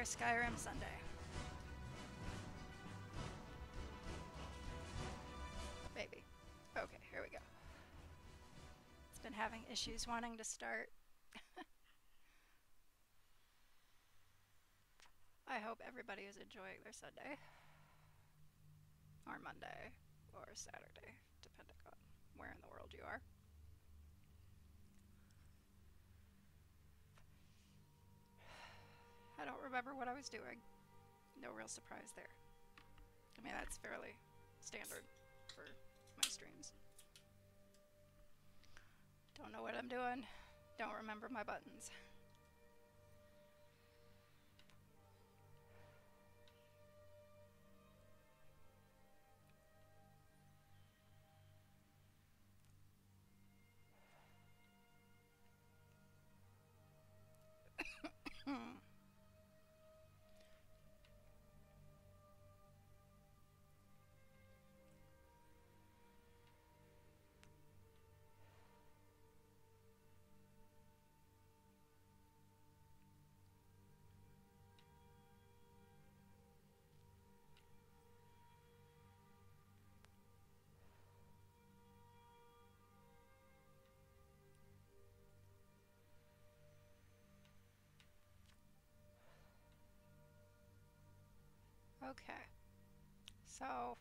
Skyrim Sunday. Maybe. Okay, here we go. It's been having issues wanting to start. I hope everybody is enjoying their Sunday. Or Monday. Or Saturday, depending on where in the world you are. I don't remember what I was doing. No real surprise there. I mean, that's fairly standard for my streams. Don't know what I'm doing. Don't remember my buttons. Okay. So,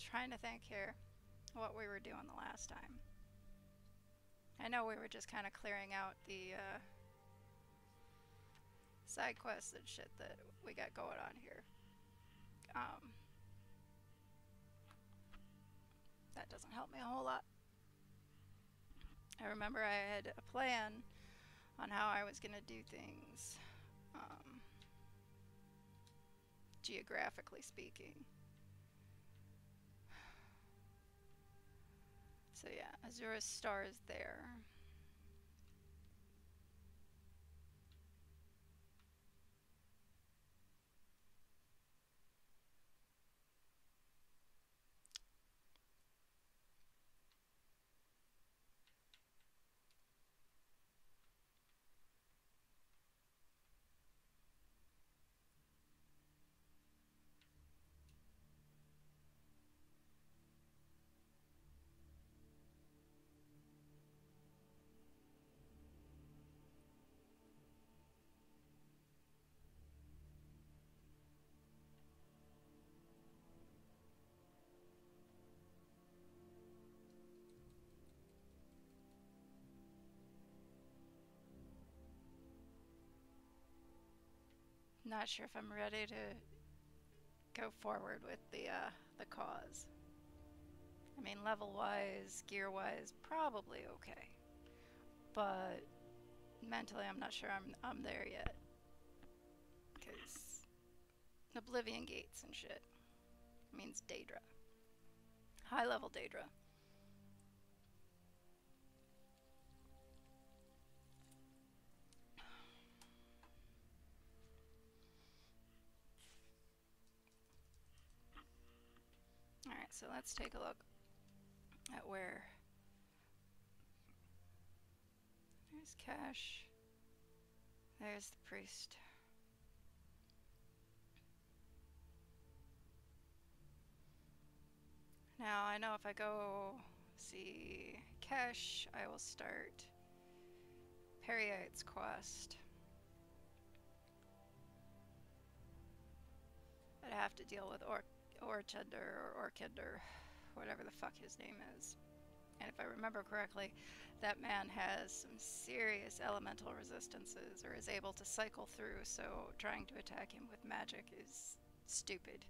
trying to think here what we were doing the last time. I know we were just kind of clearing out the side quests and shit that we got going on here. That doesn't help me a whole lot. I remember I had a plan on how I was going to do things, geographically speaking. So yeah, Azura's Star is there. Not sure if I'm ready to go forward with the cause. I mean, level-wise, gear-wise, probably okay. But mentally, I'm not sure I'm there yet. Because Oblivion Gates and shit means Daedra. High-level Daedra. Alright, so let's take a look at where... There's Cash. There's the priest. Now, I know if I go see Cash, I will start Periite's quest. I'd have to deal with Orchender or Orkinder, whatever the fuck his name is. And if I remember correctly, that man has some serious elemental resistances, or is able to cycle through, so trying to attack him with magic is stupid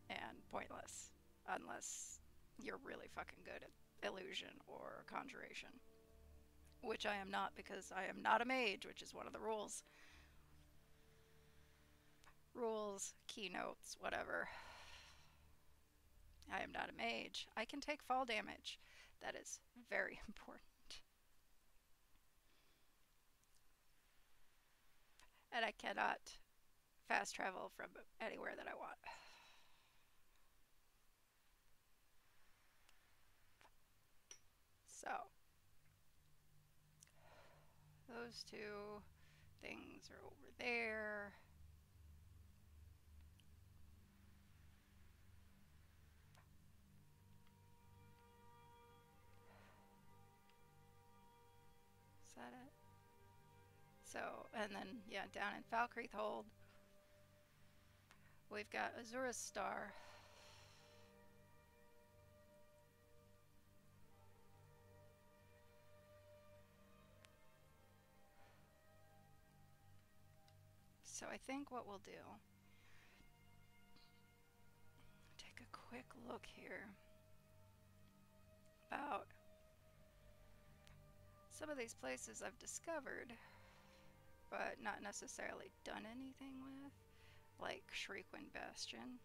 and pointless, unless you're really fucking good at illusion or conjuration. Which I am not, because I am not a mage, which is one of the rules. Rules, keynotes, whatever. I am not a mage. I can take fall damage. That is very important. And I cannot fast travel from anywhere that I want. So, those two things are over there. Is that it? So, and then, yeah, down in Falkreath Hold, we've got Azura's Star. So I think what we'll do, take a quick look here about some of these places I've discovered, but not necessarily done anything with, like Shriekwind Bastion.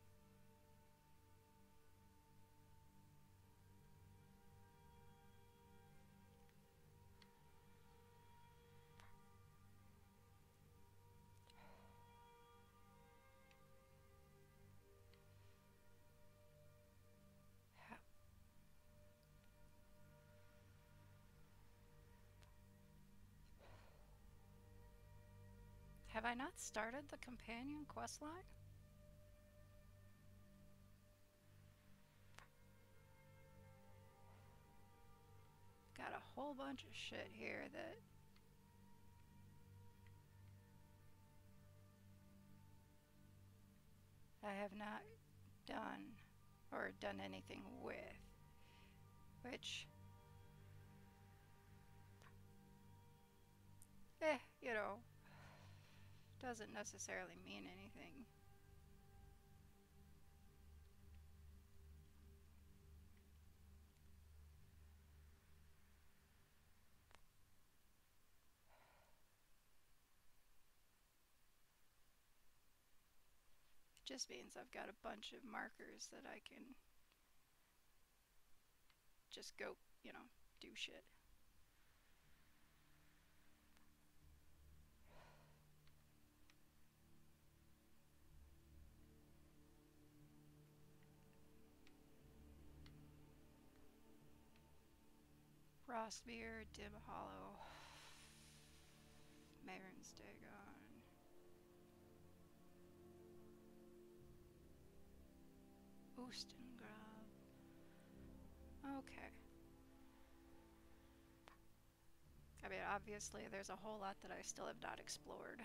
Have I not started the companion questline? Got a whole bunch of shit here that... I have not done or done anything with, which, you know, doesn't necessarily mean anything. Just means I've got a bunch of markers that I can just go, you know, do shit. Frostbeard, Dim Hollow, Marin's Dagon. Oostengrab. Okay. I mean, obviously there's a whole lot that I still have not explored.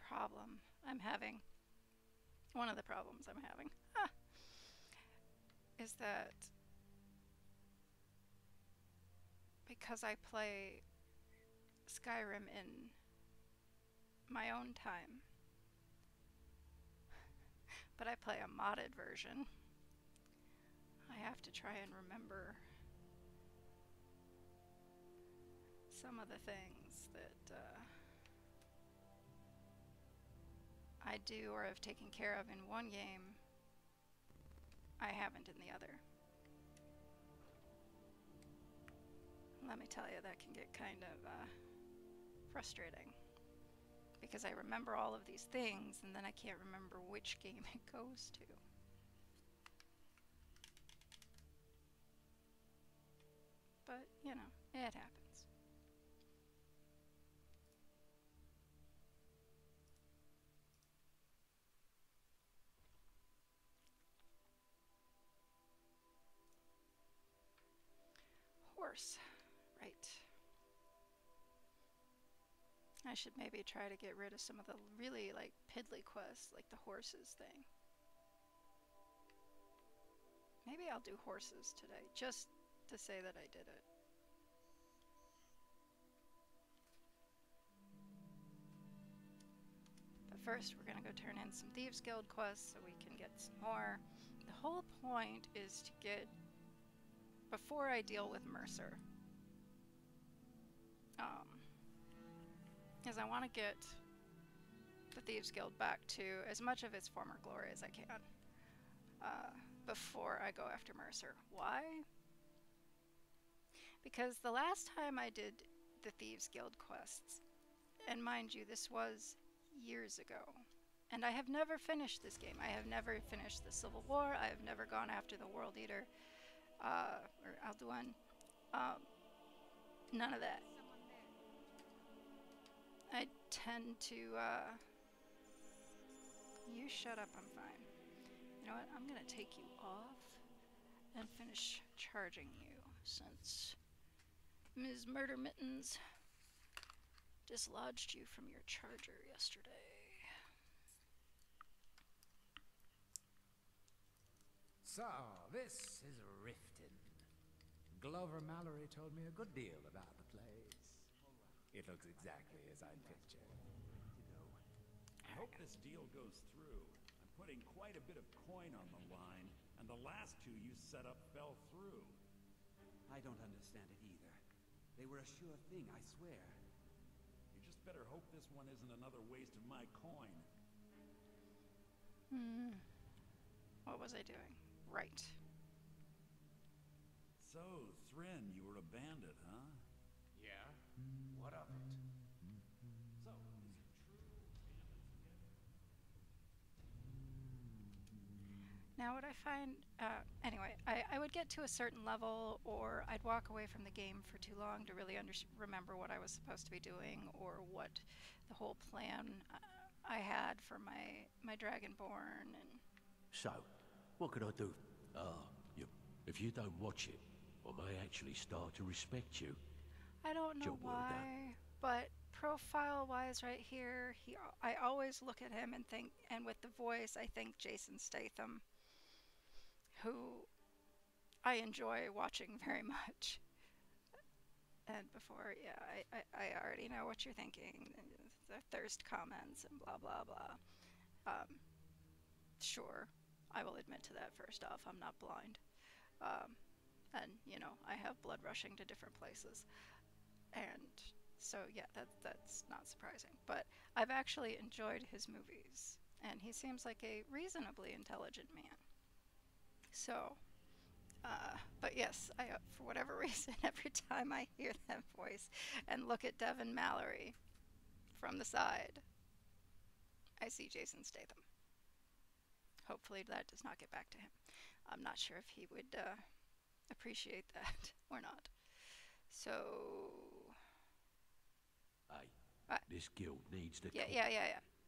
Problem I'm having, one of the problems I'm having, is that because I play Skyrim in my own time, but I play a modded version, I have to try and remember some of the things that I do or have taken care of in one game, I haven't in the other. Let me tell you, that can get kind of frustrating, because I remember all of these things and then I can't remember which game it goes to. But, you know, it happens. Horse, right. I should maybe try to get rid of some of the really, like, piddly quests, like the horses thing. Maybe I'll do horses today, just to say that I did it. But first, we're gonna go turn in some Thieves Guild quests so we can get some more. The whole point is to get, before I deal with Mercer, is I want to get the Thieves Guild back to as much of its former glory as I can before I go after Mercer. Why? Because the last time I did the Thieves Guild quests, and mind you, this was years ago, and I have never finished this game. I have never finished the Civil War. I have never gone after the World Eater, or Alduin. None of that. I tend to, you shut up, I'm fine. You know what, I'm gonna take you off and finish charging you, since Ms. Murder Mittens dislodged you from your charger yesterday. So, this is Riften. Glover Mallory told me a good deal about the place. It looks exactly as I'd pictured. I hope this deal goes through. I'm putting quite a bit of coin on the line, and the last two you set up fell through. I don't understand it either. They were a sure thing, I swear. You just better hope this one isn't another waste of my coin. What was I doing? Right. So, Thryn, you were a bandit, huh? Yeah? What of it? So, is it true bandits Now, what I find, anyway, I would get to a certain level, or I'd walk away from the game for too long to really remember what I was supposed to be doing, or what the whole plan I had for my Dragonborn, and So, what can I do? If you don't watch it, I may actually start to respect you. I don't know Job well done. why, but profile-wise, right here, I always look at him and think, and with the voice, I think Jason Statham, who I enjoy watching very much. And before, yeah, I already know what you're thinking. The thirst comments and blah, blah, blah. Sure, I will admit to that first off. I'm not blind. And, you know, I have blood rushing to different places. And so, yeah, that's not surprising. But I've actually enjoyed his movies. And he seems like a reasonably intelligent man. So, but yes, for whatever reason, every time I hear that voice and look at Devin Mallory from the side, I see Jason Statham. Hopefully that does not get back to him. I'm not sure if he would appreciate that or not. So... Hey, this guild needs to... Yeah.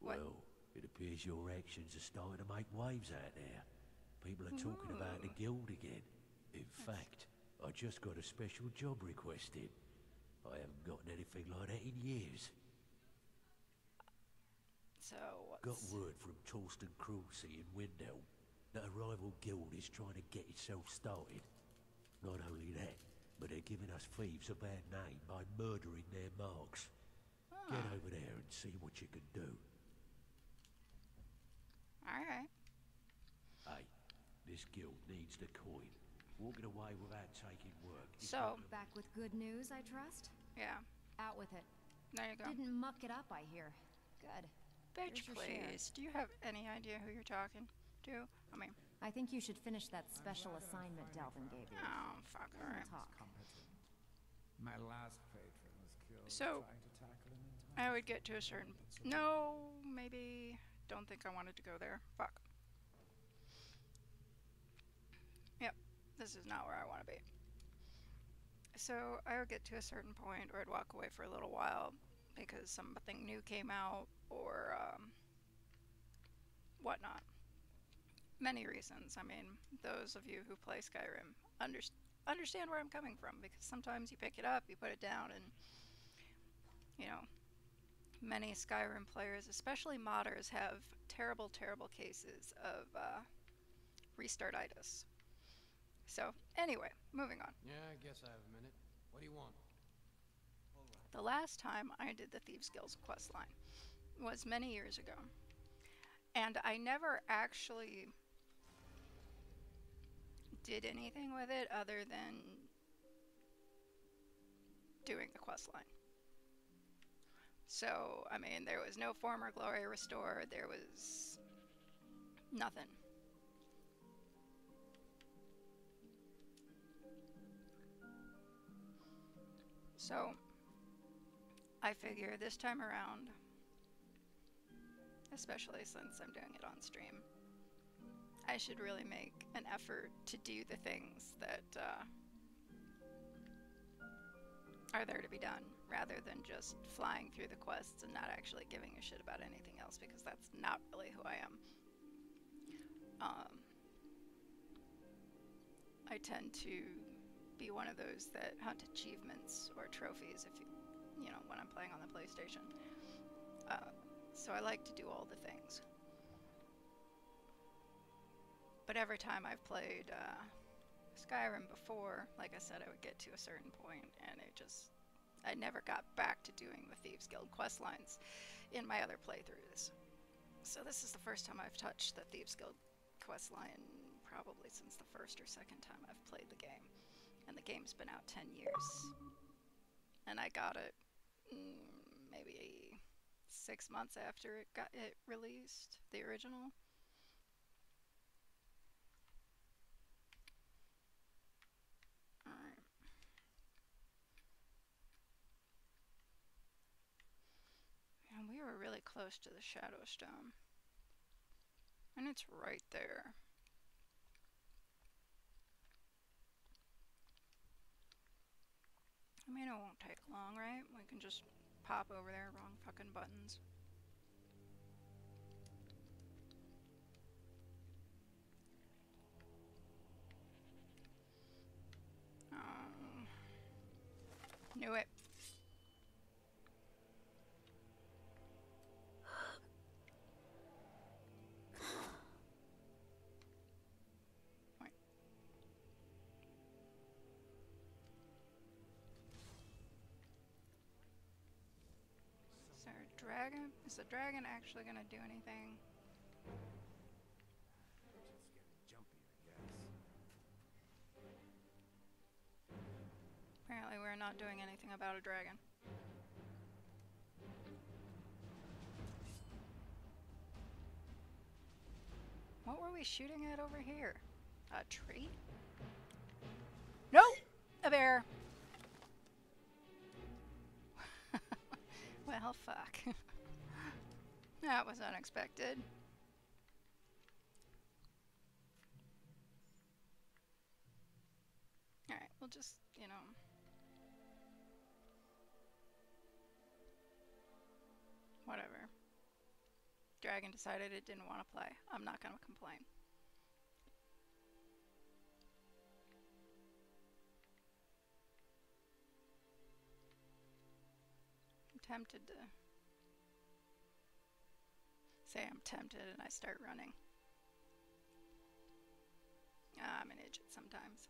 What? Well, it appears your actions are starting to make waves out there. People are talking about the guild again. In fact, I just got a special job requested. I haven't gotten anything like that in years. So Got what's... word from Torsten Kruse in Windhelm that a rival guild is trying to get itself started. Not only that, but they're giving us thieves a bad name by murdering their marks. Get over there and see what you can do. Alright. Hey, this guild needs the coin. Walking away without taking work. So... Back with good news, I trust? Yeah. Out with it. There you go. Didn't muck it up, I hear. Good. Bitch, Here's your share. please. Do you have any idea who you're talking to? I mean... I think you should finish that special assignment Delvin gave you. Oh, fuck, Then we'll alright. talk. My last patron was killed So, trying to tackle an I entire would get to a certain... No, maybe... Don't think I wanted to go there. Fuck. Yep. This is not where I want to be. So, I would get to a certain point, or I'd walk away for a little while, because something new came out, or, whatnot. Many reasons. I mean, those of you who play Skyrim understand where I'm coming from, because sometimes you pick it up, you put it down, and, you know, many Skyrim players, especially modders, have terrible, terrible cases of restartitis. So, anyway, moving on. Yeah, I guess I have a minute. What do you want? The last time I did the Thieves Guild questline was many years ago. And I never actually did anything with it other than doing the questline. So, I mean, there was no former glory restored, there was nothing. So, I figure this time around, especially since I'm doing it on stream, I should really make an effort to do the things that are there to be done, rather than just flying through the quests and not actually giving a shit about anything else, because that's not really who I am. I tend to be one of those that hunt achievements or trophies, if you know, when I'm playing on the PlayStation. So I like to do all the things. But every time I've played Skyrim before, like I said, I would get to a certain point, and I never got back to doing the Thieves Guild questlines in my other playthroughs. So this is the first time I've touched the Thieves Guild questline probably since the first or second time I've played the game. And the game's been out 10 years. And I got it maybe 6 months after it released, the original. Alright. And we were really close to the Shadow Stone. And it's right there. won't take long, right? We can just pop over there, wrong fucking buttons. Knew it. Wait. Is there a dragon? Is the dragon actually gonna do anything? Just getting jumpy, I guess. Apparently we're not doing anything about a dragon. What were we shooting at over here? A tree? Nope! A bear! Well, fuck. That was unexpected. Alright, we'll just, you know... Whatever. Dragon decided it didn't want to play. I'm not gonna complain. I'm tempted to say I'm tempted and I start running. I'm an idiot sometimes.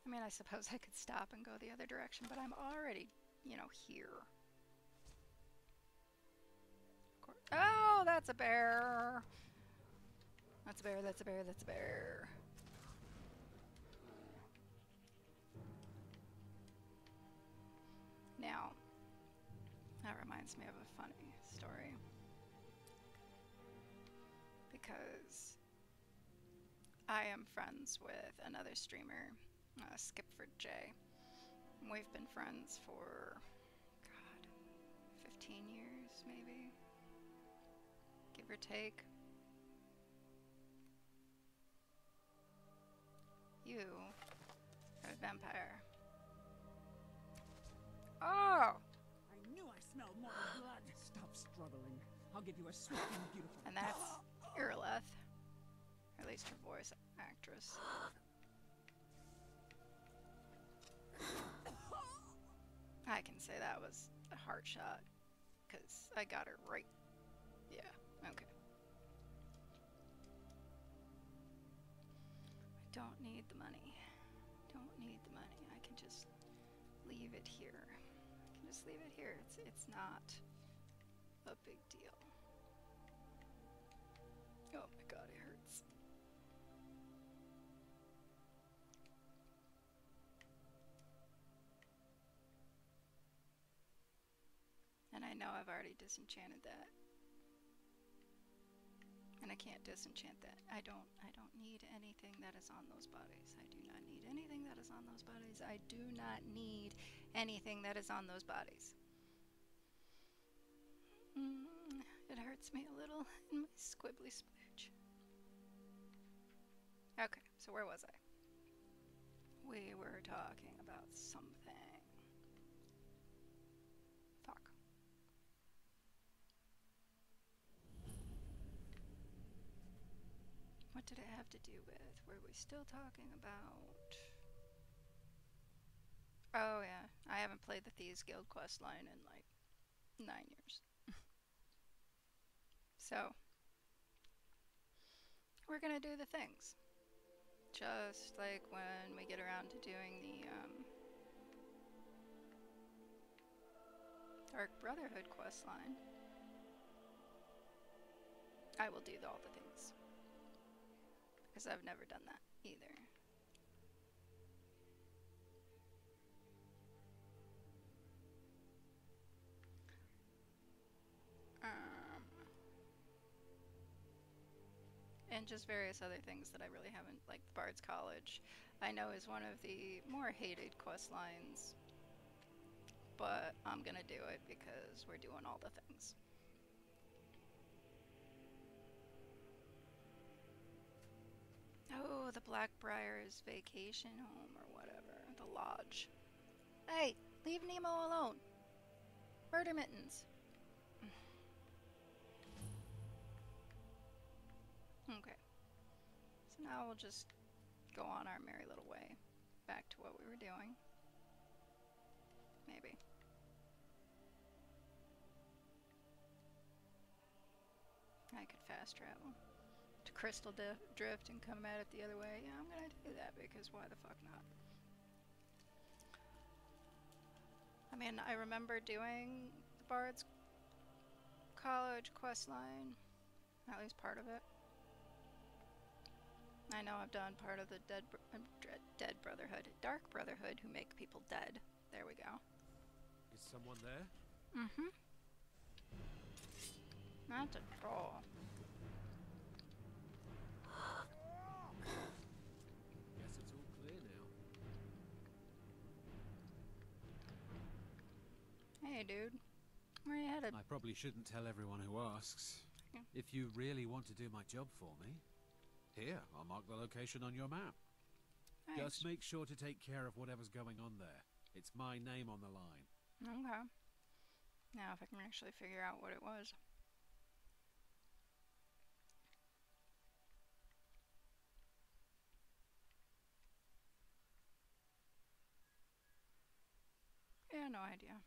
I mean, I suppose I could stop and go the other direction, but I'm already, you know, here. Oh, that's a bear. That's a bear, that's a bear, that's a bear. Now, that reminds me of a funny story. Because I am friends with another streamer, Skipford J. We've been friends for, God, 15 years maybe? Give or take. You are a vampire. Oh! I knew I smelled more blood. Stop struggling. I'll give you a swift and beautiful. And that's Irileth. Or at least her voice actress. I can say that was a hard shot. Because I got her right. Yeah, okay. I don't need the money. Don't need the money. I can just leave it here. I can just leave it here. It's not a big deal. Oh my god, it hurts. And I know I've already disenchanted that. And I can't disenchant that. I don't need anything that is on those bodies. I do not need anything that is on those bodies. I do not need anything that is on those bodies. It hurts me a little in my squibbly splooch. Okay, so where was I? We were talking about something. Fuck. What did it have to do with? Were we still talking about... Oh yeah, I haven't played the Thieves Guild questline in like 9 years. So, we're gonna do the things. Just like when we get around to doing the Dark Brotherhood questline, I will do all the things. Because I've never done that either. And just various other things that I really haven't, like Bard's College, I know is one of the more hated quest lines, but I'm gonna do it because we're doing all the things. Oh, the Blackbriar's vacation home or whatever, the lodge. Hey, Leave Nemo alone. Murder mittens. Okay. So now we'll just go on our merry little way back to what we were doing. Maybe. I could fast travel to Crystal Drift and come at it the other way. Yeah, I'm gonna do that because why the fuck not? I mean, I remember doing the Bard's College questline, at least part of it. I know I've done part of the Dead Brotherhood, Dark Brotherhood, who make people dead. There we go. Is someone there? Mm-hmm. Not a troll. Guess it's all clear now. Hey, dude. Where you headed? I probably shouldn't tell everyone who asks. Yeah. If you really want to do my job for me, here, I'll mark the location on your map. Thanks. Just make sure to take care of whatever's going on there. It's my name on the line. Okay. Now if I can actually figure out what it was. Yeah, no idea.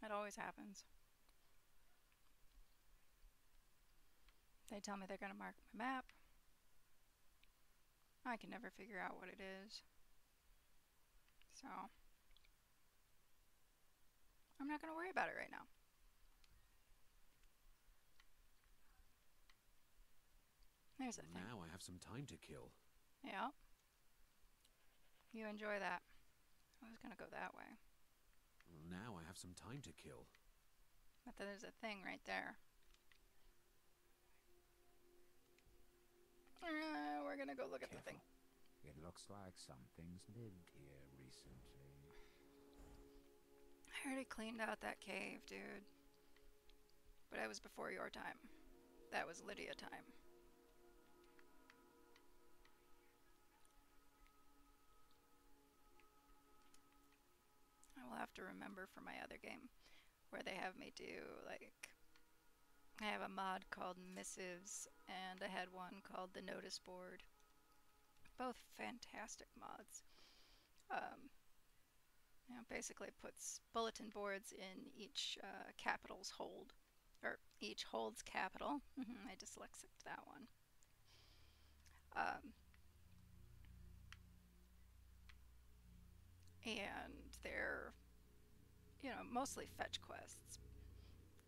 It always happens. They tell me they're going to mark my map. I can never figure out what it is. So, I'm not going to worry about it right now. There's a thing. Now I have some time to kill. Yeah. You enjoy that. I was going to go that way. Now I have some time to kill. But there's a thing right there. We're going to go look at the thing. It looks like something's lived here recently. I already cleaned out that cave, dude. But it was before your time. That was Lydia time. I will have to remember for my other game where they have me do, like, I have a mod called Missives and I had one called the Notice Board. Both fantastic mods. You know, basically puts bulletin boards in each capital's hold, or each hold's capital. I dyslexicked that one. And they're, you know, mostly fetch quests.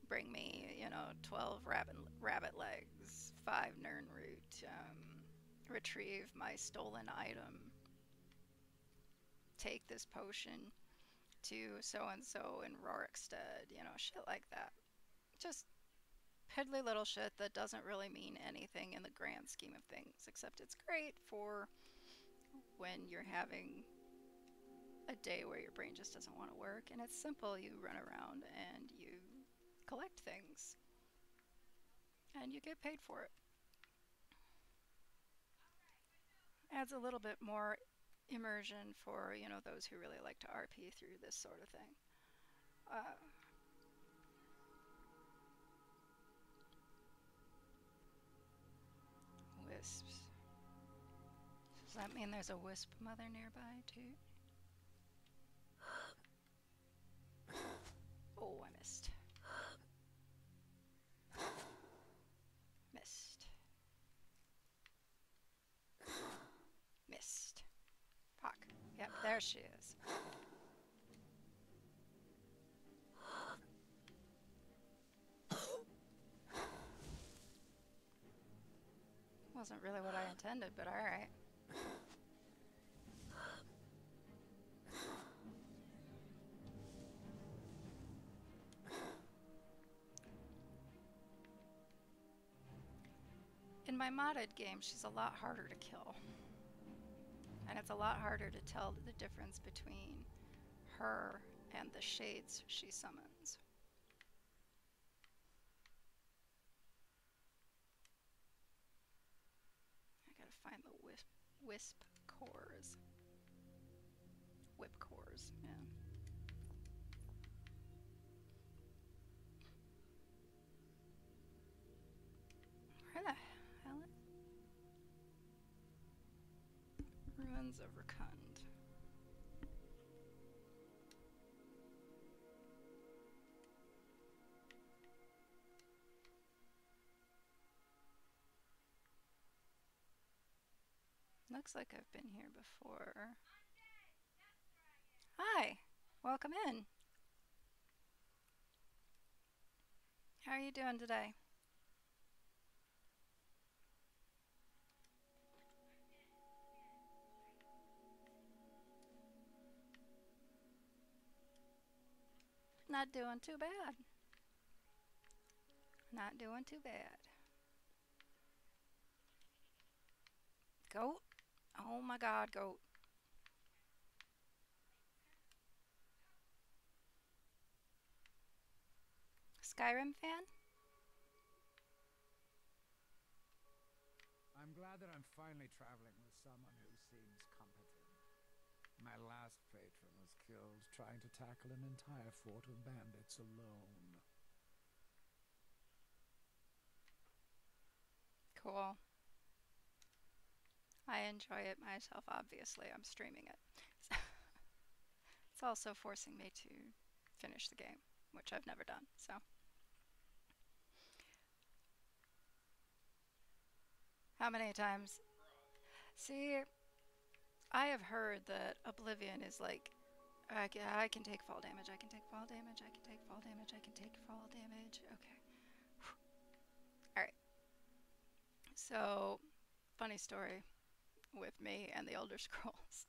Bring me, you know, 12 rabbit legs, 5 Nern root, retrieve my stolen item, take this potion to so-and-so in Rorikstead, you know, shit like that. Just piddly little shit that doesn't really mean anything in the grand scheme of things, except it's great for when you're having a day where your brain just doesn't want to work, and it's simple. You run around and you collect things, and you get paid for it. Adds a little bit more immersion for, you know, those who really like to RP through this sort of thing. Wisps. Does that mean there's a wisp mother nearby too? Oh, I missed. Missed. Missed. Fuck. Yep, there she is. Wasn't really what I intended, but alright. In my modded game, she's a lot harder to kill. And it's a lot harder to tell the difference between her and the shades she summons. I gotta find the wisp cores. whip cores, yeah. Where the hell? Ruins of Rakund. Looks like I've been here before. Hi, welcome in. How are you doing today? Not doing too bad. Not doing too bad. Goat? Oh my god, goat. Skyrim fan? I'm glad that I'm finally traveling with someone who seems competent. My last patron was killed trying to tackle an entire fort of bandits alone. Cool. I enjoy it myself, obviously. I'm streaming it. It's also forcing me to finish the game, which I've never done, so. How many times? See, I have heard that Oblivion is like, I can take fall damage, I can take fall damage, I can take fall damage, I can take fall damage. Okay. Alright. So, funny story with me and the Elder Scrolls.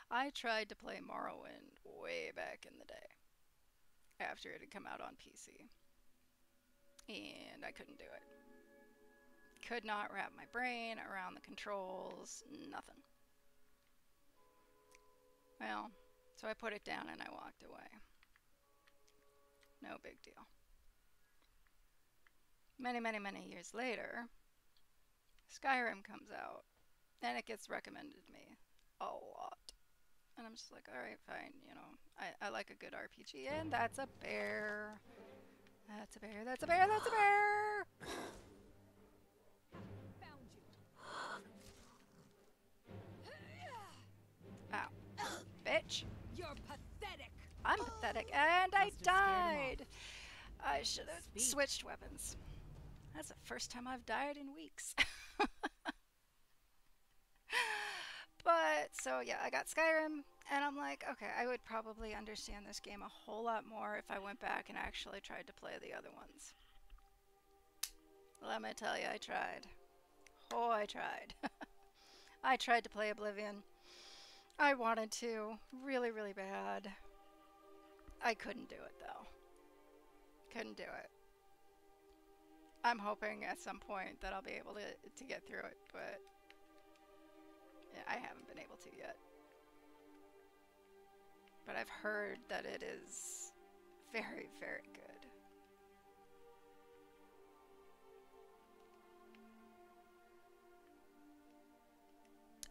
I tried to play Morrowind way back in the day, after it had come out on PC, and I couldn't do it. Could not wrap my brain around the controls, nothing. Well, so I put it down and I walked away. No big deal. Many, many, many years later, Skyrim comes out, and it gets recommended to me a lot. And I'm just like, alright, fine, you know, I like a good RPG, and that's a bear. That's a bear, that's a bear, that's a bear! Found you. Ow. Bitch. You're pathetic. I'm pathetic, and I Must have scared 'em died! I should have switched weapons. That's the first time I've died in weeks. But, so yeah, I got Skyrim, and I'm like, okay, I would probably understand this game a whole lot more if I went back and actually tried to play the other ones. Let me tell you, I tried. Oh, I tried. I tried to play Oblivion. I wanted to, really, really bad. I couldn't do it, though. Couldn't do it. I'm hoping at some point that I'll be able to get through it, but yeah, I haven't been able to yet. But I've heard that it is very, very good.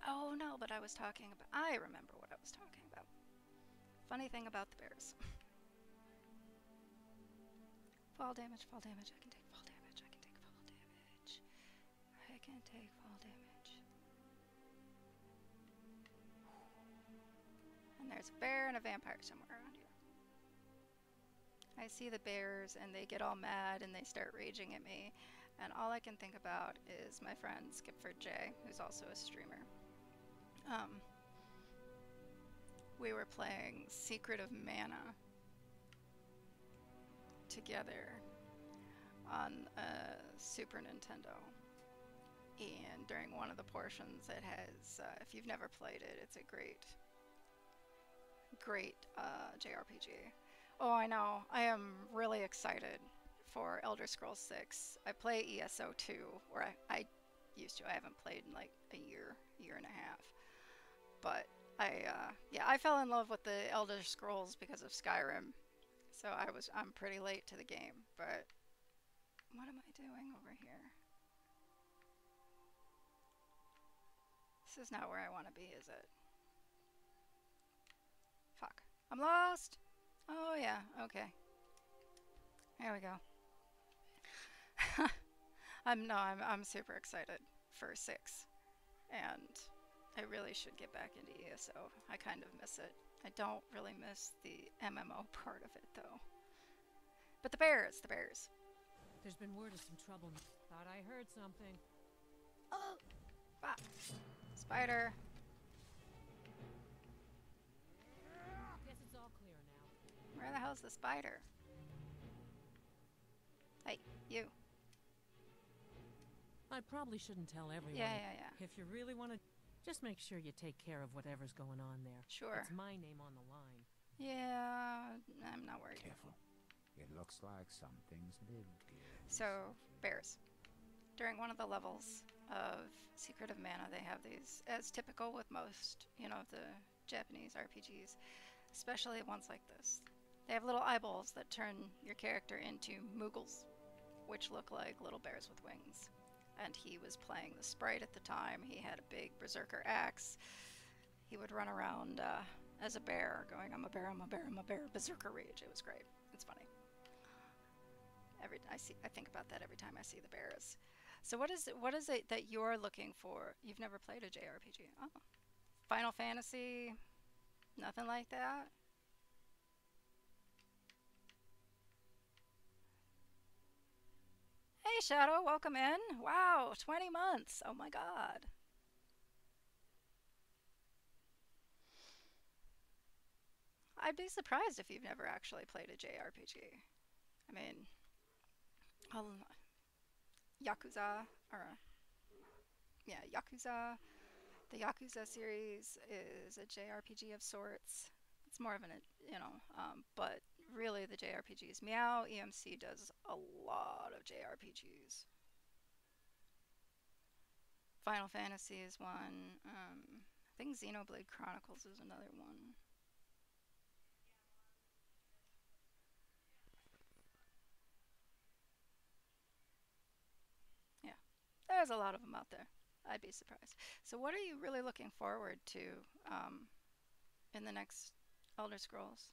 Oh no, but I remember what I was talking about. Funny thing about the bears. Fall damage, fall damage, I can take fall damage, I can take fall damage. I can take fall damage. And there's a bear and a vampire somewhere around here. I see the bears and they get all mad and they start raging at me. And all I can think about is my friend Skipford J, who's also a streamer. We were playing Secret of Mana together on Super Nintendo. And during one of the portions it has, if you've never played it, it's a great JRPG. Oh, I know. I am really excited for Elder Scrolls 6. I play ESO 2, or I used to. I haven't played in like a year and a half. But I fell in love with the Elder Scrolls because of Skyrim. So I'm pretty late to the game, but what am I doing over here? This is not where I want to be, is it? I'm lost. Oh yeah, okay. There we go. I'm super excited for 6. And I really should get back into ESO. I kind of miss it. I don't really miss the MMO part of it though. But the bears. There's been word of some trouble. Thought I heard something. Oh! Ah. Spider. Guess it's all clear now. Where the hell's the spider? Hey, you. I probably shouldn't tell everyone. Yeah. If you really want to, just make sure you take care of whatever's going on there. Sure. It's my name on the line. Yeah, I'm not worried. Careful. It looks like something's lived here. So, bears. During one of the levels of Secret of Mana, they have these, as typical with most, the Japanese RPGs, especially ones like this. They have little eyeballs that turn your character into Moogles, which look like little bears with wings. And he was playing the sprite at the time. He had a big berserker axe. He would run around as a bear, going, I'm a bear, berserker rage. It was great. It's funny. I think about that every time I see the bears. So what is it that you're looking for? You've never played a JRPG. Oh. Final Fantasy? Nothing like that? Hey Shadow, welcome in. Wow, 20 months. Oh my god. I'd be surprised if you've never actually played a JRPG. I mean, Yakuza, Yakuza. The Yakuza series is a JRPG of sorts. It's more of an, but really the JRPGs. Meow EMC does a lot of JRPGs. Final Fantasy is one. I think Xenoblade Chronicles is another one. Yeah, there's a lot of them out there. I'd be surprised. So what are you really looking forward to in the next Elder Scrolls?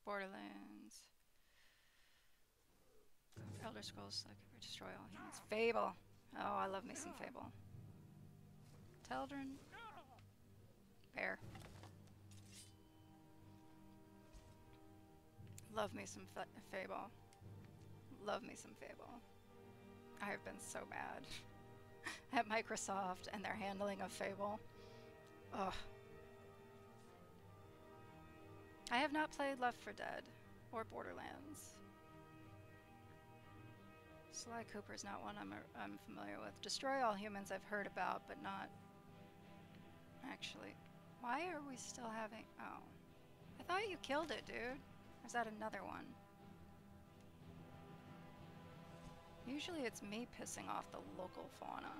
Borderlands. Elder Scrolls, like Destroy All Humans. Fable. Oh, I love me some Fable. Teldrin. Bear. Love me some Fable. Love me some Fable. I have been so mad at Microsoft and their handling of Fable. Ugh. I have not played Left 4 Dead or Borderlands. Sly Cooper's not one I'm familiar with. Destroy All Humans I've heard about, but not actually. Why are we still having... Oh. I thought you killed it, dude. Or is that another one? Usually it's me pissing off the local fauna.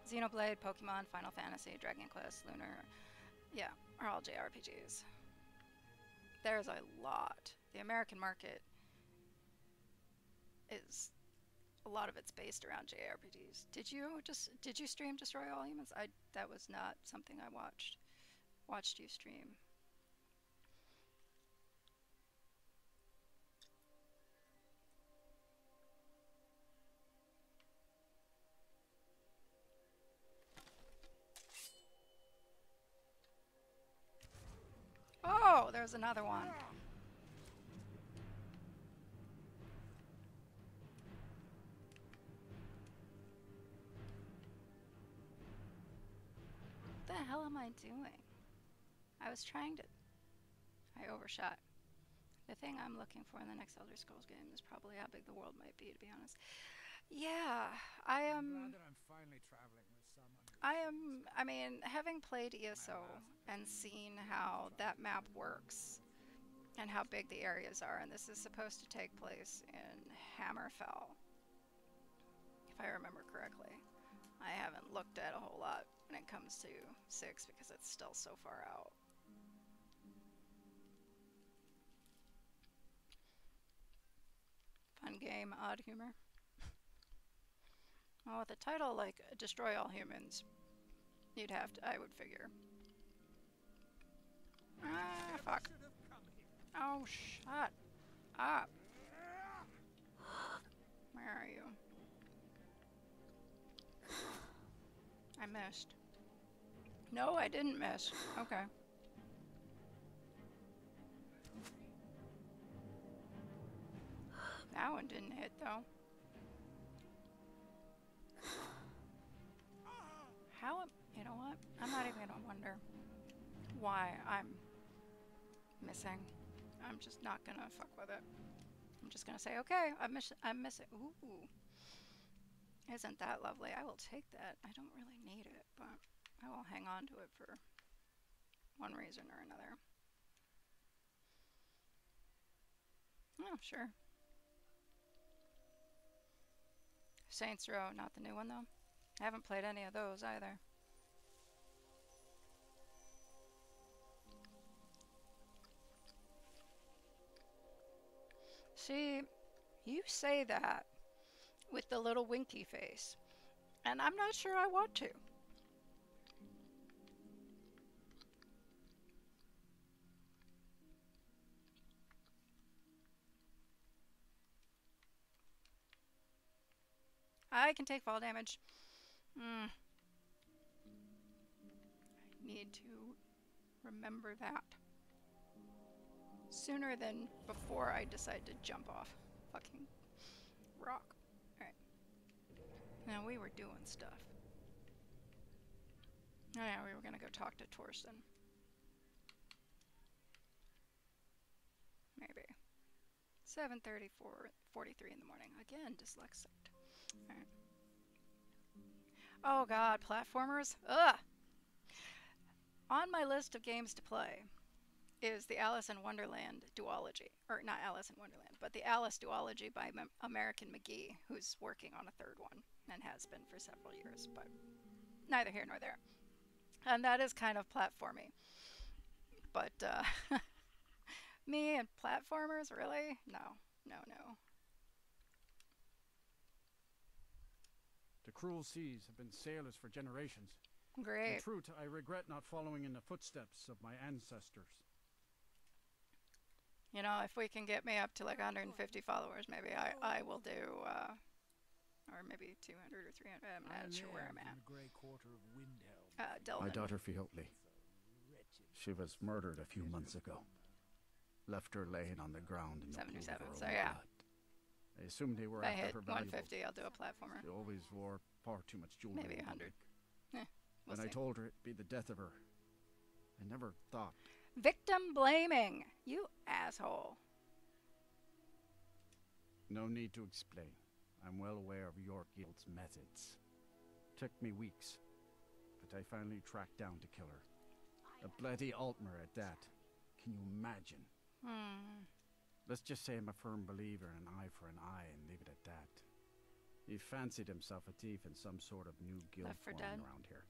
Xenoblade, Pokemon, Final Fantasy, Dragon Quest, Lunar, yeah, are all JRPGs. There's a lot. The American market is, a lot of it's based around JRPGs. Did you stream Destroy All Humans? That was not something I watched you stream. Oh, there's another one. What the hell am I doing? I was trying to... I overshot. The thing I'm looking for in the next Elder Scrolls game is probably how big the world might be, to be honest. Yeah, I'm glad that I'm finally traveling with someone. I mean, having played ESO and seen how that map works and how big the areas are, and this is supposed to take place in Hammerfell, if I remember correctly. I haven't looked at a whole lot when it comes to 6 because it's still so far out. Fun game, odd humor. Well, with a title like Destroy All Humans, you'd have to, I would figure. Ah, fuck. Oh, shut up. Where are you? I missed. No, I didn't miss. Okay. That one didn't hit, though. How am... You know what? I'm not even gonna wonder why I'm missing. I'm just not gonna fuck with it. I'm just gonna say, okay, I'm missing. Ooh. Isn't that lovely? I will take that. I don't really need it, but I will hang on to it for one reason or another. Oh, sure. Saints Row, not the new one though. I haven't played any of those either. See, you say that with the little winky face, and I'm not sure I want to. I can take fall damage. I need to remember that sooner than before I decide to jump off fucking rock. Alright. Now we were doing stuff. Oh yeah, we were gonna go talk to Torsten. Maybe. 7:43 in the morning. Again, dyslexic. Alright. Oh god, platformers? Ugh! On my list of games to play is the Alice in Wonderland duology. Or not Alice in Wonderland, but the Alice duology by American McGee, who's working on a third one, and has been for several years, but neither here nor there. And that is kind of platformy. But, me and platformers, really? No. The cruel seas have been sailors for generations. Great. In truth, I regret not following in the footsteps of my ancestors. You know, if we can get me up to like 150 followers, maybe I will do, or maybe 200 or 300. I'm not sure where I'm at. My daughter Fiotli. She was murdered a few months ago. Left her laying on the ground in the pool of 77. her So own yeah. blood. I assumed they were If I after hit her valuables. 150, I'll do a platformer. She always wore far too much jewelry. Maybe 100. We'll when see. I told her it'd be the death of her, I never thought. Victim blaming, you asshole. No need to explain. I'm well aware of your guild's methods. Took me weeks, but I finally tracked down to kill her. A bloody Altmer at that. Can you imagine? Let's just say I'm a firm believer in an eye for an eye and leave it at that. He fancied himself a thief in some sort of new guild forming around here.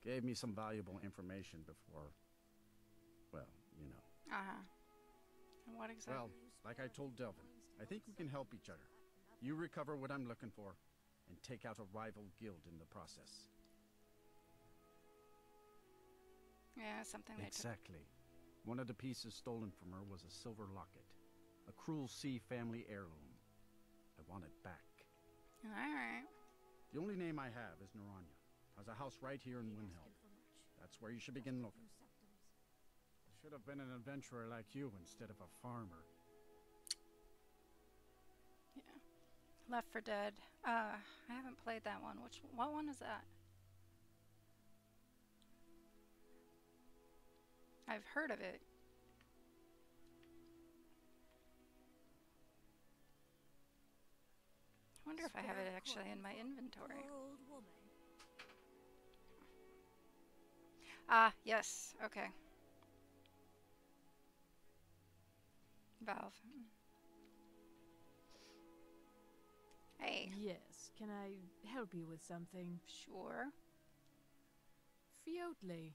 Gave me some valuable information before, well, you know. And what exactly? Well, like I told Delvin, I think we can help each other. You recover what I'm looking for, and take out a rival guild in the process. Yeah, something like that. Exactly. One of the pieces stolen from her was a silver locket. A Cruel Sea family heirloom. I want it back. Alright. The only name I have is Naranya. Has a house right here in Windhelm. That's where you should begin looking. I should have been an adventurer like you instead of a farmer. Yeah. Left 4 Dead. I haven't played that one. What one is that? I've heard of it. I wonder if I have it actually in my inventory. Ah, yes. Okay. Valve. Hey. Yes, can I help you with something? Sure. Fiotli.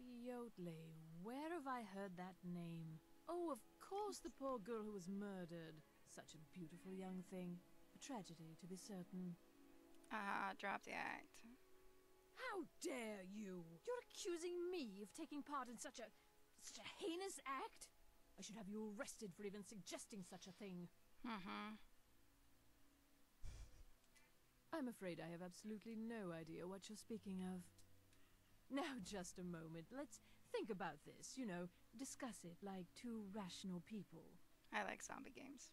Fiotli. Where have I heard that name? Oh, of course, the poor girl who was murdered. Such a beautiful young thing. A tragedy, to be certain. Drop the act. How dare you? You're accusing me of taking part in such a heinous act? I should have you arrested for even suggesting such a thing. I'm afraid I have absolutely no idea what you're speaking of. Now, just a moment. Let's think about this, you know, discuss it like two rational people. I like zombie games.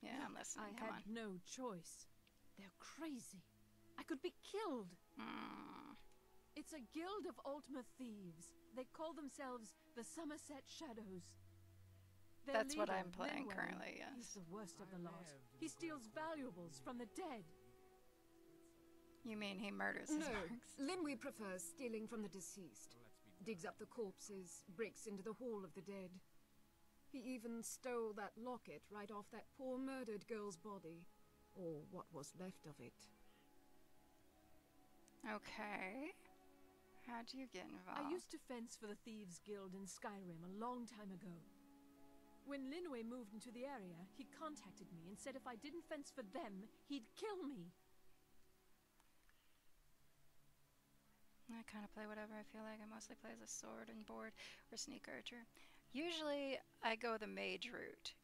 Yeah, I'm listening. I had no choice. They're crazy. I could be killed. It's a guild of Altmer thieves. They call themselves the Somerset Shadows. Their That's what leader, I'm playing Linway, currently, yes. He's the worst of the lot. He steals valuables from the dead. You mean he murders his No, marks? Linway prefers stealing from the deceased. Digs up the corpses, breaks into the Hall of the Dead. He even stole that locket right off that poor murdered girl's body. Or what was left of it. Okay. How'd you get involved? I used to fence for the Thieves Guild in Skyrim a long time ago. When Linway moved into the area, he contacted me and said if I didn't fence for them, he'd kill me. I kind of play whatever I feel like. I mostly play as a sword and board or sneak archer. Usually I go the mage route,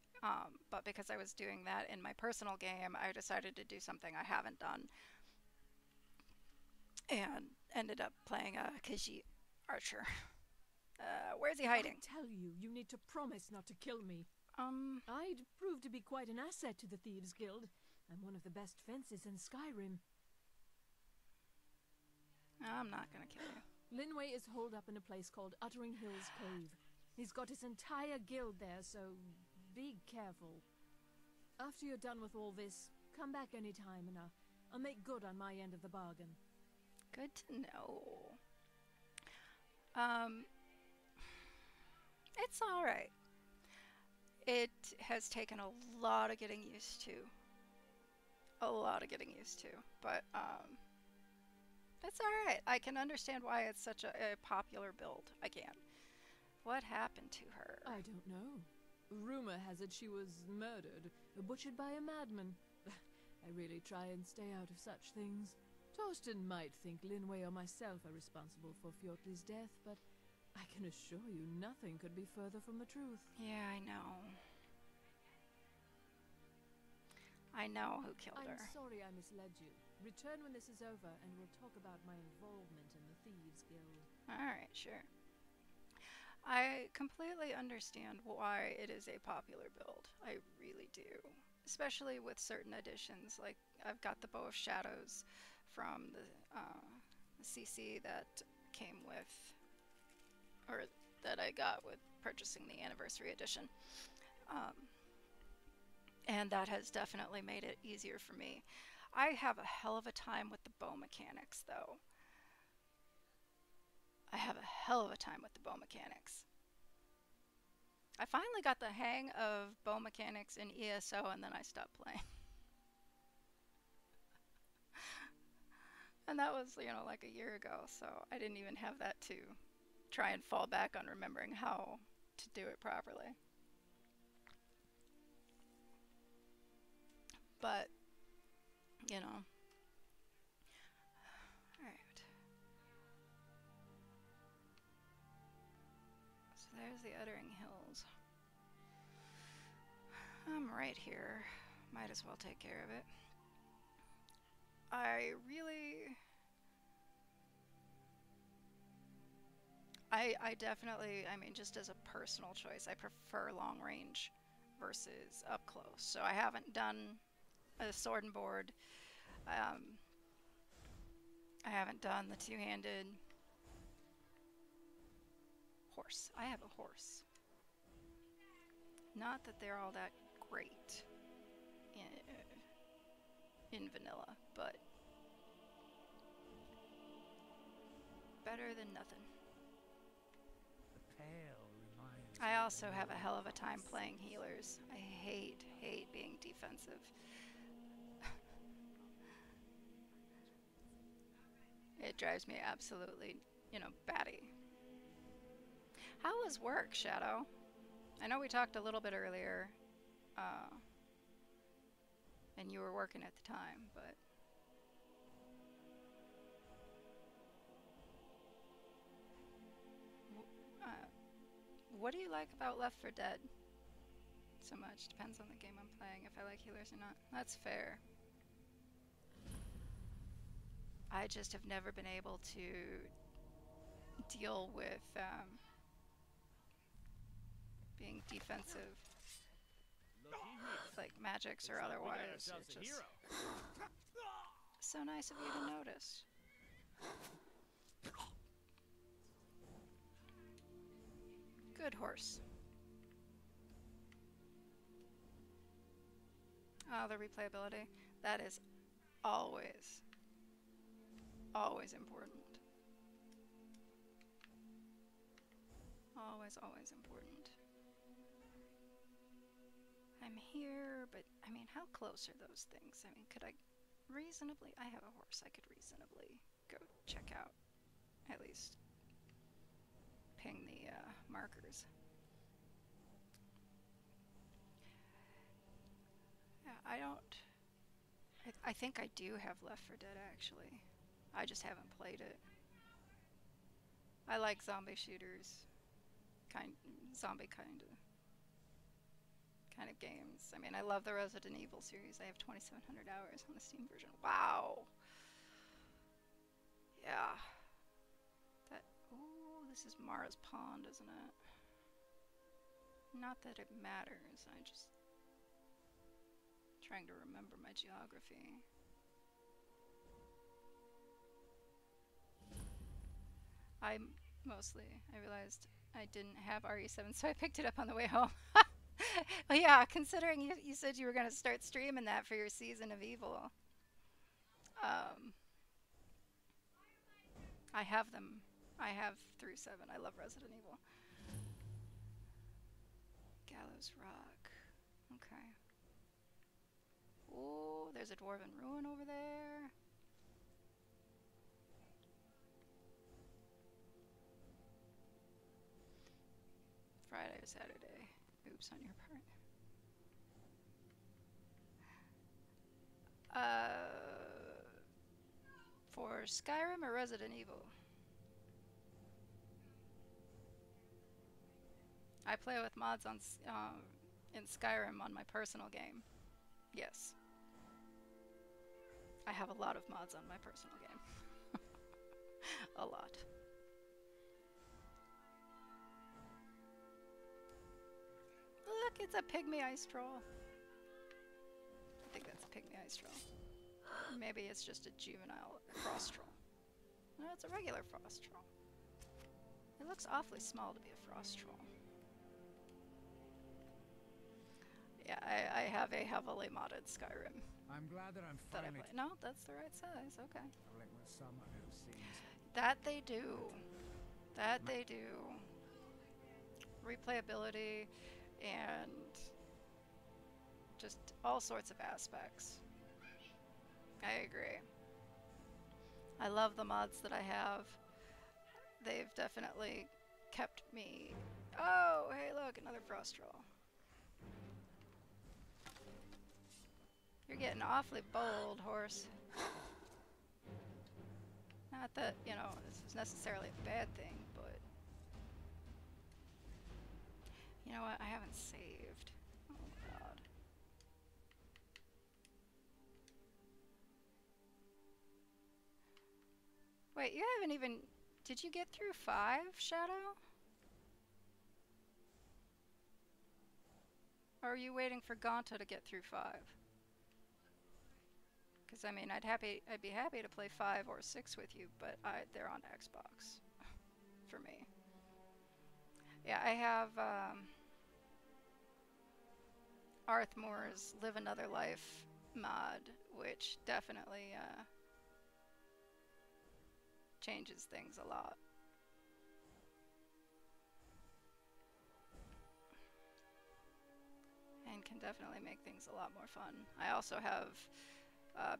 but because I was doing that in my personal game, I decided to do something I haven't done. And ended up playing a Khajiit archer. Where's he hiding? I tell you, you need to promise not to kill me. I'd prove to be quite an asset to the Thieves Guild. I'm one of the best fences in Skyrim. I'm not gonna kill you. Linway is holed up in a place called Uttering Hills Cave. He's got his entire guild there, so be careful. After you're done with all this, come back anytime and I'll make good on my end of the bargain. Good to know. It's alright. It has taken a lot of getting used to. But, that's alright. I can understand why it's such a popular build. I can. What happened to her? I don't know. Rumor has it she was murdered, butchered by a madman. I really try and stay out of such things. Torsten might think Linway or myself are responsible for Fjortli's death, but I can assure you nothing could be further from the truth. Yeah, I know. I know who killed her. I'm sorry I misled you. Return when this is over, and we'll talk about my involvement in the Thieves Guild. Alright, sure. I completely understand why it is a popular build. I really do. Especially with certain additions, like I've got the Bow of Shadows from the CC that came with, or that I got with purchasing the Anniversary Edition. And that has definitely made it easier for me. I have a hell of a time with the bow mechanics, though. I finally got the hang of bow mechanics in ESO, and then I stopped playing. And that was, you know, like a year ago, so I didn't even have that to try and fall back on remembering how to do it properly. But, you know. Alright. So there's the Uttering Hills. I'm right here. Might as well take care of it. I definitely, I mean, just as a personal choice, I prefer long range versus up close. So I haven't done a sword and board. I haven't done the two-handed horse. I have a horse. Not that they're all that great in vanilla, but better than nothing. I also have a hell of a time playing healers. I hate being defensive. It drives me absolutely, you know, batty. How was work, Shadow? I know we talked a little bit earlier, and you were working at the time, but... What do you like about Left 4 Dead so much? Depends on the game I'm playing, if I like healers or not. That's fair. I just have never been able to deal with being defensive, like magics or otherwise. It's just so nice of you to notice. Good horse. Oh, the replayability. That is always important. Always important. I'm here, but I mean, how close are those things? I mean, could I reasonably, I have a horse, I could reasonably go check out, at least ping the markers. Yeah, I think I do have Left 4 Dead actually. I just haven't played it. I like zombie shooters, zombie kind of games. I mean, I love the Resident Evil series. I have 2,700 hours on the Steam version. Wow. Yeah. Ooh, this is Mara's Pond, isn't it? Not that it matters. I'm just trying to remember my geography. I realized I didn't have RE7, so I picked it up on the way home. Well, yeah, considering you said you were going to start streaming that for your season of Evil. I have them. I have through 7. I love Resident Evil. Gallows Rock. Okay. Oh, there's a Dwemer Ruin over there. Friday or Saturday. Oops, on your part. For Skyrim or Resident Evil? I play with mods on in Skyrim on my personal game. Yes. I have a lot of mods on my personal game. A lot. Look, it's a pygmy ice troll. I think that's a pygmy ice troll. Maybe it's just a juvenile frost troll. No, it's a regular frost troll. It looks awfully small to be a frost troll. Yeah, I have a heavily modded Skyrim. I'm glad that I'm finally... No, that's the right size, okay. With someone who seems... That they do. That they do. Replayability and just all sorts of aspects. I agree. I love the mods that I have. They've definitely kept me... Oh, hey look, another frost troll. You're getting awfully bold, horse. Not that, you know, this is necessarily a bad thing, but... You know what? I haven't saved. Oh, God. Wait, you haven't even... Did you get through 5, Shadow? Or are you waiting for Gonta to get through 5? Because, I mean, I'd be happy to play 5 or 6 with you, but they're on Xbox for me. Yeah, I have Arthmore's Live Another Life mod, which definitely changes things a lot. And can definitely make things a lot more fun. I also have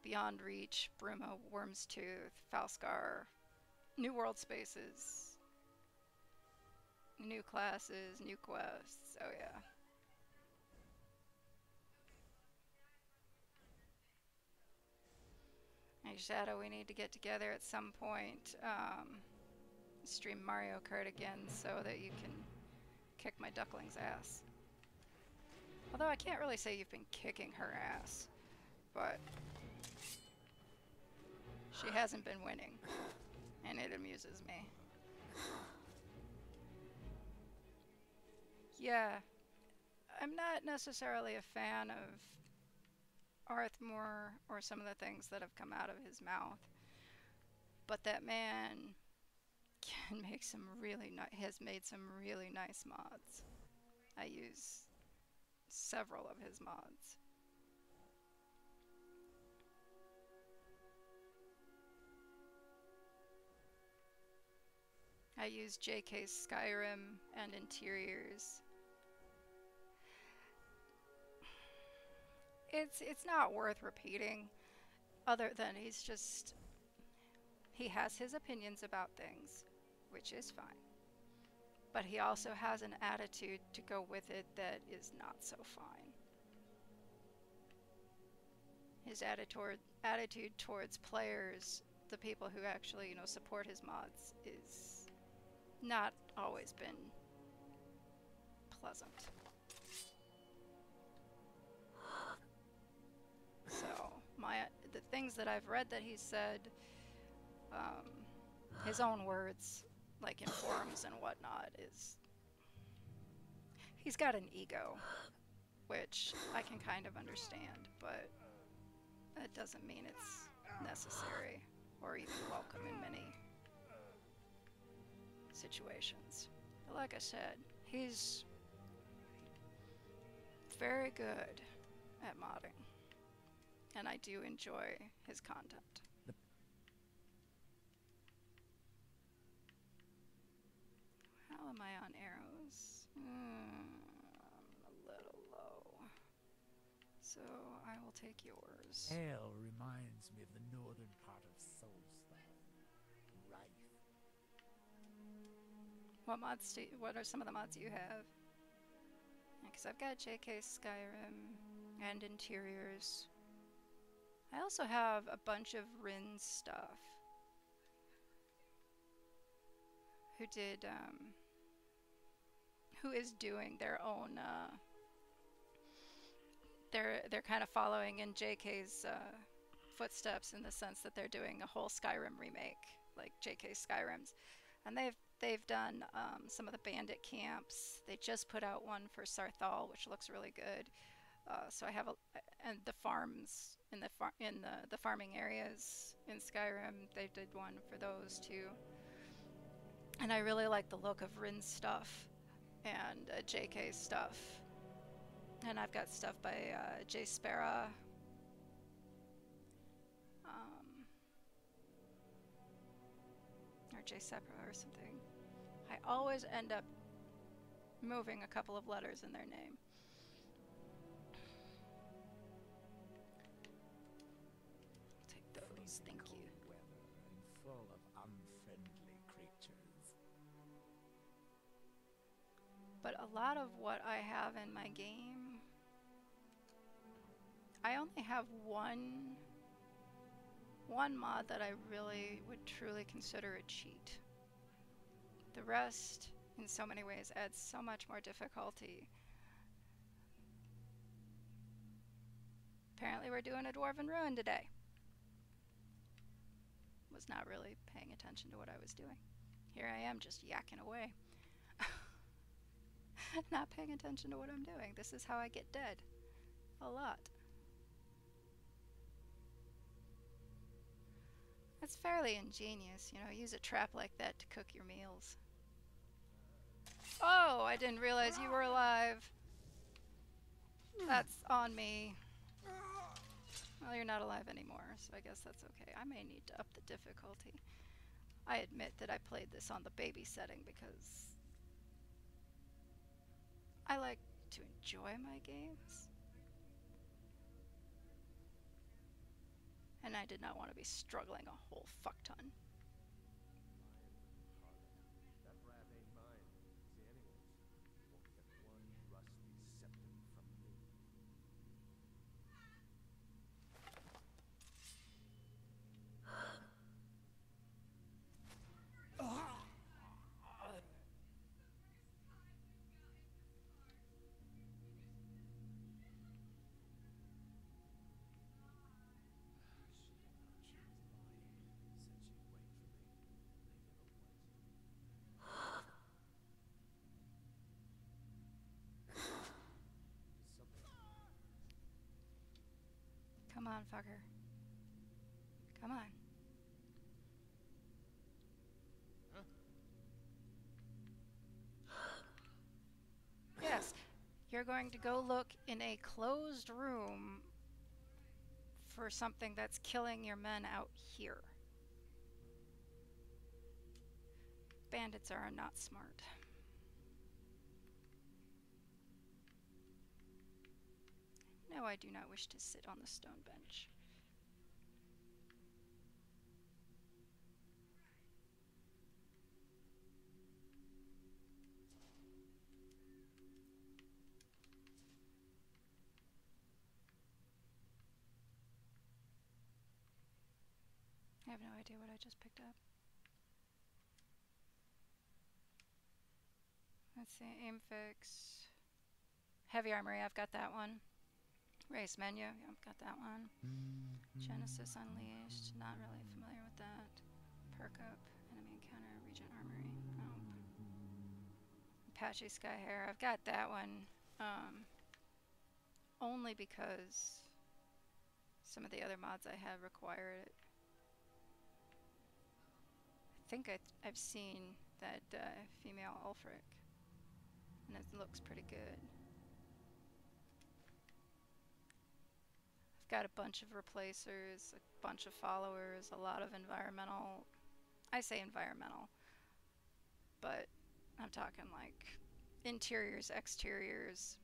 Beyond Reach, Bruma, Worm's Tooth, Falscar, New World Spaces, new classes, new quests, oh yeah. Hey Shadow, we need to get together at some point, stream Mario Kart again so that you can kick my duckling's ass. Although I can't really say you've been kicking her ass, but she hasn't been winning, and it amuses me. Yeah, I'm not necessarily a fan of Altmer or some of the things that have come out of his mouth, but that man can make some has made some really nice mods. I use several of his mods. I use JK's Skyrim and interiors. It's not worth repeating, other than he has his opinions about things, which is fine. But he also has an attitude to go with it that is not so fine. His attitude towards players, the people who actually, support his mods, is not always been pleasant. So, the things that I've read that he said, his own words, like in forums and whatnot, is he's got an ego, which I can kind of understand, but that doesn't mean it's necessary or even welcome in many situations. But like I said, he's very good at modding, and I do enjoy his content. How am I on arrows? I'm a little low. So I will take yours. Hell reminds me of the northern part of Soulstar. Rife. What are some of the mods you have? Because I've got JK Skyrim and interiors. I also have a bunch of Rin stuff. Who is doing their own, they're kind of following in JK's footsteps, in the sense that they're doing a whole Skyrim remake, like JK Skyrims. And they've done some of the bandit camps. They just put out one for Sarthal, which looks really good. So I have and the farms in the farming areas in Skyrim, they did one for those too. And I really like the look of Rin's stuff and JK stuff. And I've got stuff by J Spera. Or J Sepra or something. I always end up moving a couple of letters in their name. Take those, thank you. Weather and full of unfriendly creatures. But a lot of what I have in my game, I only have one mod that I really would truly consider a cheat. The rest, in so many ways, adds so much more difficulty. Apparently we're doing a Dwemer Ruin today. Was not really paying attention to what I was doing. Here I am just yakking away. Not paying attention to what I'm doing. This is how I get dead. A lot. It's fairly ingenious, use a trap like that to cook your meals. Oh, I didn't realize you were alive. That's on me. Well, you're not alive anymore, so I guess that's okay. I may need to up the difficulty. I admit that I played this on the baby setting because I like to enjoy my games. And I did not want to be struggling a whole fuck ton. That rat ain't mine. See anyone's. Won't get one rusty septum from me. fucker. Come on. Yes, you're going to go look in a closed room for something that's killing your men out here. Bandits are not smart. No, I do not wish to sit on the stone bench. I have no idea what I just picked up. Let's see, aim fix. Heavy armory, I've got that one. Race menu, yeah, I've got that one. Genesis Unleashed, not really familiar with that. Perk up, enemy encounter, Regent Armory. Nope. Apache Sky Hair, I've got that one. Only because some of the other mods I have require it. I think I've seen that female Ulfric, and it looks pretty good. I've got a bunch of replacers, a bunch of followers, a lot of environmental. I say environmental, but I'm talking like interiors, exteriors,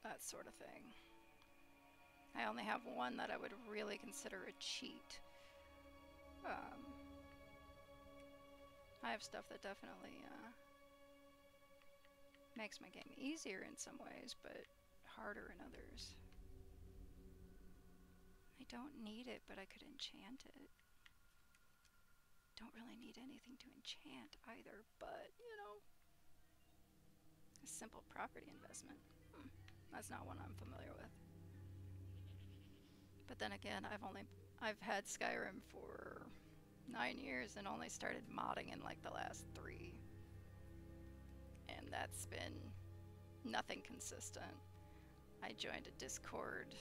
that sort of thing. I only have one that I would really consider a cheat. I have stuff that definitely makes my game easier in some ways, but harder in others. I don't need it, but I could enchant it. Don't really need anything to enchant either, but, you know, a simple property investment. That's not one I'm familiar with. But then again, I've had Skyrim for 9 years and only started modding in like the last 3. And that's been nothing consistent. I joined a Discord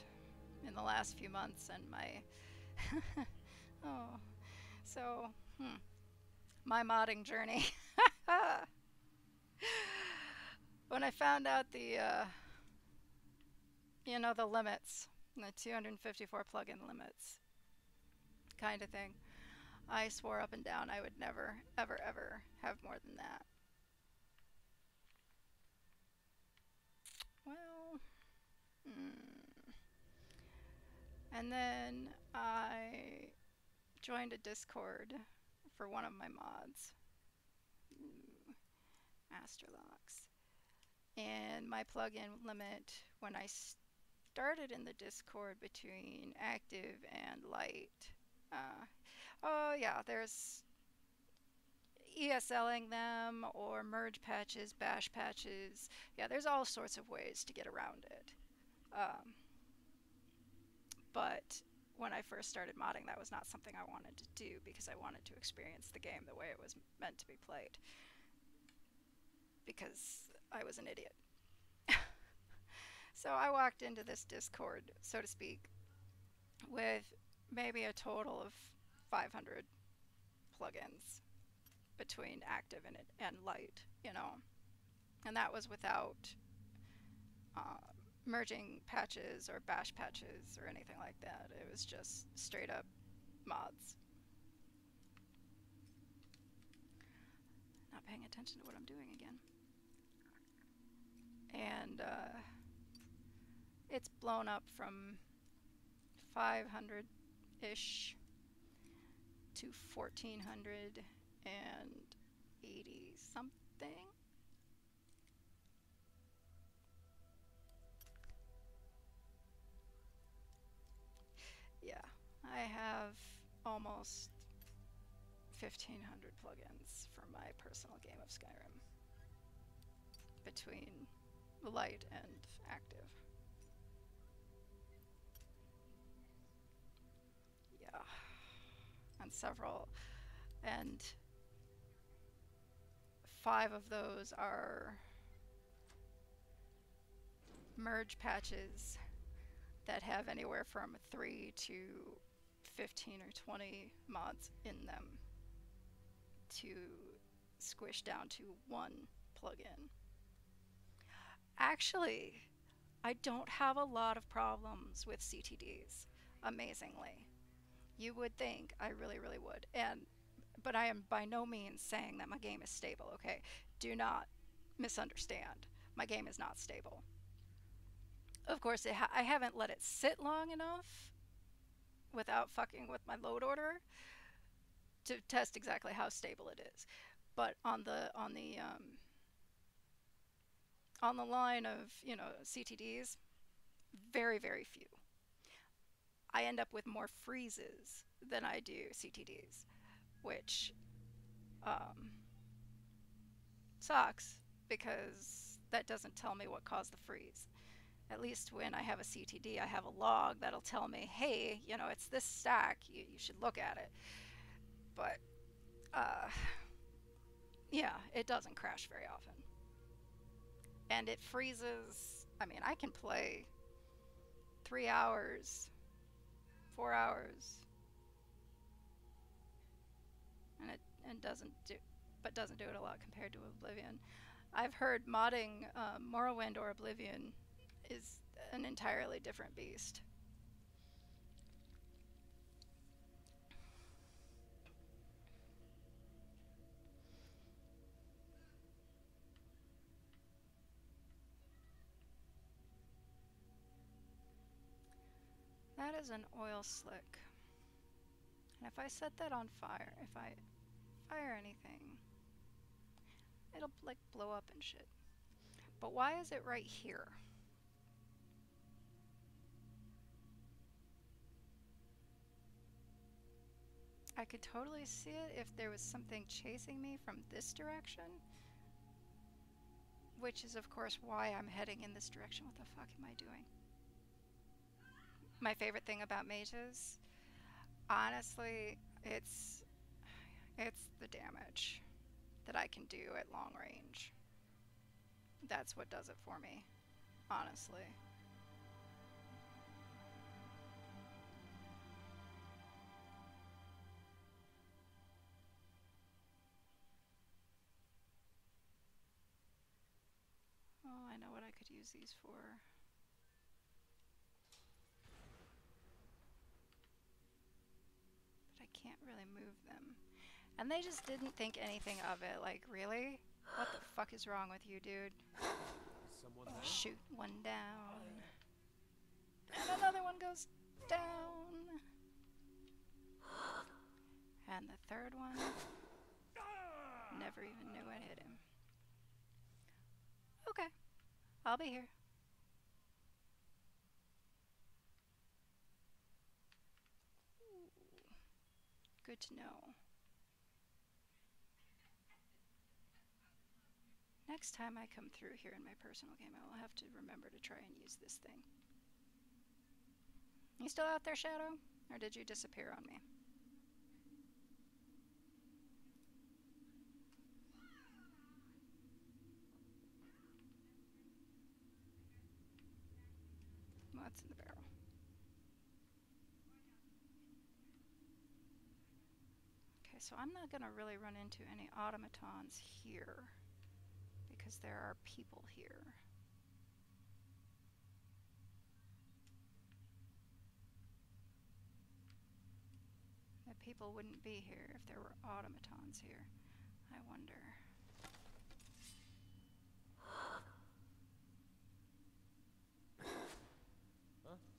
in the last few months and my my modding journey. When I found out the you know, the limits, the 254 plugin limits kind of thing, I swore up and down I would never, ever, ever have more than that. Well, and then I joined a Discord for one of my mods, Astrolox, and my plugin limit when I started in the Discord between active and light. Oh yeah, there's ESLing them or merge patches, bash patches. Yeah, there's all sorts of ways to get around it. But when I first started modding, that was not something I wanted to do because I wanted to experience the game the way it was meant to be played. Because I was an idiot. So I walked into this Discord, so to speak, with maybe a total of 500 plugins between active and light, you know. And that was without merging patches or bash patches or anything like that. It was just straight up mods. Not paying attention to what I'm doing again. And it's blown up from 500-ish to 1,480 something. Yeah, I have almost 1,500 plugins for my personal game of Skyrim between light and active. Yeah, and several, and 5 of those are merge patches that have anywhere from 3 to 15 or 20 mods in them to squish down to one plugin. Actually, I don't have a lot of problems with CTDs, amazingly. You would think I really, really would. But I am by no means saying that my game is stable, okay? Do not misunderstand. My game is not stable. Of course, I haven't let it sit long enough without fucking with my load order to test exactly how stable it is. But on the line of, you know, CTDs, very, very few. I end up with more freezes than I do CTDs, which sucks because that doesn't tell me what caused the freeze. At least when I have a CTD, I have a log that'll tell me, hey, you know, it's this stack, you should look at it. But, yeah, it doesn't crash very often. And it freezes, I mean, I can play 3 hours, 4 hours, and doesn't do it a lot compared to Oblivion. I've heard modding Morrowind or Oblivion is an entirely different beast. That is an oil slick. And if I set that on fire, if I fire anything, it'll like blow up and shit. But why is it right here? I could totally see it if there was something chasing me from this direction. Which is of course why I'm heading in this direction. What the fuck am I doing? My favorite thing about mages, honestly, it's the damage that I can do at long range. That's what does it for me, honestly. Oh, I know what I could use these for. But I can't really move them. And they just didn't think anything of it. Like, really? What the fuck is wrong with you, dude? Shoot one down. And another one goes down. And the third one, never even knew it hit him. Okay, I'll be here. Ooh, good to know. Next time I come through here in my personal game, I will have to remember to try and use this thing. You still out there, Shadow? Or did you disappear on me? What's in the barrel? Okay, so I'm not gonna really run into any automatons here because there are people here. The people wouldn't be here if there were automatons here. I wonder.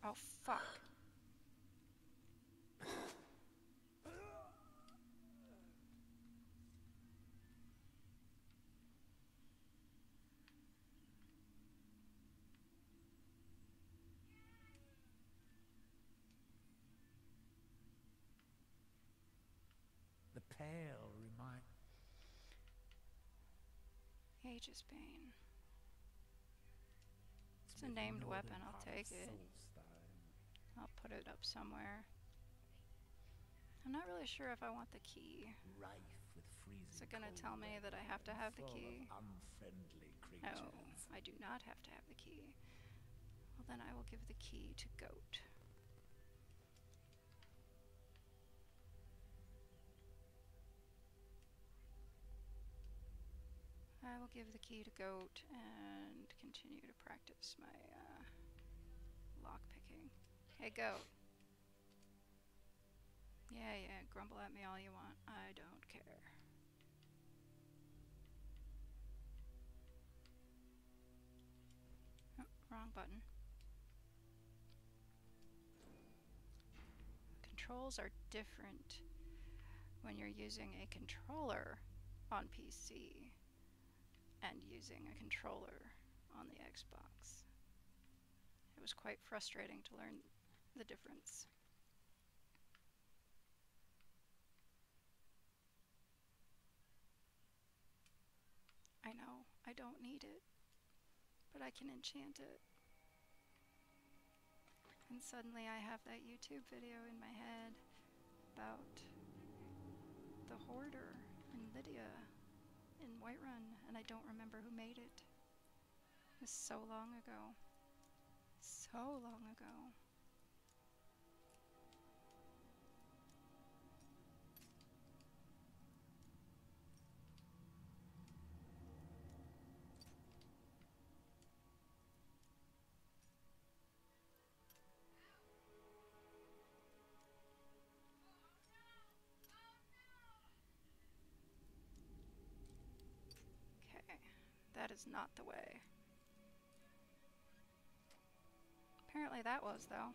Oh, fuck. The pale remind... Aegis Bane. It's a named weapon, I'll take it. I'll put it up somewhere. I'm not really sure if I want the key. Rife with freezing. Is it gonna tell me that I have to have the key? Unfriendly No, creatures. I do not have to have the key. Well, then I will give the key to Goat. I will give the key to Goat and continue to practice my lock picking. Hey, Goat. Yeah, grumble at me all you want. I don't care. Oh, wrong button. Controls are different when you're using a controller on PC and using a controller on the Xbox. It was quite frustrating to learn the difference. I know, I don't need it, but I can enchant it. And suddenly I have that YouTube video in my head about the hoarder in Lydia in Whiterun, and I don't remember who made it. It was so long ago. So long ago. Okay, that is not the way. Apparently that was, though.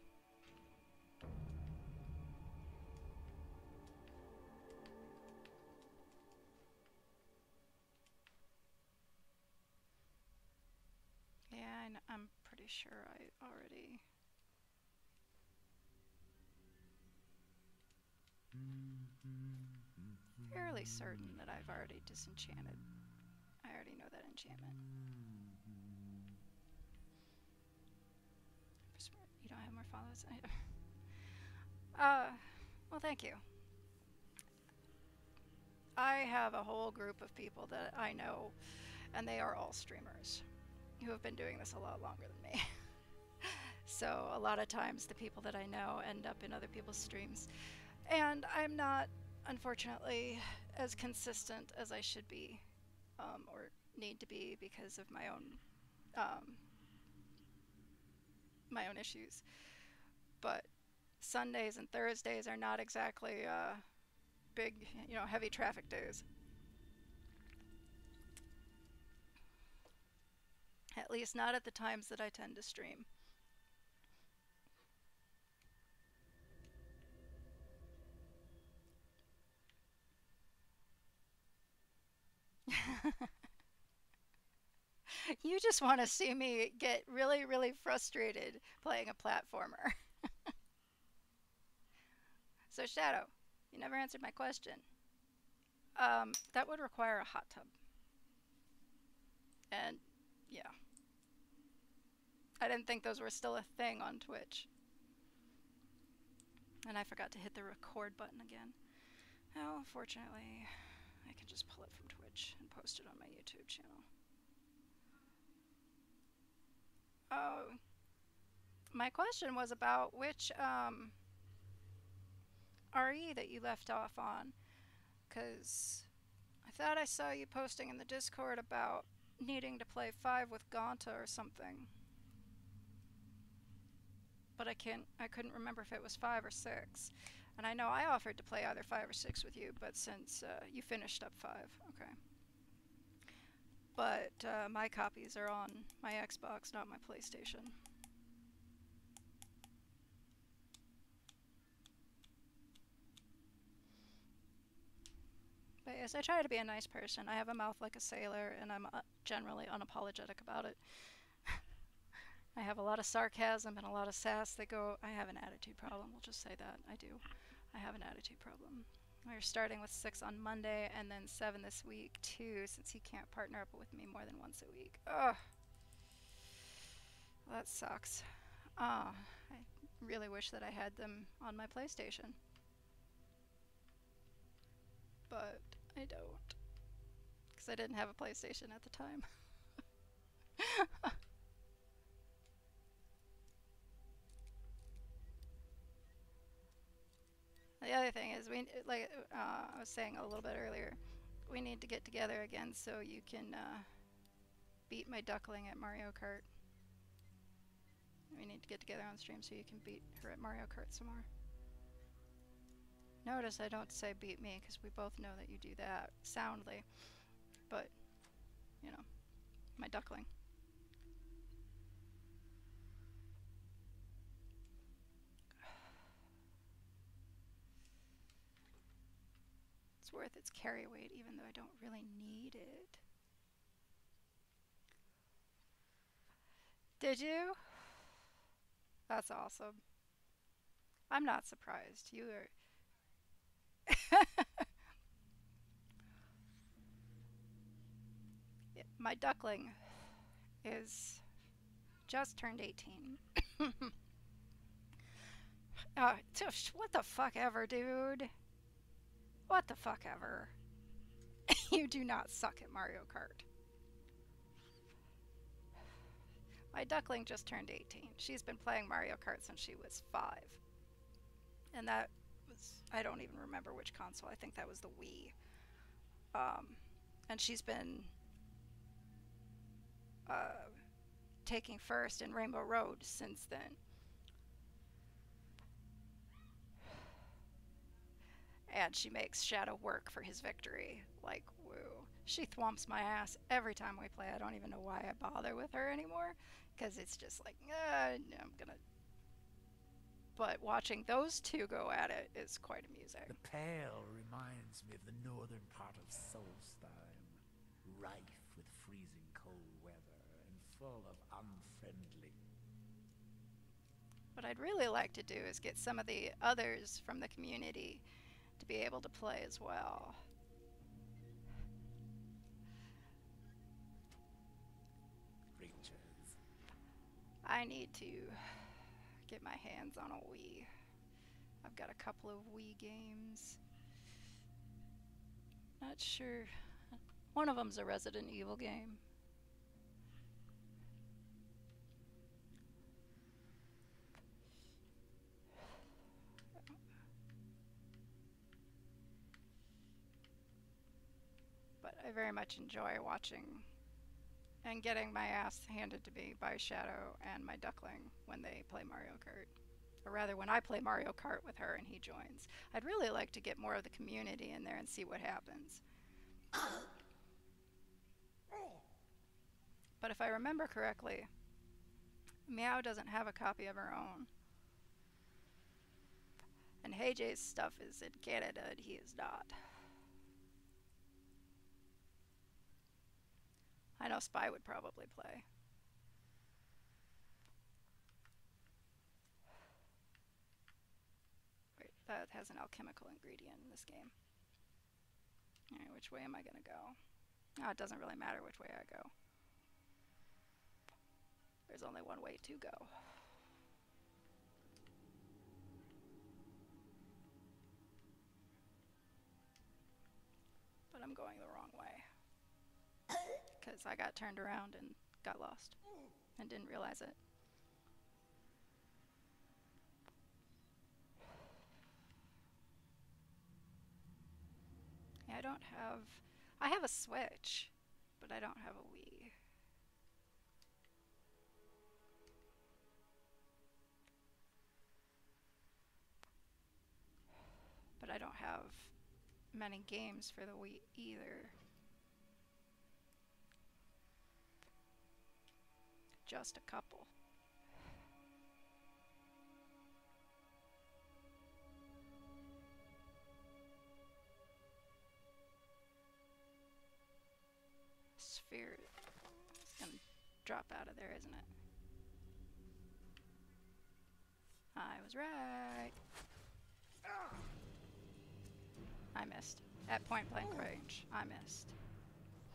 Yeah, I'm pretty sure I already... fairly certain that I've already disenchanted. I already know that enchantment. You don't have more follows? Well, thank you. I have a whole group of people that I know, and they are all streamers who have been doing this a lot longer than me. So a lot of times the people that I know end up in other people's streams, and I'm not, unfortunately, as consistent as I should be, or need to be, because of my own issues. But Sundays and Thursdays are not exactly big, heavy traffic days. At least not at the times that I tend to stream. You just want to see me get really, really frustrated playing a platformer. So Shadow, you never answered my question. That would require a hot tub. And yeah. I didn't think those were still a thing on Twitch. And I forgot to hit the record button again. Well, fortunately, I can just pull it from Twitch and post it on my YouTube channel. Oh, my question was about which RE that you left off on, because I thought I saw you posting in the Discord about needing to play 5 with Ganta or something, but I couldn't remember if it was 5 or 6, and I know I offered to play either 5 or 6 with you, but since you finished up 5, okay. But my copies are on my Xbox, not my PlayStation. But yes, I try to be a nice person. I have a mouth like a sailor, and I'm generally unapologetic about it. I have a lot of sarcasm and a lot of sass. I have an attitude problem, we'll just say that. I do. I have an attitude problem. We're starting with 6 on Monday, and then 7 this week, too, since he can't partner up with me more than once a week. Ugh. Well, that sucks. I really wish that I had them on my PlayStation. But I don't, because I didn't have a PlayStation at the time. the other thing is, like I was saying a little bit earlier, we need to get together again so you can beat my duckling at Mario Kart. We need to get together on stream so you can beat her at Mario Kart some more. Notice I don't say beat me, because we both know that you do that soundly. But, you know, my duckling. It's worth its carry weight, even though I don't really need it. Did you? That's awesome. I'm not surprised. You are... Yeah, my duckling is just turned 18. What the fuck ever, dude? What the fuck ever? You do not suck at Mario Kart. My duckling just turned 18. She's been playing Mario Kart since she was 5. And that was, I don't even remember which console. I think that was the Wii. And she's been taking first in Rainbow Road since then. And she makes Shadow work for his victory. Like, woo. She thwomps my ass every time we play. I don't even know why I bother with her anymore. Because it's just like, I'm gonna... But watching those two go at it is quite amusing. The Pale reminds me of the northern part of Solstheim, rife with freezing cold weather and full of unfriendly. What I'd really like to do is get some of the others from the community to be able to play as well. Creatures. I need to get my hands on a Wii. I've got a couple of Wii games. Not sure. One of them's a Resident Evil game. But I very much enjoy watching and getting my ass handed to me by Shadow and my duckling when they play Mario Kart. Or rather, when I play Mario Kart with her and he joins. I'd really like to get more of the community in there and see what happens. But if I remember correctly, Meow doesn't have a copy of her own. And HeyJ's stuff is in Canada and he is not. I know Spy would probably play. Wait, that has an alchemical ingredient in this game. Alright, which way am I gonna go? Oh, it doesn't really matter which way I go. There's only one way to go. But I'm going the wrong way. Because I got turned around and got lost. And didn't realize it. Yeah, I have a Switch, but I don't have a Wii. But I don't have many games for the Wii either. Just a couple. Sphere is gonna drop out of there, isn't it? I was right. I missed. At point blank range, I missed.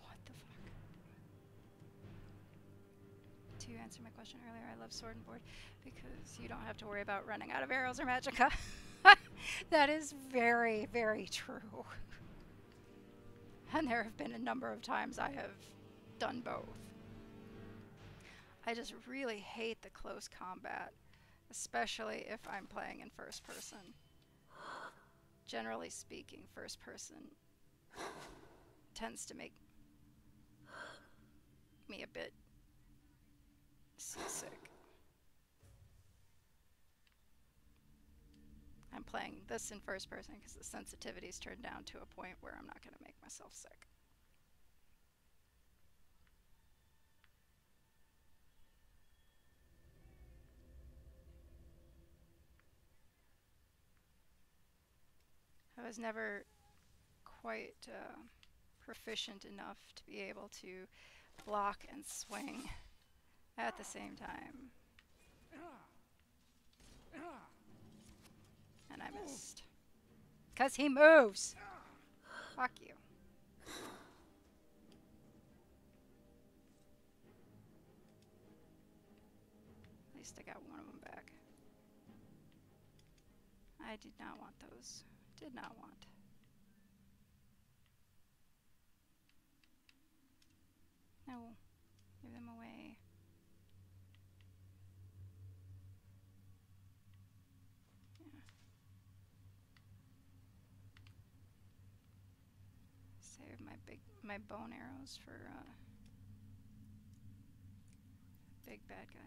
What the fuck? To answer my question earlier, I love Sword and Board because you don't have to worry about running out of arrows or magicka. That is very, very true. And there have been a number of times I have done both. I just really hate the close combat, especially if I'm playing in first person. generally speaking, first person tends to make me a bit seasick. I'm playing this in first person because the sensitivity's turned down to a point where I'm not going to make myself sick. I was never quite proficient enough to be able to block and swing at the same time. And I missed. 'Cause he moves! Fuck you. At least I got one of them back. I did not want those. Did not want. No. Give them away. Yeah. Save my bone arrows for big bad guy.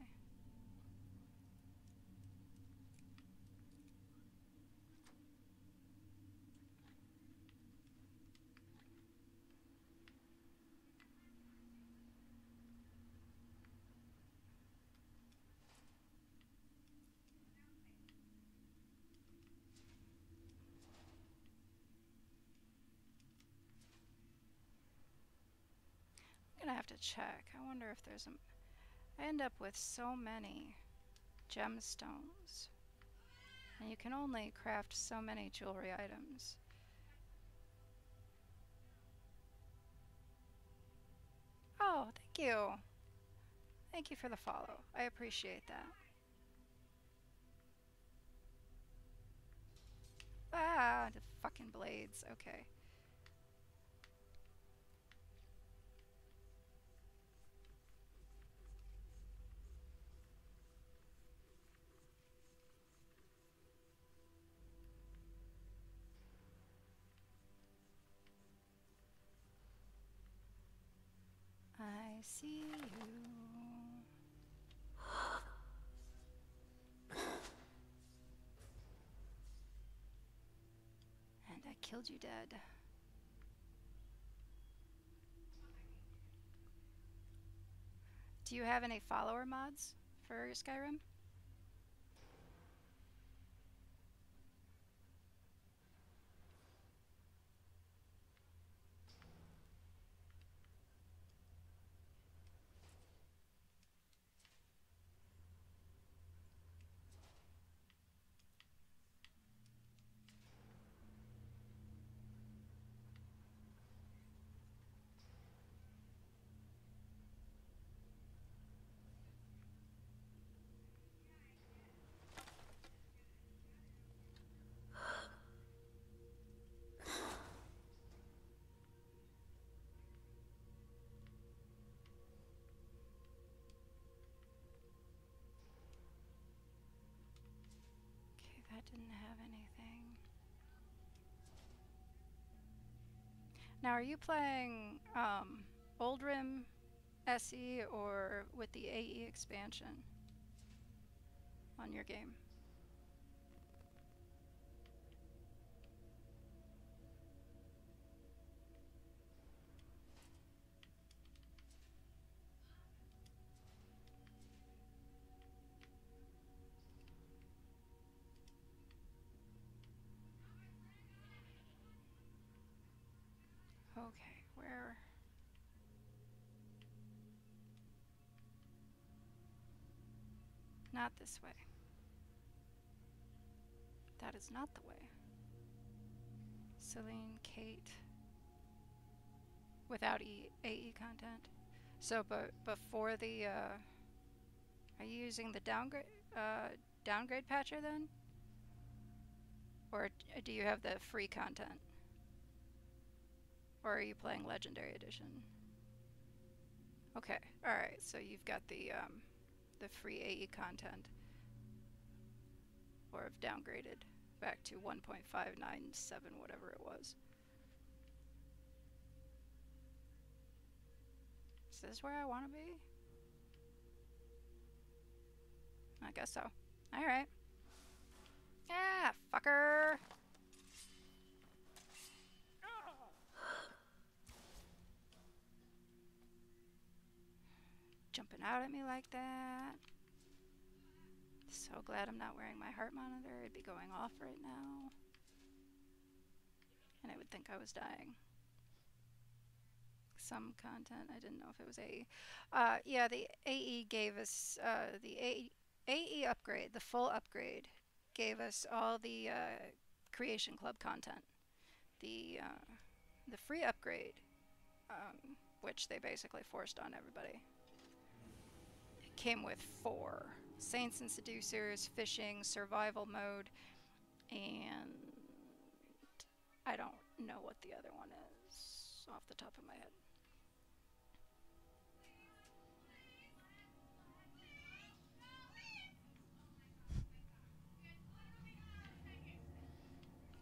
I'm gonna have to check. I wonder if there's I end up with so many gemstones. And you can only craft so many jewelry items. Oh, thank you. Thank you for the follow. I appreciate that. Ah, the fucking blades. Okay. I see you. And I killed you dead. Do you have any follower mods for Skyrim? That didn't have anything. Now, are you playing Old Rim SE or with the AE expansion on your game? Okay, where? Not this way. That is not the way. Celine, Kate. Without AE content. So, but before the, are you using the downgrade patcher then? Or do you have the free content? Or are you playing Legendary Edition? Okay, alright, so you've got the free AE content. Or have downgraded back to 1.597, whatever it was. Is this where I want to be? I guess so. Alright. Ah, fucker! Jumping out at me like that. So glad I'm not wearing my heart monitor. It'd be going off right now. And I would think I was dying. Some content. I didn't know if it was AE. Yeah, the AE gave us the AE upgrade, the full upgrade, gave us all the Creation Club content. The free upgrade, which they basically forced on everybody, it came with 4 Saints and Seducers, Fishing, Survival Mode, and I don't know what the other one is off the top of my head.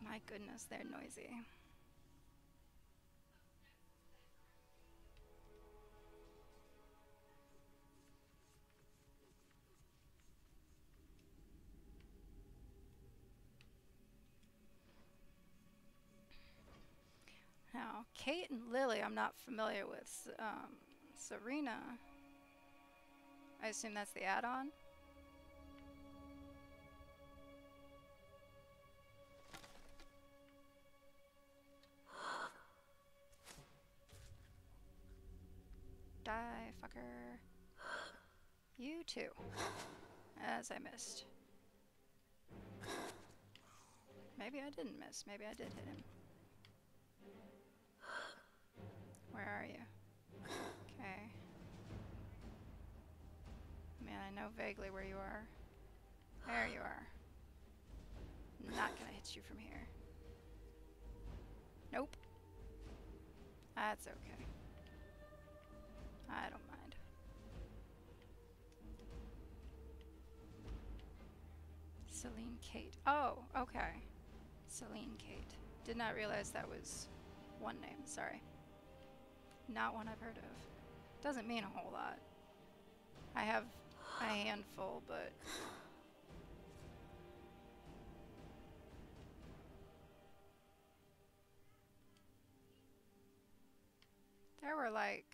My goodness, they're noisy. Now, Kate and Lily, I'm not familiar with. Serena, I assume that's the add-on? Die, fucker. You too. As I missed. Maybe I didn't miss. Maybe I did hit him. Where are you? Okay. Man, I know vaguely where you are. There you are. Not gonna hit you from here. Nope. That's okay. I don't mind. Celine Kate. Oh, okay. Celine Kate. Did not realize that was one name. Sorry. Not one I've heard of. Doesn't mean a whole lot. I have a handful, but... there were like...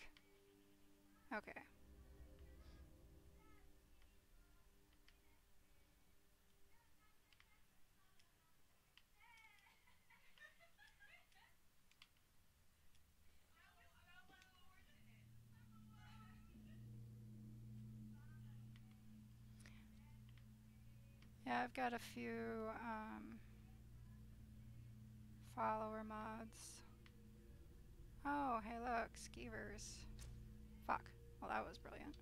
okay. Yeah, I've got a few follower mods. Oh, hey look, skeevers. Fuck. Well, that was brilliant.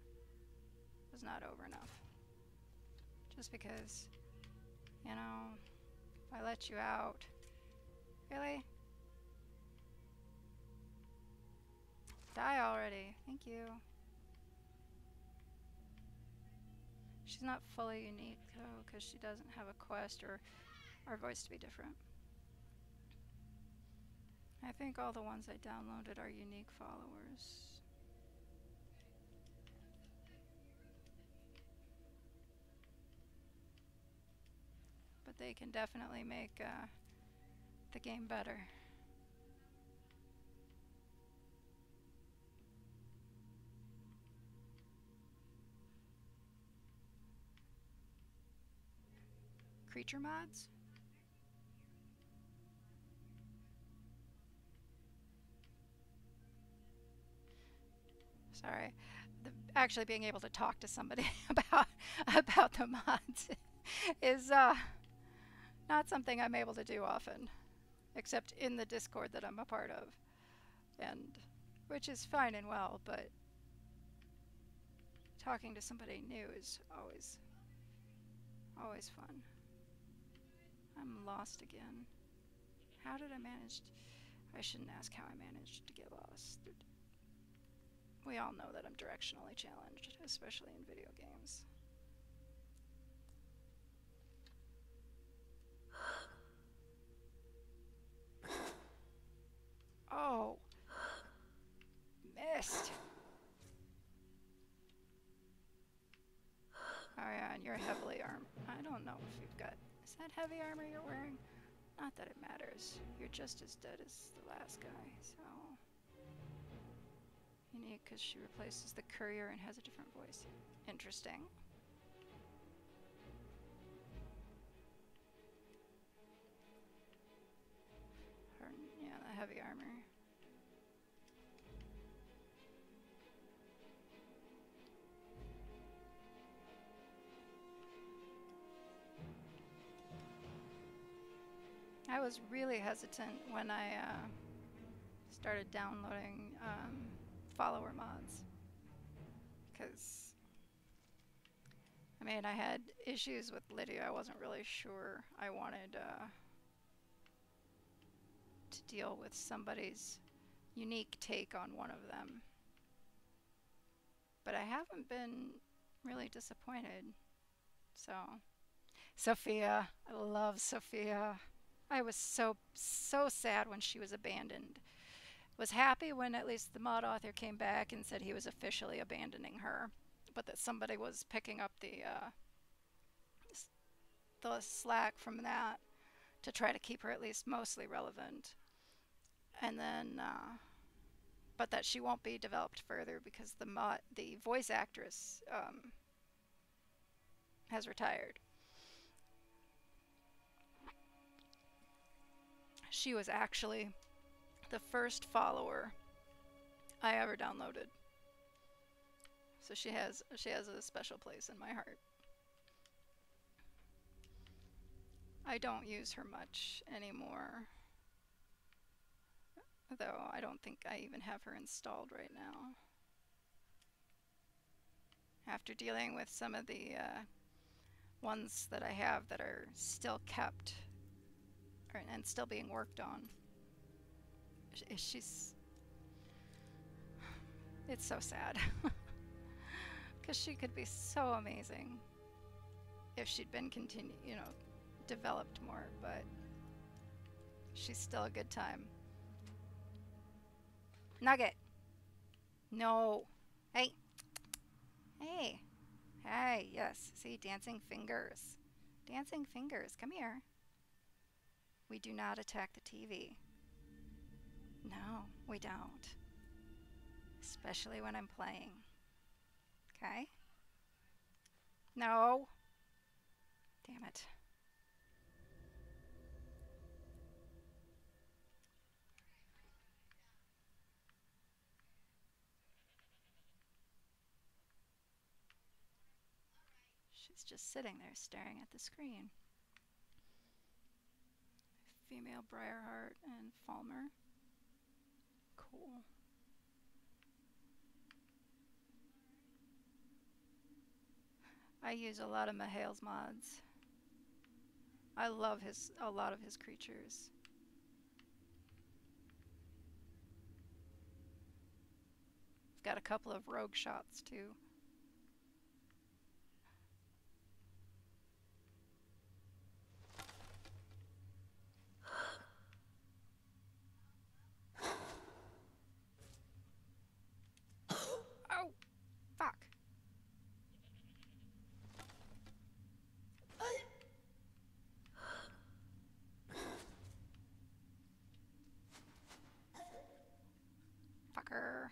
Was not over enough. Just because, you know, if I let you out. Really? Die already. Thank you. She's not fully unique though, because she doesn't have a quest or our voice to be different. I think all the ones I downloaded are unique followers. But they can definitely make the game better. Creature mods? Sorry. Actually being able to talk to somebody about the mods is not something I'm able to do often, except in the Discord that I'm a part of, and which is fine and well, but talking to somebody new is always fun. I'm lost again. How did I manage? I shouldn't ask how I managed to get lost. We all know that I'm directionally challenged, especially in video games. that heavy armor you're wearing? Not that it matters. You're just as dead as the last guy, so... Unique because she replaces the courier and has a different voice. Interesting. Her, yeah, the heavy armor. I was really hesitant when I started downloading follower mods, because I mean, I had issues with Lydia. I wasn't really sure I wanted to deal with somebody's unique take on one of them, but I haven't been really disappointed. So Sophia, I love Sophia. I was so sad when she was abandoned. Was happy when at least the mod author came back and said he was officially abandoning her, but that somebody was picking up the slack from that to try to keep her at least mostly relevant. And then, but that she won't be developed further because the voice actress has retired. She was actually the first follower I ever downloaded. So she has a special place in my heart. I don't use her much anymore, though I don't think I even have her installed right now. After dealing with some of the ones that I have that are still kept and still being worked on. It's so sad. Because she could be so amazing if she'd been developed more, but she's still a good time. Nugget! No! Hey! Hey! Hey, yes. See, dancing fingers. Dancing fingers, come here. We do not attack the TV. No, we don't. Especially when I'm playing. Okay? No. Damn it. She's just sitting there staring at the screen. Female Briarheart and Falmer. Cool. I use a lot of Mihail's mods. I love a lot of his creatures. He's got a couple of rogue shots too. Oh, fuck. Fucker.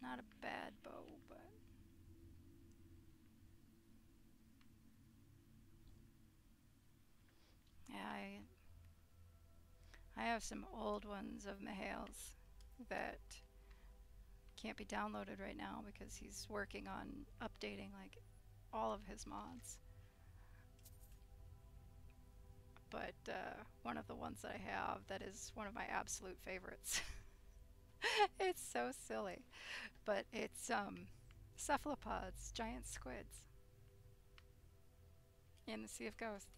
Not a bad bow, but yeah, I have some old ones of Mihail's that can't be downloaded right now because he's working on updating like all of his mods. But one of the ones that I have that is one of my absolute favorites. It's so silly, but it's cephalopods, giant squids in the Sea of Ghosts.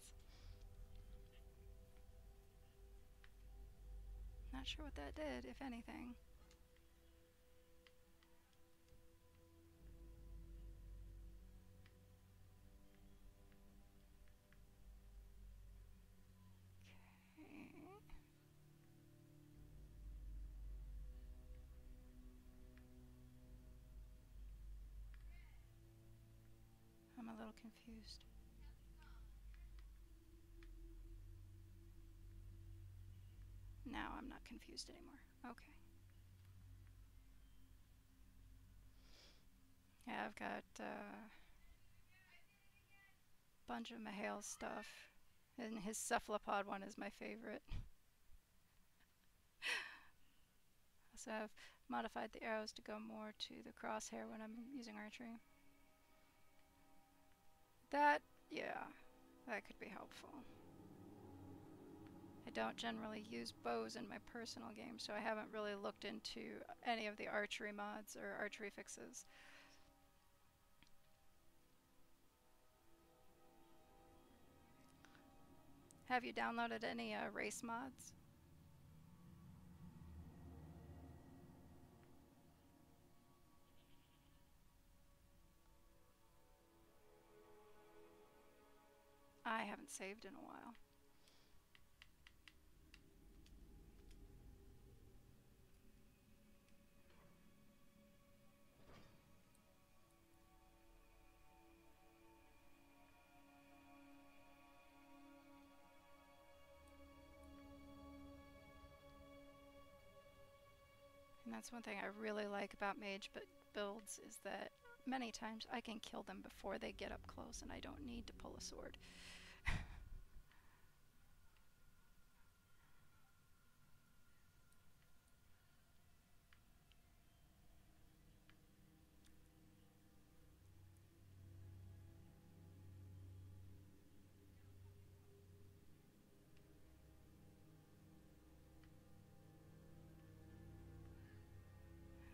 Not sure what that did, if anything. confused. Now I'm not confused anymore. Okay. Yeah, I've got a bunch of Mahale stuff. And his cephalopod one is my favorite. So I've modified the arrows to go more to the crosshair when I'm using archery. That, yeah, that could be helpful. I don't generally use bows in my personal game, so I haven't really looked into any of the archery mods or archery fixes. Have you downloaded any race mods? I haven't saved in a while. And that's one thing I really like about mage builds is that many times I can kill them before they get up close and I don't need to pull a sword.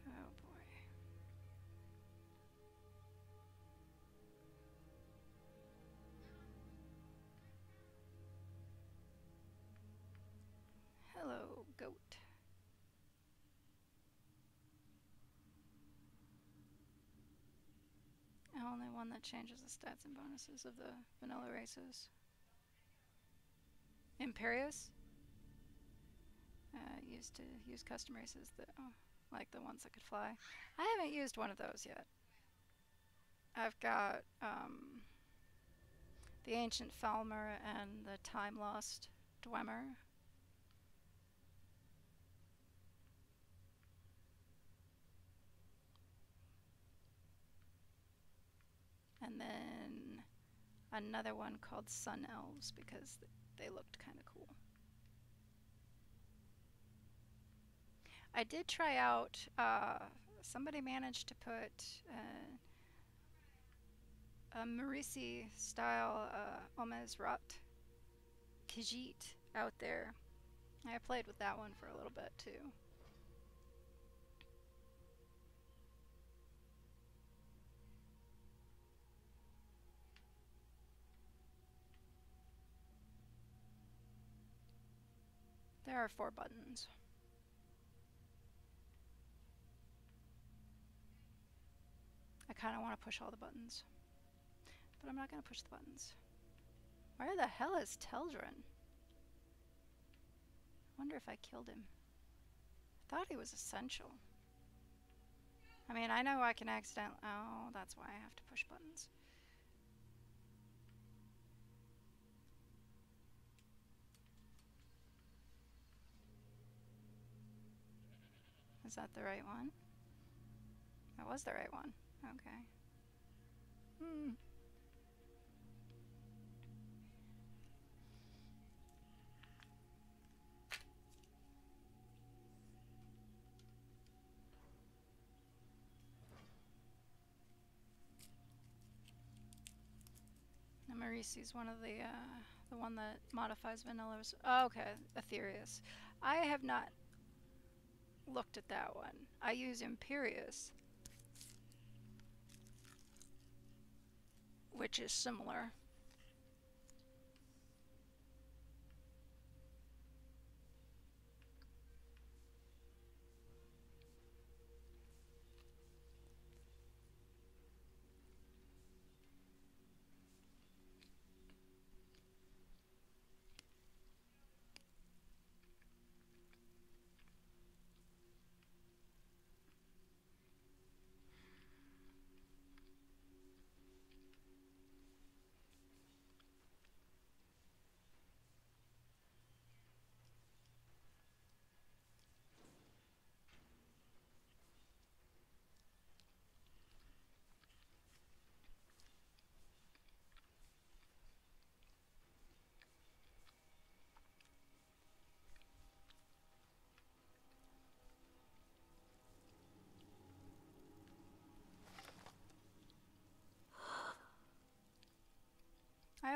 Oh boy. Hello, goat. Only one that changes the stats and bonuses of the vanilla races. Imperious? Used to use custom races that, like the ones that could fly. I haven't used one of those yet. I've got the ancient Altmer and the time lost Dwemer. And then another one called Sun Elves because they looked kind of cool. I did try out, somebody managed to put a Marisi style Omez Rot Khajiit out there. I played with that one for a little bit too. There are 4 buttons. I kind of want to push all the buttons, but I'm not going to push the buttons. Where the hell is Teldrin? I wonder if I killed him. I thought he was essential. I mean, I know I can accidentally... Oh, that's why I have to push buttons. Is that the right one? That was the right one. Okay. Marisi's one of the one that modifies vanillas. Oh, okay, Aetherius. I have not looked at that one. I use Imperius, which is similar.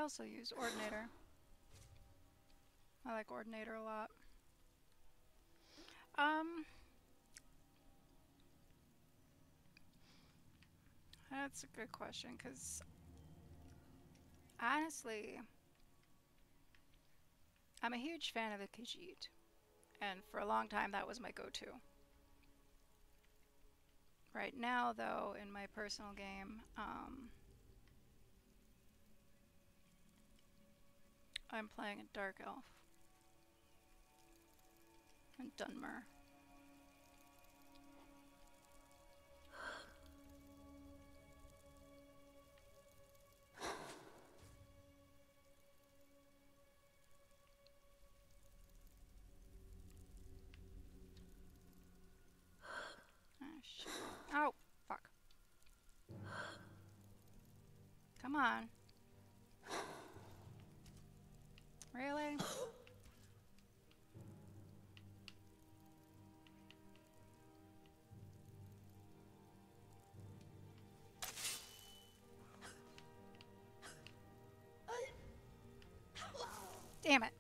also use Ordinator. I like Ordinator a lot. That's a good question, because honestly, I'm a huge fan of the Khajiit, and for a long time that was my go-to. Right now, though, in my personal game, I'm playing a Dark Elf and Dwemer. Oh, shit. Oh, fuck. Come on. Really? Damn it.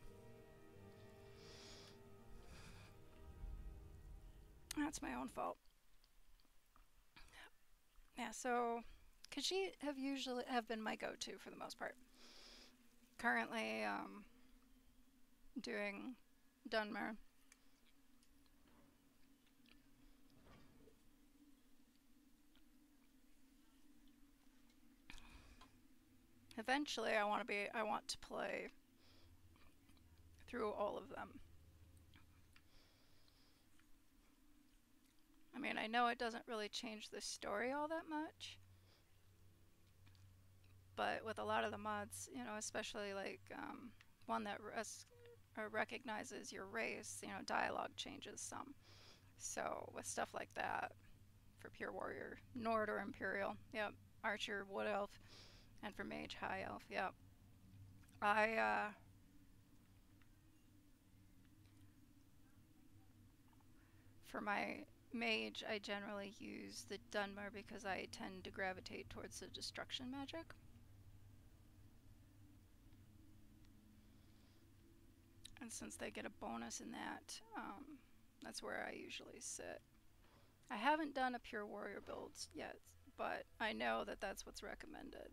That's my own fault. Yeah, so Khajiit have been my go-to for the most part. Currently, doing Dwemer. Eventually, I want to play through all of them. I mean, I know it doesn't really change the story all that much, but with a lot of the mods, you know, especially like one that recognizes your race, you know, dialogue changes some. So with stuff like that, for Pure Warrior, Nord or Imperial, yep, Archer, Wood Elf, and for Mage, High Elf, yep. For my Mage, I generally use the Dwemer because I tend to gravitate towards the destruction magic. And since they get a bonus in that, that's where I usually sit. I haven't done a Pure Warrior build yet, but I know that that's what's recommended.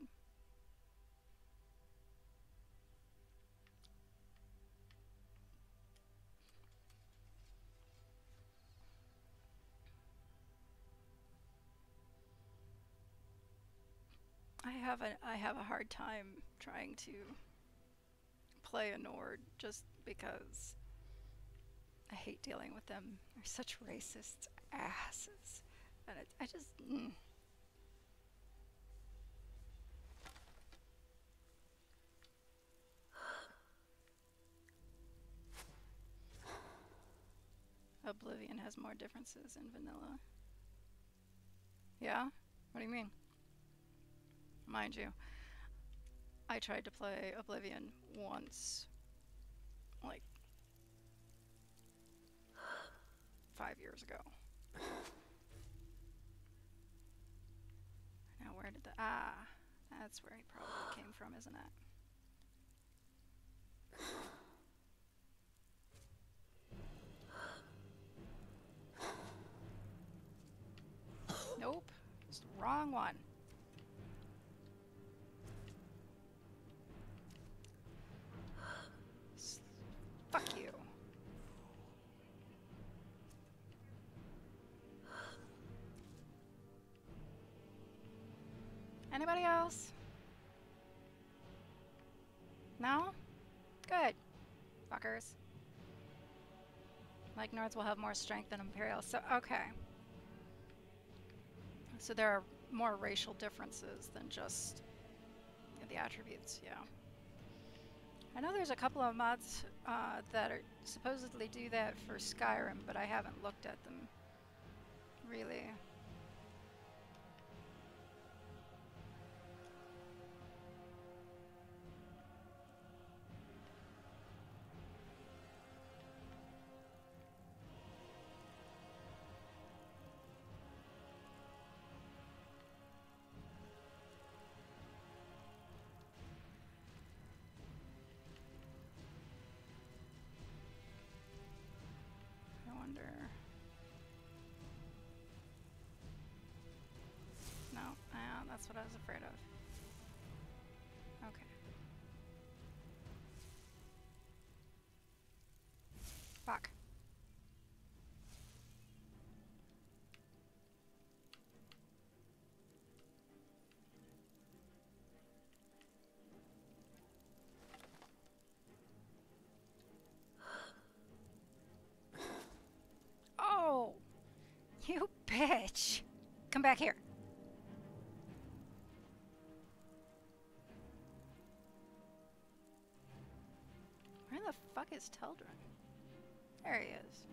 I have a hard time trying to play a Nord just because I hate dealing with them. They're such racist asses, and I just. Oblivion has more differences in vanilla. Yeah? What do you mean? Mind you, I tried to play Oblivion once, like 5 years ago. Now where did that's where he probably came from, isn't it? Nope, it's the wrong one. Fuck you. Anybody else? No? Good. Fuckers. Like Nords will have more strength than Imperial. So, okay. So there are more racial differences than just the attributes, yeah. I know there's a couple of mods that supposedly do that for Skyrim, but I haven't looked at them, really. bitch! Come back here. Where the fuck is Teldrin? There he is.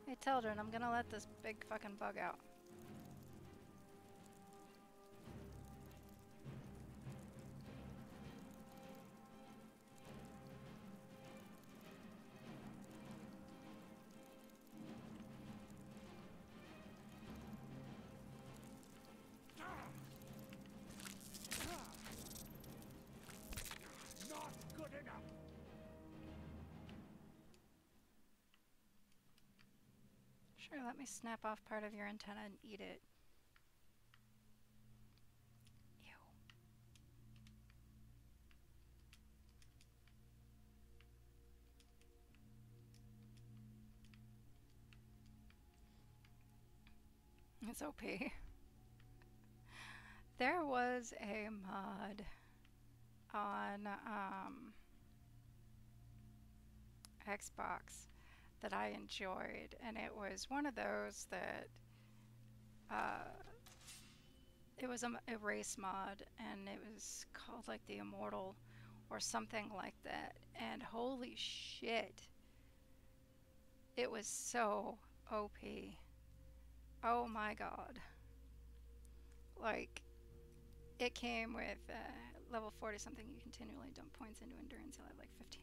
Hey Teldrin, I'm gonna let this big fucking bug out. Not good enough. Sure, let me snap off part of your antenna and eat it. Ew. It's OP. There was a mod on Xbox that I enjoyed, and it was one of those that it was a race mod, and it was called like the Immortal or something like that, and holy shit, it was so OP. Oh my god. Like, it came with level 40 something. You continually dump points into endurance. You'll have like 15.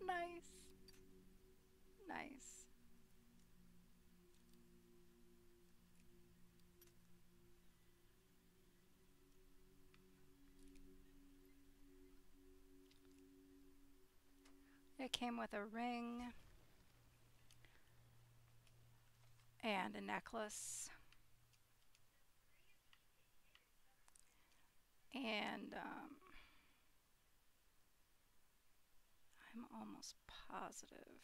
Nice. Nice. It came with a ring and a necklace. And I'm almost positive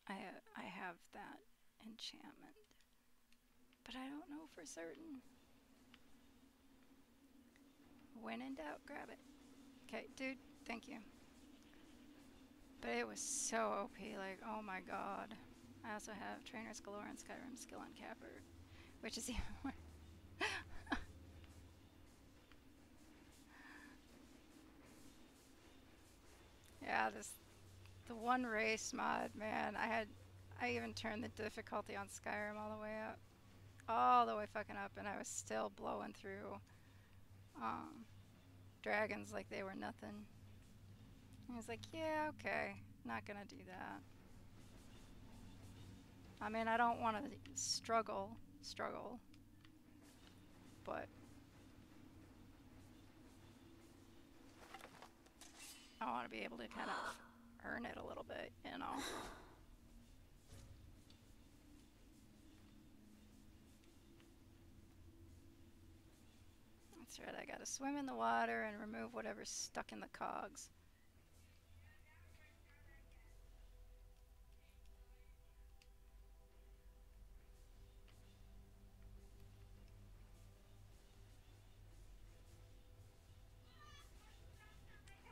I have that enchantment, but I don't know for certain. When in doubt, grab it. Okay, dude, thank you. But it was so OP, like, oh my god. I also have Trainers Galore and Skyrim Skill Uncapper, which is even worse. Yeah, the one race mod, man, I even turned the difficulty on Skyrim all the way up. All the way fucking up, and I was still blowing through dragons like they were nothing. I was like, yeah, okay, not gonna do that. I mean, I don't want to struggle, but I want to be able to kind of earn it a little bit, you know? That's right, I gotta swim in the water and remove whatever's stuck in the cogs.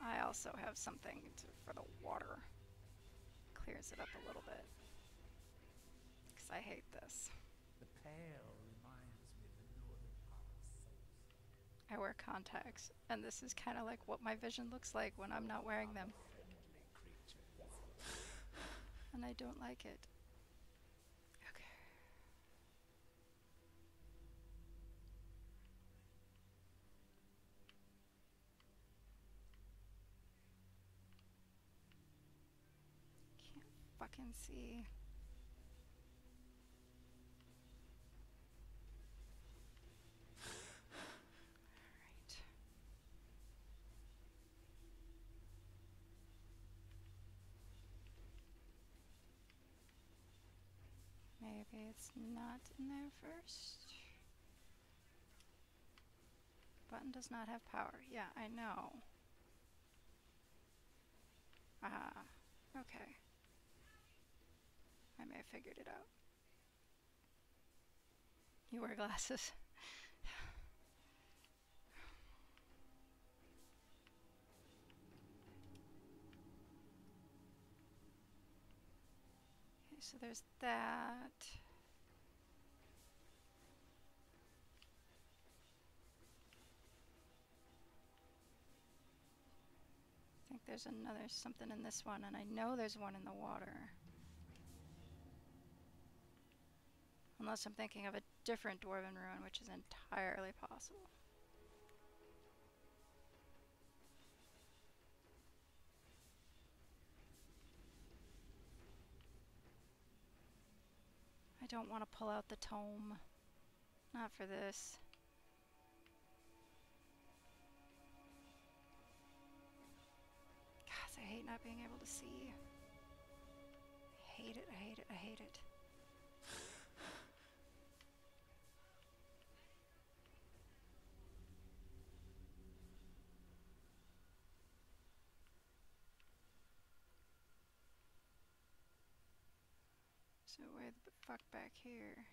I also have something for the water. Clears it up a little bit. Because I hate this. The pale reminds me of the northern palace. I wear contacts, and this is kind of like what my vision looks like when I'm not wearing them. And I don't like it. Okay. Can't fucking see. Maybe it's not in there first. Button does not have power. Yeah, I know. Ah, okay. I may have figured it out. You wear glasses. so there's that. I think there's another something in this one, and I know there's one in the water. Unless I'm thinking of a different Dwemer Ruin, which is entirely possible. I don't want to pull out the tome. Not for this. Gosh, I hate not being able to see. I hate it, I hate it, I hate it. So where the fuck back here?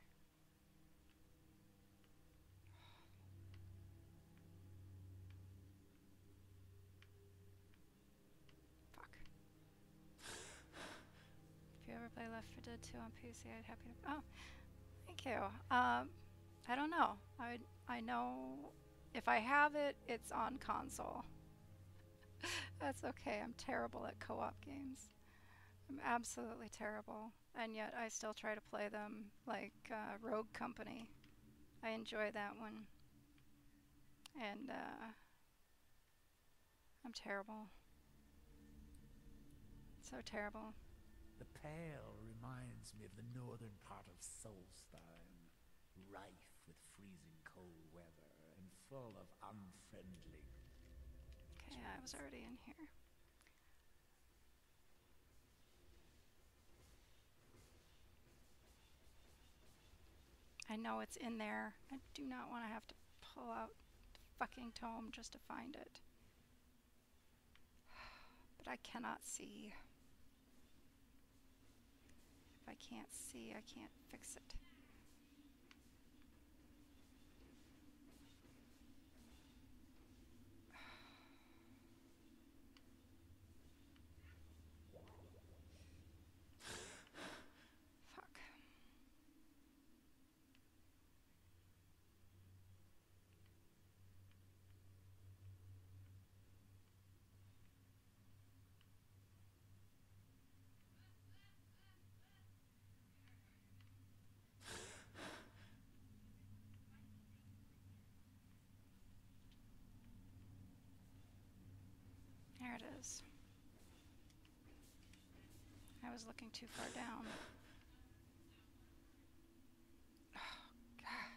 Fuck. If you ever play Left 4 Dead 2 on PC, I'd happy to. Oh, thank you. I don't know. I know if I have it, it's on console. That's okay. I'm terrible at co-op games. I'm absolutely terrible. And yet I still try to play them, like Rogue Company. I enjoy that one. And I'm terrible. So terrible. The Pale reminds me of the northern part of Solstein, rife with freezing cold weather and full of unfriendly... Okay, I was already in here. I know it's in there. I do not want to have to pull out the fucking tome just to find it. But I cannot see. If I can't see, I can't fix it. Fuck. There it is. I was looking too far down. Oh, God.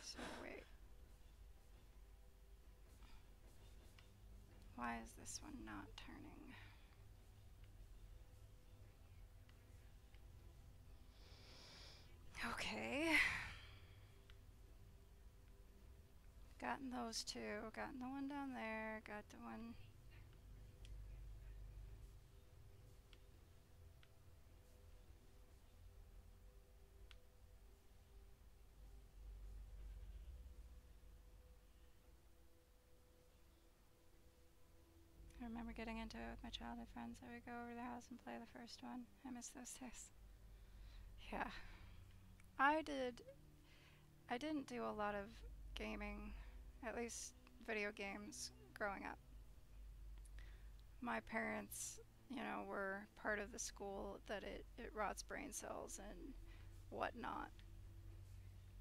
So wait. Why is this one not turning? Okay. Gotten those two. Gotten the one down there. Got the one... I remember getting into it with my childhood friends. I would go over to the house and play the first one. I miss those days. Yeah. I didn't do a lot of gaming, at least video games, growing up. My parents, you know, were part of the school that it rots brain cells and whatnot,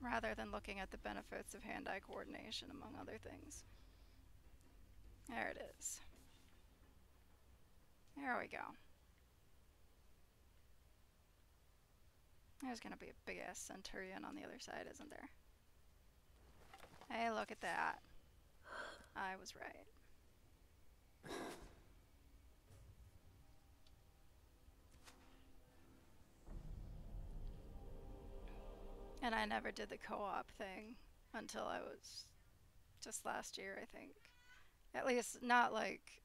rather than looking at the benefits of hand-eye coordination, among other things. There it is. There we go. There's gonna be a big-ass centurion on the other side, isn't there? Hey, look at that. I was right. And I never did the co-op thing until I was just last year, I think. At least not like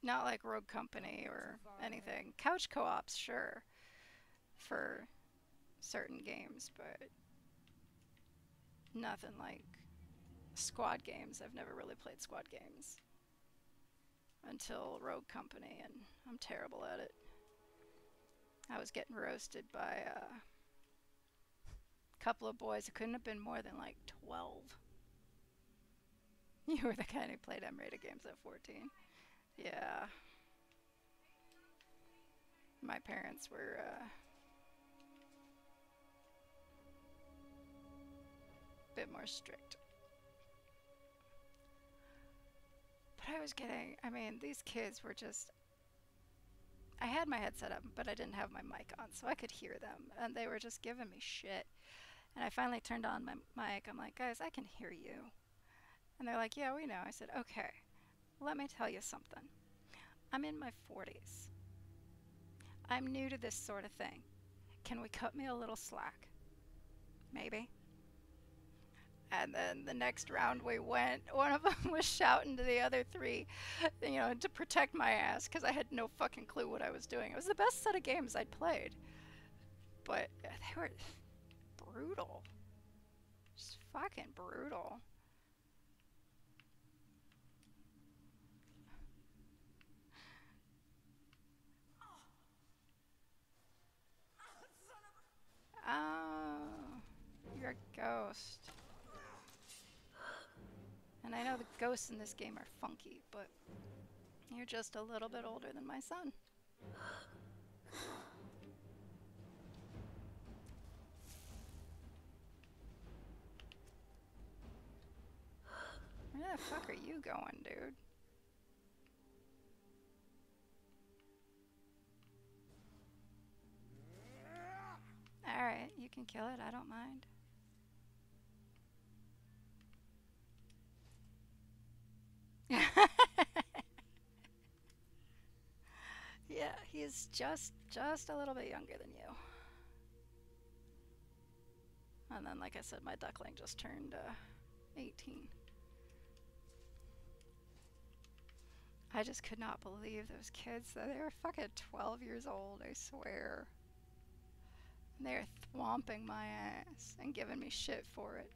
Not like Rogue Company or anything. Couch co-ops, sure, for certain games, but nothing like squad games. I've never really played squad games until Rogue Company, and I'm terrible at it. I was getting roasted by a couple of boys who couldn't have been more than like 12. You were the kind who played M-rated games at 14. Yeah. My parents were a bit more strict. But I was getting, I mean, these kids were just, I had my headset up, but I didn't have my mic on, so I could hear them, and they were just giving me shit. And I finally turned on my mic. I'm like, guys, I can hear you. And they're like, yeah, we know. I said, okay, let me tell you something. I'm in my 40s. I'm new to this sort of thing. Can we cut me a little slack? Maybe. And then the next round we went, one of them was shouting to the other three, you know, to protect my ass, because I had no fucking clue what I was doing. It was the best set of games I'd played. But they were brutal. Just fucking brutal. Oh, you're a ghost. And I know the ghosts in this game are funky, but you're just a little bit older than my son. Where the fuck are you going, dude? Alright, you can kill it, I don't mind. Yeah, he's just a little bit younger than you. And then, like I said, my duckling just turned 18. I just could not believe those kids. They were fucking 12 years old, I swear. And they're thwomping my ass and giving me shit for it.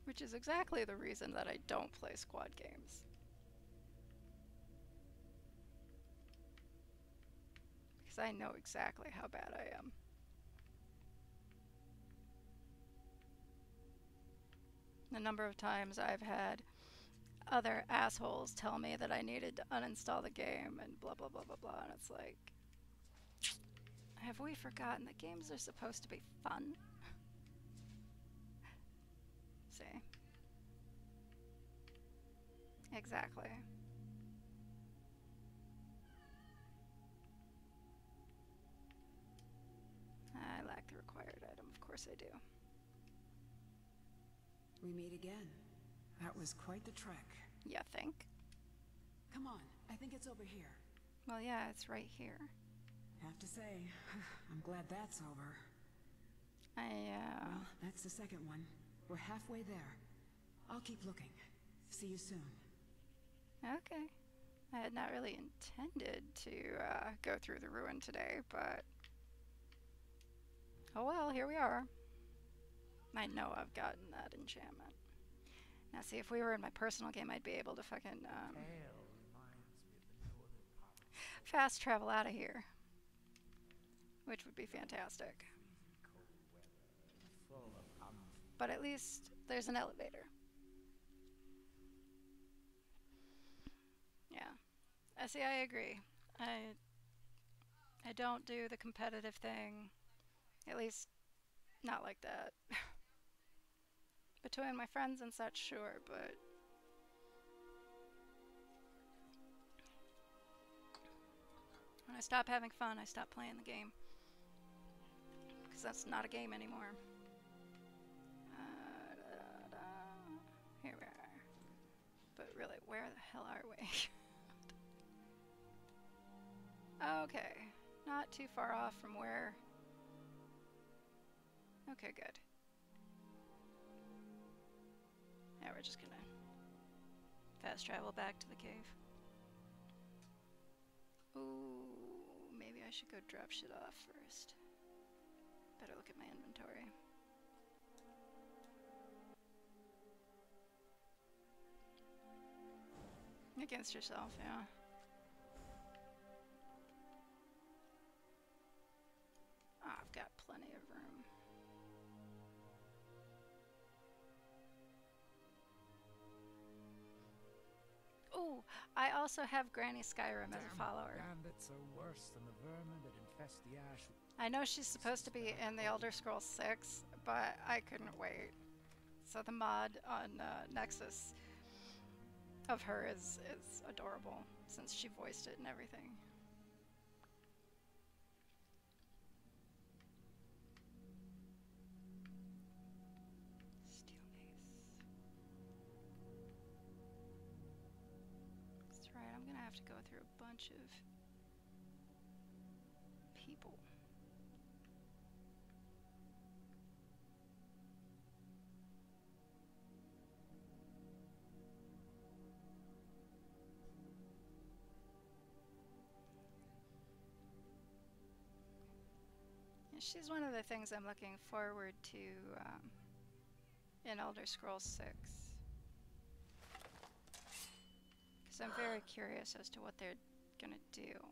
Which is exactly the reason that I don't play squad games. Because I know exactly how bad I am. The number of times I've had other assholes tell me that I needed to uninstall the game and blah blah blah blah blah, and it's like, have we forgotten that games are supposed to be fun? See? Exactly. I lack the required item, of course I do. We meet again. That was quite the trek. You think? Come on, I think it's over here. Well, yeah, it's right here. Have to say, I'm glad that's over. Well, that's the second one. We're halfway there. I'll keep looking. See you soon. Okay. I had not really intended to go through the ruin today, but oh well, here we are. I know I've gotten that enchantment. Now see, if we were in my personal game, I'd be able to fucking fast travel out of here, which would be fantastic. But at least there's an elevator. Yeah. See, I agree. I don't do the competitive thing. At least, not like that. Between my friends and such, sure, but when I stop having fun, I stop playing the game. Because that's not a game anymore. Here we are. But really, where the hell are we? Okay. Not too far off from where... Okay, good. we're just gonna fast travel back to the cave. Ooh, maybe I should go drop shit off first. Better look at my inventory. Against yourself, yeah. I've got plenty of room. Ooh, I also have Granny Skyrim as a follower. Bandits are worse than the vermin that infest the ash. I know she's supposed to be in the Elder Scrolls 6, but I couldn't wait. So the mod on Nexus of her is adorable, since she voiced it and everything. Steel mace. That's right, I'm gonna have to go through a bunch of people. She's one of the things I'm looking forward to in Elder Scrolls 6. Because I'm very curious as to what they're gonna do.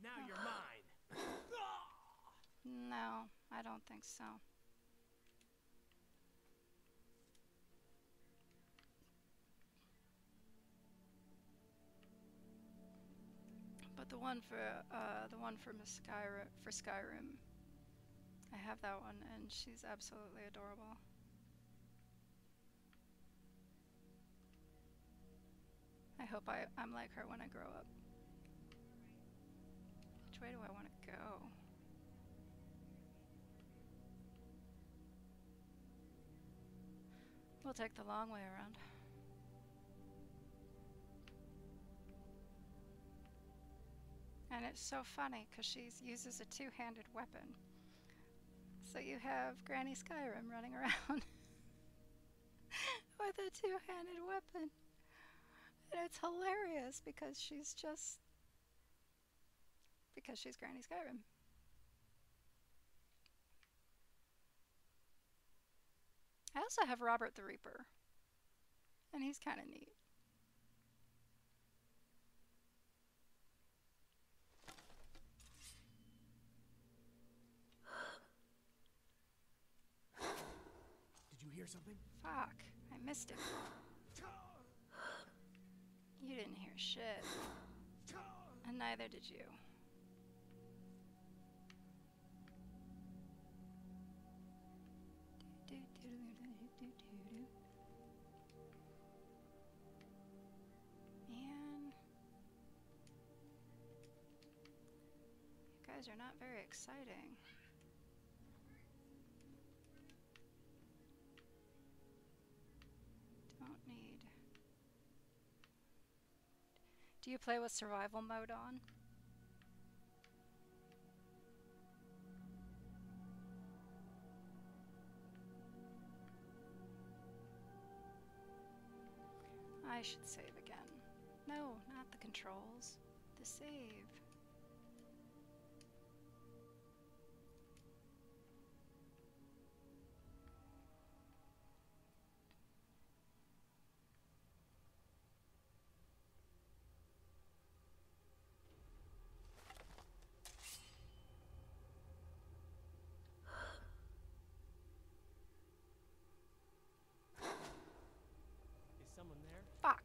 Now you're mine. No, I don't think so. But the one for Skyrim, I have that one, and she's absolutely adorable. I hope I'm like her when I grow up. Which way do I want to go? We'll take the long way around. And it's so funny because she uses a two-handed weapon. So you have Granny Skyrim running around with a two-handed weapon. And it's hilarious because she's Granny Skyrim. I also have Robert the Reaper. And he's kind of neat. Did you hear something? Fuck, I missed it. You didn't hear shit. And neither did you. Man. You guys are not very exciting. Don't need. Do you play with survival mode on? I should save again. No, not the controls. The save. Is someone there? Fuck.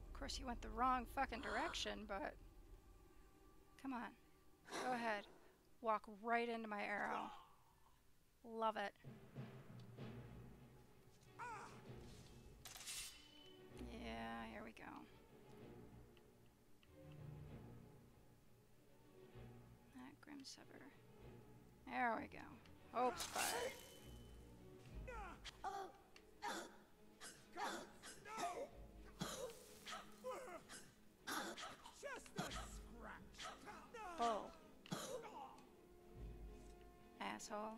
Of course, you went the wrong fucking direction, but come on. Go ahead. Walk right into my arrow. Love it. Yeah, here we go. That Grim Sever. There we go. Hope's fire. Just a scratch. asshole.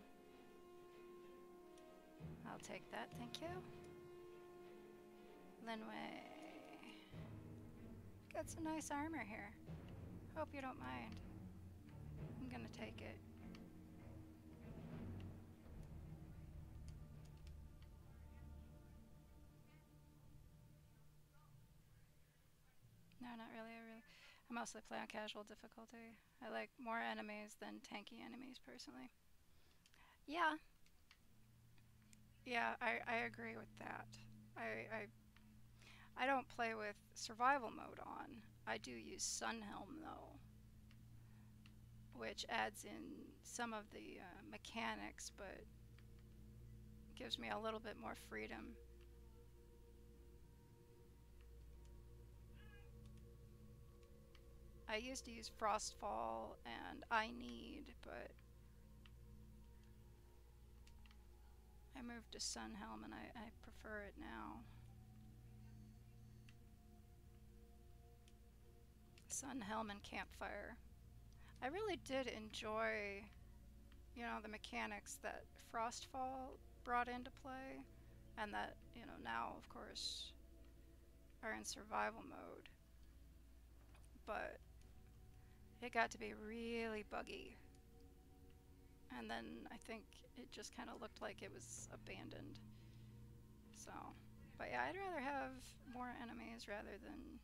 I'll take that, thank you. Linway. Got some nice armor here. Hope you don't mind. I'm gonna take it. No, not really. I mostly play on casual difficulty. I like more enemies than tanky enemies, personally. Yeah. Yeah, I agree with that. I don't play with survival mode on. I do use Sunhelm, though, which adds in some of the mechanics, but gives me a little bit more freedom. I used to use Frostfall and I Need, but I moved to Sunhelm and I prefer it now. Sunhelm and Campfire. I really did enjoy, you know, the mechanics that Frostfall brought into play, and that, you know, now, of course, are in survival mode. But it got to be really buggy. And then I think it just kind of looked like it was abandoned. So, but yeah, I'd rather have more enemies rather than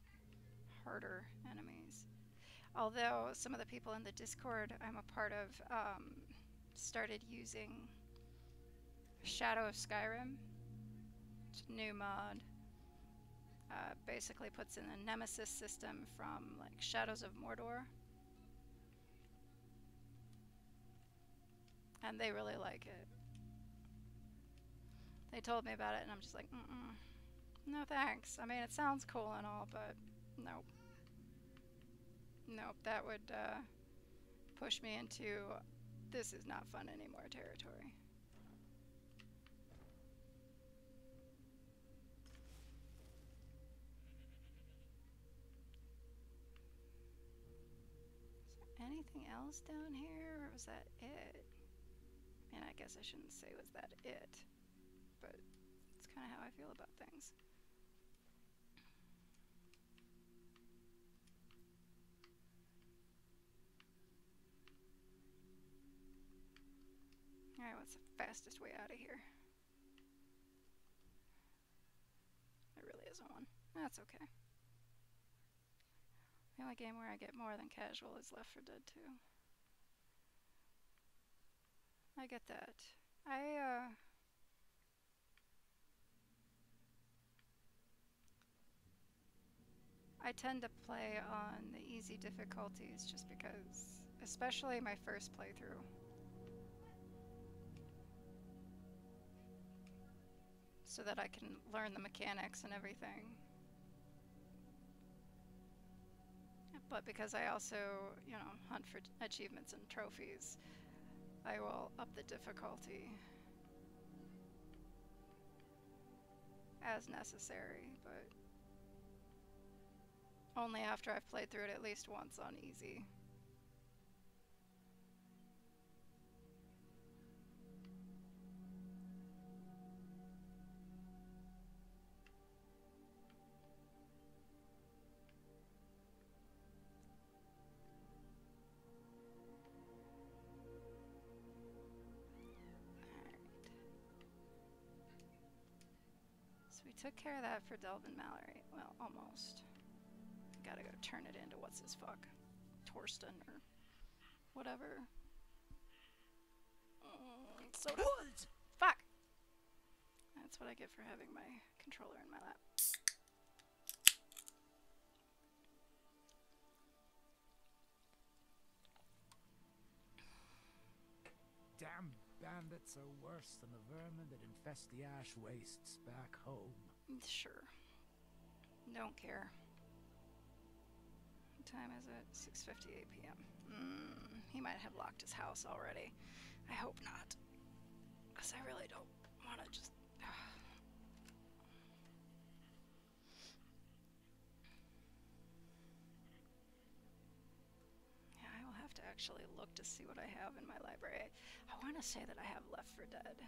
harder enemies. Although some of the people in the Discord I'm a part of started using Shadow of Skyrim. It's a new mod. Basically puts in a nemesis system from like Shadows of Mordor. And they really like it. They told me about it and I'm just like, no thanks. I mean, it sounds cool and all, but nope. Nope, that would push me into this is not fun anymore territory. Is there anything else down here, or was that it? And I guess I shouldn't say was that it, but it's kind of how I feel about things. Alright, what's the fastest way out of here? There really isn't one. That's okay. The only game where I get more than casual is Left 4 Dead 2. I get that. I tend to play on the easy difficulties just because, especially my first playthrough. So that I can learn the mechanics and everything. But because I also, you know, hunt for achievements and trophies, I will up the difficulty as necessary, but only after I've played through it at least once on easy. We took care of that for Delvin Mallory. Well, almost. Gotta go turn it into what's his fuck? Torsten or whatever. Soda. What? Fuck! That's what I get for having my controller in my lap. Damn bandits are worse than the vermin that infest the ash wastes back home. Sure. Don't care. What time is it? 6:58 p.m. He might have locked his house already. I hope not. Because I really don't want to just... Yeah, I will have to actually look to see what I have in my library. I want to say that I have Left 4 Dead.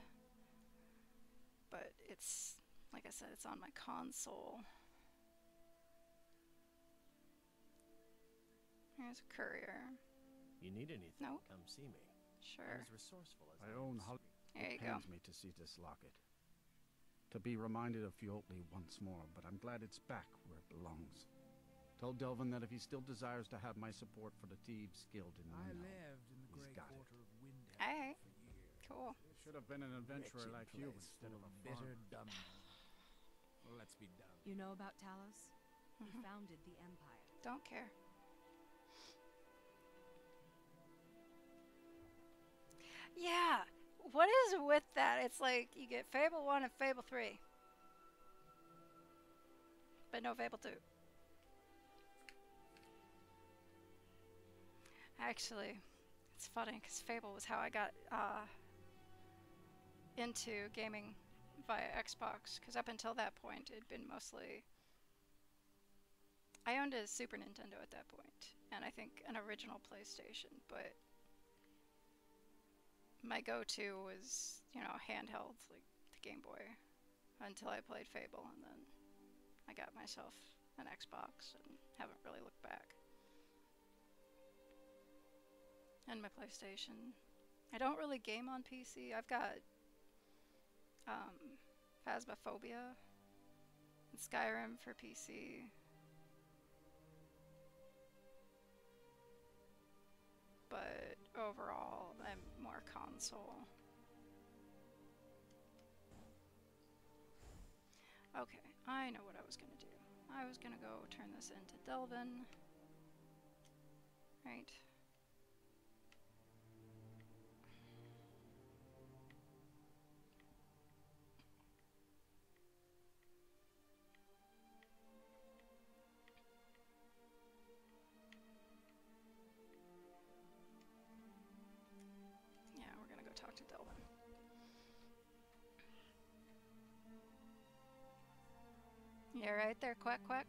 But it's, like I said, it's on my console. Here's a courier. You need anything? No. Come see me. Sure. I'm as resourceful as My own There you it go. pains me to see this locket. To be reminded of Fjoltli once more, but I'm glad it's back where it belongs. Told Delvin that if he still desires to have my support for the Thieves Guild in I Windhelm, lived in the he's great got it. quarter of Windhelm Hey. for years. Cool. Should have been an adventurer Wretched like you place instead full of a bitter farmer. dungeon. Well, let's be done. You know about Talos? He Mhm. founded the Empire. Don't care. Yeah. What is with that? It's like you get Fable 1 and Fable 3. But no Fable 2. Actually, it's funny because Fable was how I got into gaming via Xbox. Because up until that point, it'd been mostly... I owned a Super Nintendo at that point, and I think an original PlayStation, but my go-to was, you know, handheld, like the Game Boy, until I played Fable, and then I got myself an Xbox and haven't really looked back. And my PlayStation. I don't really game on PC. I've got Phasmophobia and Skyrim for PC. But overall, I'm more console. Okay, I know what I was gonna do. I was gonna go turn this into Delvin. Right. Yeah, we're gonna go talk to Delvin. You're right there, quack quack.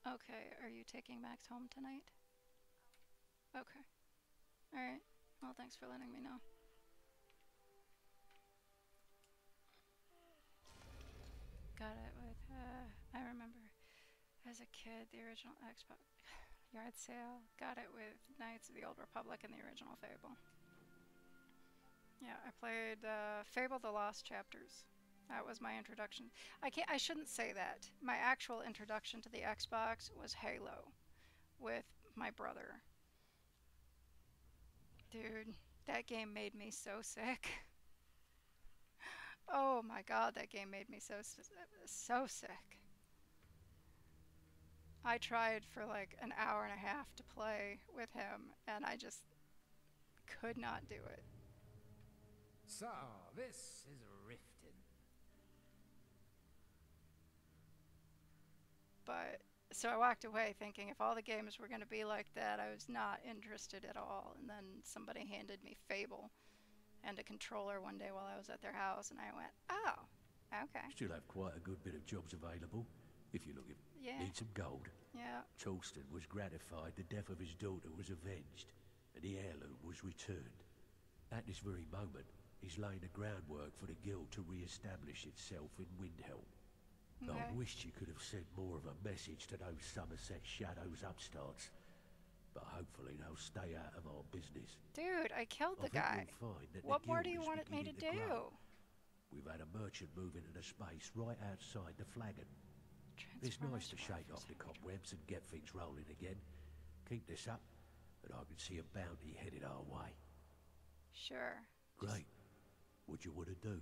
Okay, are you taking Max home tonight? Okay. Alright. Well, thanks for letting me know. Got it with, I remember as a kid, the original Xbox yard sale. Got it with Knights of the Old Republic and the original Fable. Yeah, I played Fable: The Lost Chapters. That was my introduction. I shouldn't say that. My actual introduction to the Xbox was Halo with my brother. Dude, that game made me so sick. Oh my god, that game made me so sick. I tried for like an hour and a half to play with him, and I just could not do it. So, this is Riften. But, so I walked away thinking if all the games were going to be like that, I was not interested at all. And then somebody handed me Fable and a controller one day while I was at their house, and I went, oh, okay. Still have quite a good bit of jobs available, if you're looking. Yeah. Need some gold? Yeah. Charleston was gratified the death of his daughter was avenged, and the heirloom was returned. At this very moment, he's laying the groundwork for the guild to re-establish itself in Windhelm. Okay. I wished you could have sent more of a message to those Somerset Shadows upstarts, but hopefully they'll stay out of our business. Dude, I killed the I think guy. you'll find that What the more guild do you is want me to beginning do? grow. We've had a merchant move into the space right outside the flagon. It's nice to shake off the cobwebs and get things rolling again. Keep this up, and I can see a bounty headed our way. Sure. Great. What do you want to do?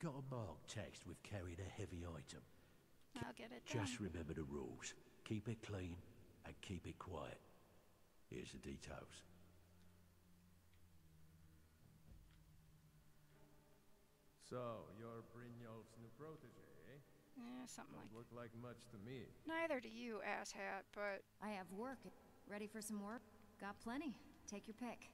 Got a marked text with carrying a heavy item. I'll get it done. Just remember the rules. Keep it clean and keep it quiet. Here's the details. So, you're Brynjolf's new protege, eh? Yeah, something like Don't look like much to me. Neither do you, asshat, but... I have work. Ready for some work? Got plenty. Take your pick.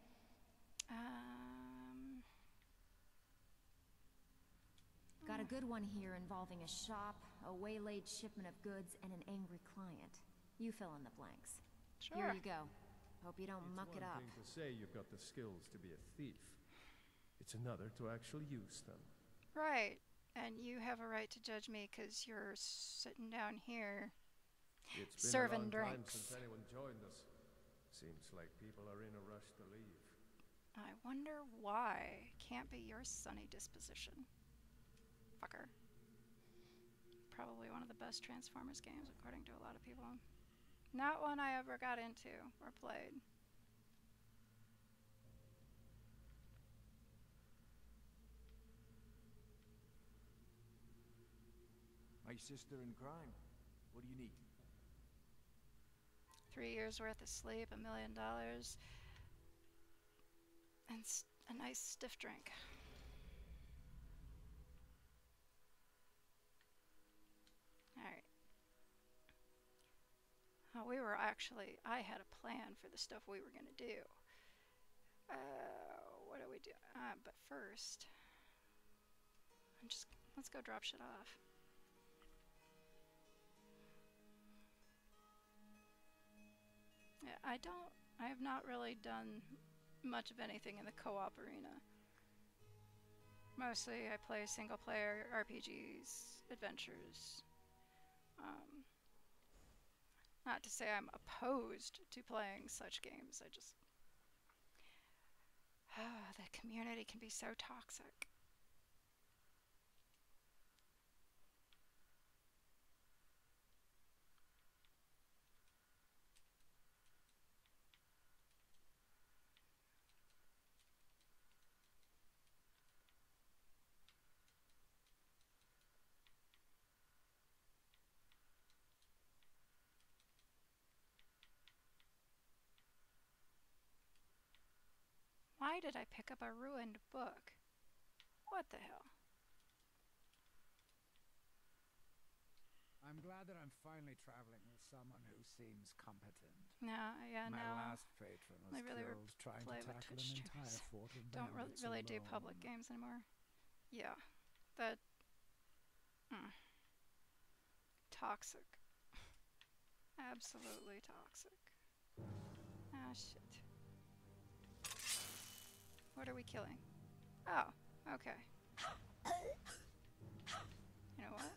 Got a good one here involving a shop, a waylaid shipment of goods, and an angry client. You fill in the blanks. Sure. Here you go. Hope you don't muck it up. It's one thing to say you've got the skills to be a thief. It's another to actually use them. Right. And you have a right to judge me because you're sitting down here It's been serving a long drinks. time since anyone joined us. Seems like people are in a rush to leave. I wonder why. Can't be your sunny disposition. Fucker. Probably one of the best Transformers games, according to a lot of people. Not one I ever got into or played. My sister in crime. What do you need? 3 years worth of sleep, $1 million, and a nice stiff drink. Alright. I had a plan for the stuff we were gonna do. What do we do? But first, let's go drop shit off. Yeah, I have not really done much of anything in the co-op arena. Mostly I play single player RPGs, adventures. Not to say I'm opposed to playing such games, I just... the community can be so toxic. Why did I pick up a ruined book? What the hell? I'm glad that I'm finally traveling with someone who seems competent. No, yeah, My no. last patron was killed trying to tackle an entire fort of Don't bandits really do alone. public games anymore. Yeah, that... Toxic. Absolutely toxic. Ah, shit. What are we killing? Oh, okay. You know what?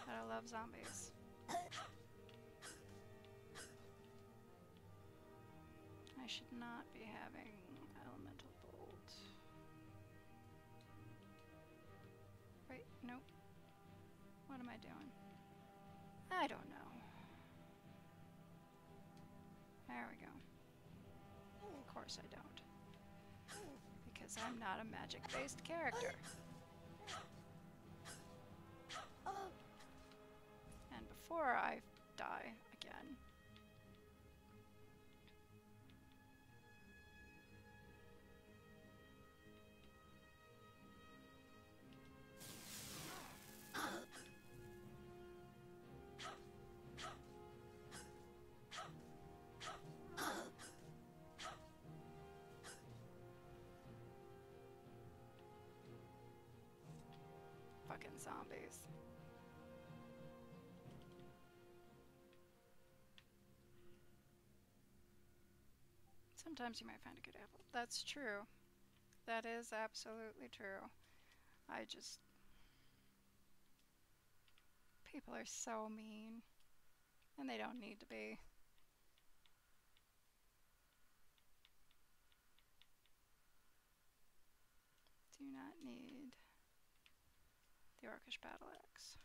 But I love zombies. I should not be having elemental bolt. Wait, nope. What am I doing? I don't know. There we go. Of course I don't. Because I'm not a magic-based character. And before I die again... Fucking zombies. Sometimes you might find a good apple. That's true. That is absolutely true. I just... People are so mean. And they don't need to be. Do not need the Orcish battle axe.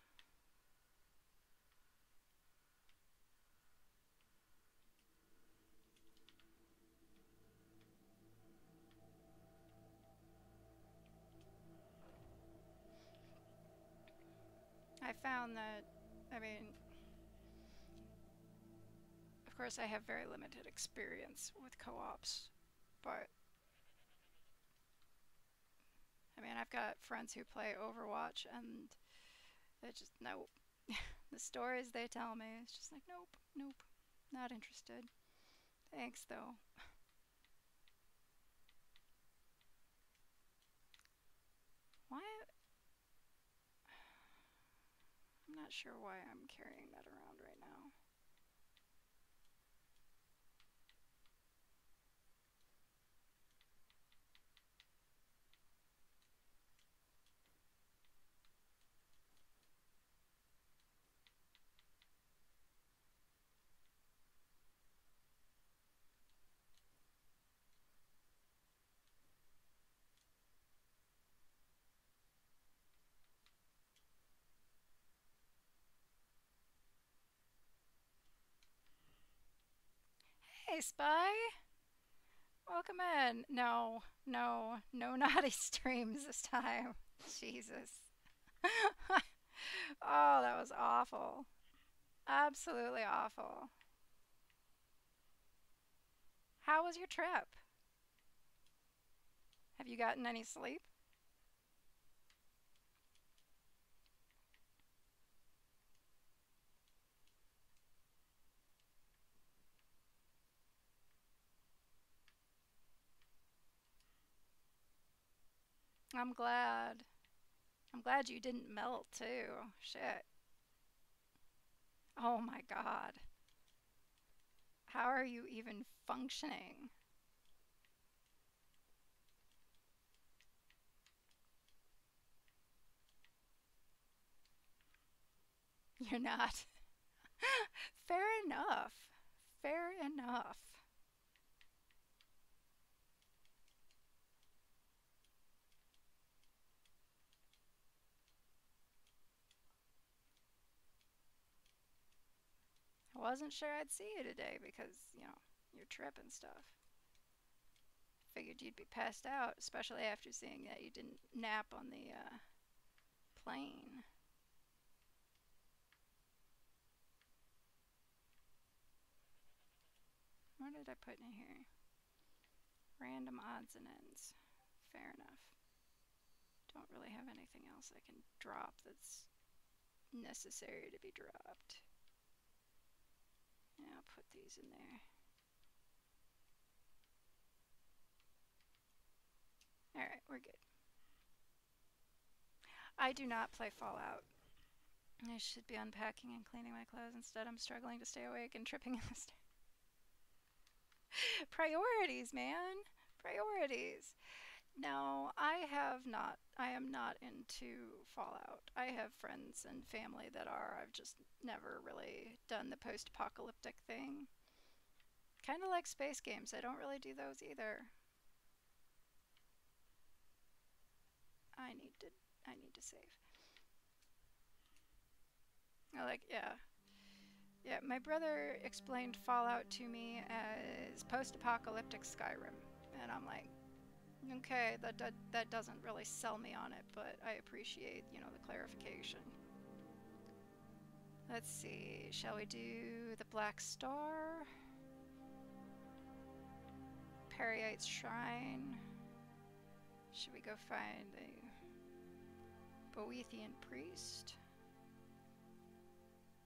I found that, I mean, Of course, I have very limited experience with co-ops, but I mean, I've got friends who play Overwatch, and it's just, nope. The stories they tell me, it's just like, nope, nope, not interested. Thanks, though. Why? I'm not sure why I'm carrying that around right now. Hey, Spy! Welcome in. No, no, no naughty streams this time. Jesus. Oh, that was awful. Absolutely awful. How was your trip? Have you gotten any sleep? I'm glad. I'm glad you didn't melt too. Shit. Oh my god. How are you even functioning? You're not. Fair enough. Fair enough. I wasn't sure I'd see you today because, you know, your trip and stuff. Figured you'd be passed out, especially after seeing that you didn't nap on the plane. What did I put in here? Random odds and ends. Fair enough. Don't really have anything else I can drop that's necessary to be dropped. Yeah, I'll put these in there. Alright, we're good. I do not play Fallout. I should be unpacking and cleaning my clothes. Instead, I'm struggling to stay awake and tripping in the stairs. Priorities, man. Priorities. No, I am not into Fallout. I have friends and family that are. I've just never really done the post-apocalyptic thing. Kind of like space games. I don't really do those either. I need to save. Yeah, my brother explained Fallout to me as post-apocalyptic Skyrim, and I'm like, okay, that doesn't really sell me on it, but I appreciate, you know, the clarification. Let's see, shall we do the Black Star? Periite's Shrine. Should we go find a Boethian priest?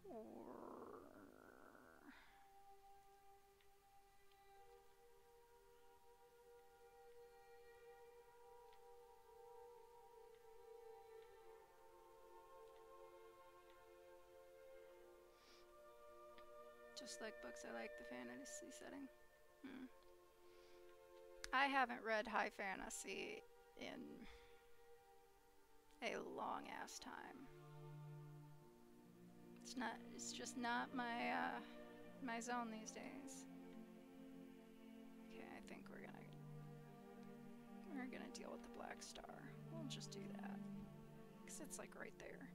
Or just like books, I like the fantasy setting. I haven't read high fantasy in a long ass time. It's just not my my zone these days. Okay, I think we're gonna deal with the Black Star. We'll just do that, 'cause it's like right there.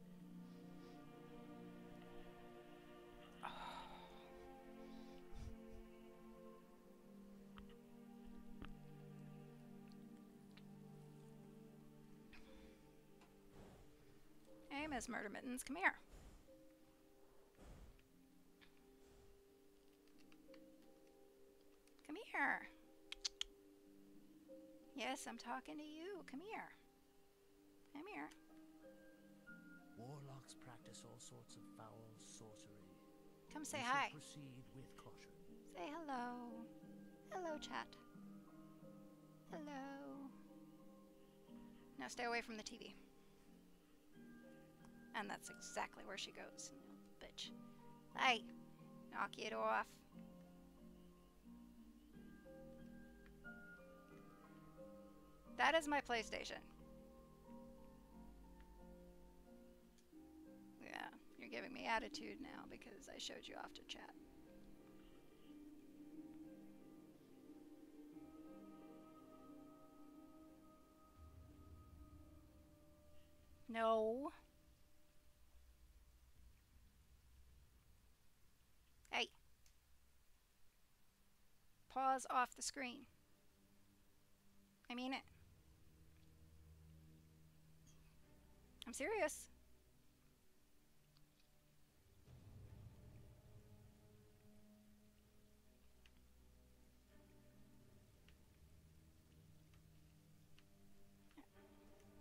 Hey, Miss Murder Mittens, come here. here. Yes, I'm talking to you. Come here. Come here. Warlocks practice all sorts of foul sorcery. Come say You hi. should proceed with caution. Say hello. Hello, chat. Hello. Now stay away from the TV. And that's exactly where she goes, bitch. Hey, knock it off. That is my PlayStation. Yeah, you're giving me attitude now because I showed you off to chat. No. Hey. Pause off the screen. I mean it. I'm serious.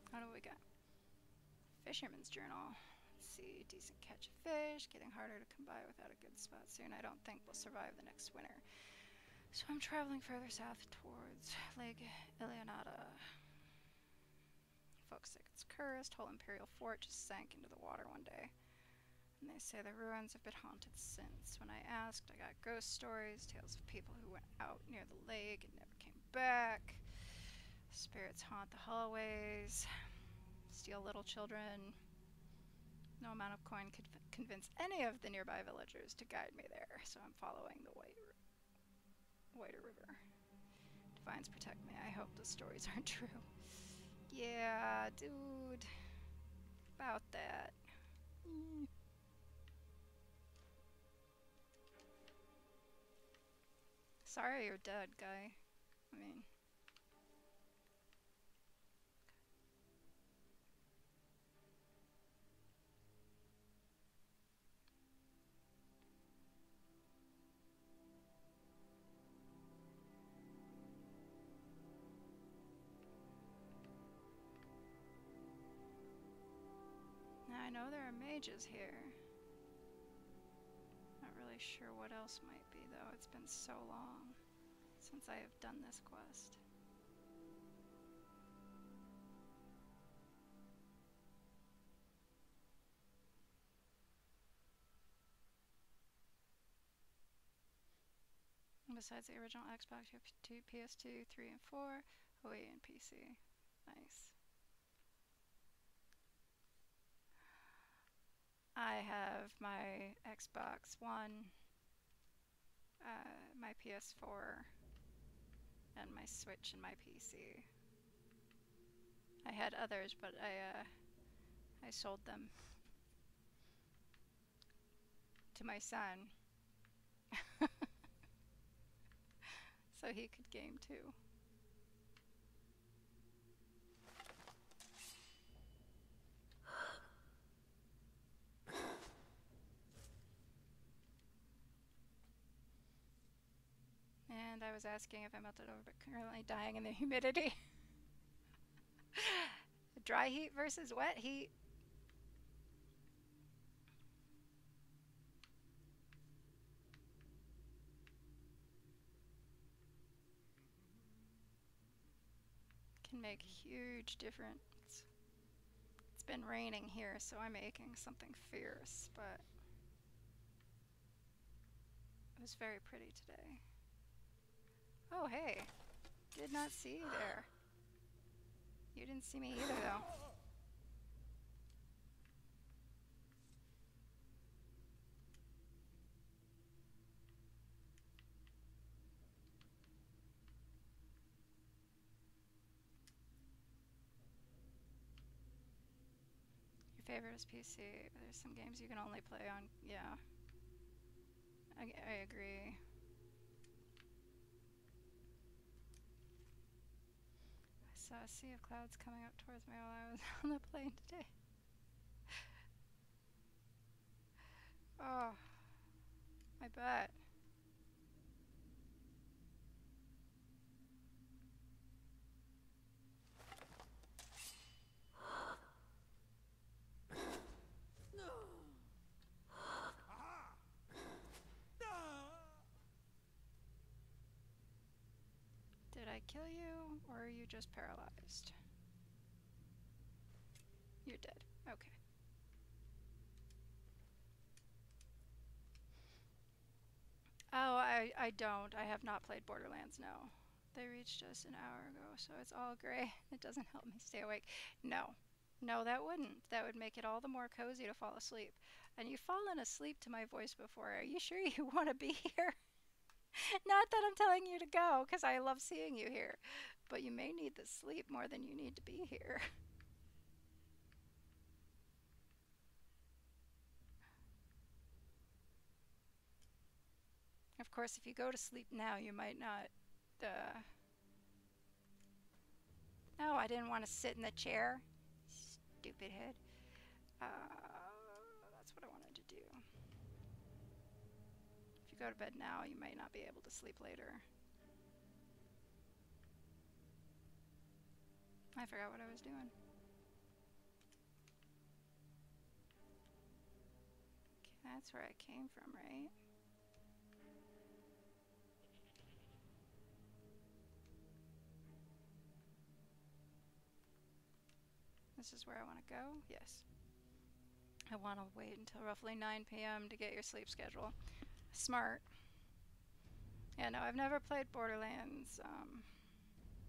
What do we got? Fisherman's journal. Let's see. Decent catch of fish. Getting harder to come by without a good spot soon. I don't think we'll survive the next winter. So I'm traveling further south towards Lake Ilianada. Folks think it's cursed. Whole Imperial fort just sank into the water one day. And they say the ruins have been haunted since. When I asked, I got ghost stories, tales of people who went out near the lake and never came back. Spirits haunt the hallways, steal little children. No amount of coin could convince any of the nearby villagers to guide me there, so I'm following the Whiter River. Divines protect me. I hope the stories aren't true. Yeah, dude. About that. Sorry you're dead, guy. I mean... I know there are mages here. Not really sure what else might be, though. It's been so long since I have done this quest. And besides the original Xbox, you have PS2, 3, and 4, OE, and PC. Nice. I have my Xbox One, my PS4, and my Switch and my PC. I had others, but I sold them to my son so he could game too. And I was asking if I melted over, but currently dying in the humidity. Dry heat versus wet heat. Can make a huge difference. It's been raining here, so I'm aching something fierce, but it was very pretty today. Oh, hey. Did not see you there. You didn't see me either, though. Your favorite is PC. There's some games you can only play on... Yeah. I agree. I saw a sea of clouds coming up towards me while I was on the plane today. Oh, I bet. kill you, or are you just paralyzed? You're dead. Okay. Oh, I don't. I have not played Borderlands, no. They reached us an hour ago, so it's all gray. It doesn't help me stay awake. No. No, that wouldn't. That would make it all the more cozy to fall asleep. And you've fallen asleep to my voice before. Are you sure you want to be here? Not that I'm telling you to go, because I love seeing you here. But you may need the sleep more than you need to be here. Of course, if you go to sleep now, you might not, No, I didn't want to sit in the chair. Stupid head. That's what I wanted to do. If you go to bed now, you might not be able to sleep later. I forgot what I was doing. Okay, that's where I came from, right? This is where I want to go? Yes. I want to wait until roughly 9 p.m. to get your sleep schedule. Smart. Yeah, no, I've never played Borderlands.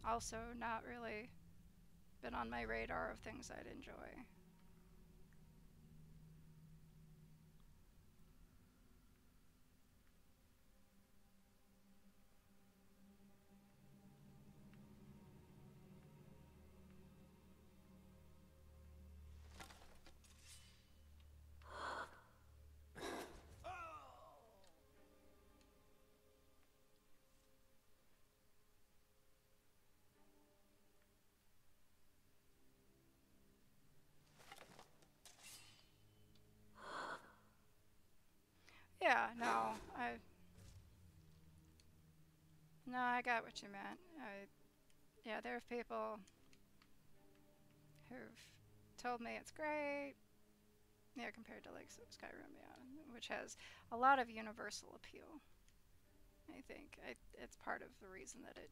Also, not really been on my radar of things I'd enjoy. Yeah, no, I got what you meant. Yeah, there are people who've told me it's great. Yeah, compared to like Skyrim, yeah, which has a lot of universal appeal. I think it's part of the reason that it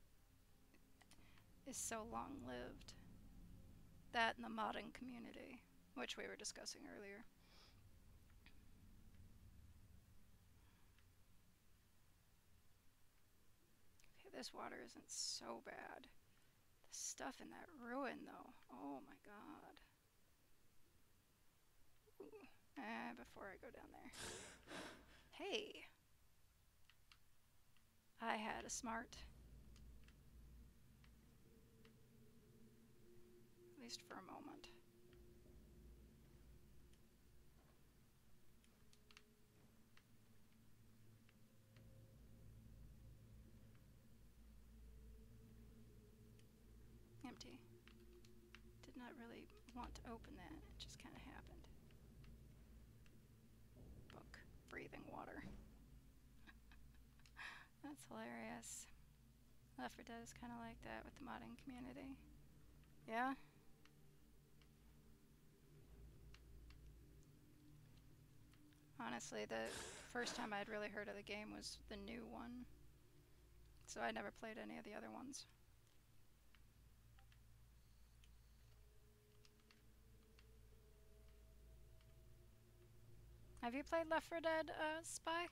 is so long-lived. That and the modding community, which we were discussing earlier. Okay, this water isn't so bad. The stuff in that ruin, though. Oh my god. Before I go down there. Hey! I had a smart. At least for a moment. Empty. Did not really want to open that. It just kind of happened. Book. Breathing water. That's hilarious. Left 4 Dead is kind of like that with the modding community. Yeah? Honestly, the first time I'd really heard of the game was the new one. So I never played any of the other ones. Have you played Left 4 Dead, Spy?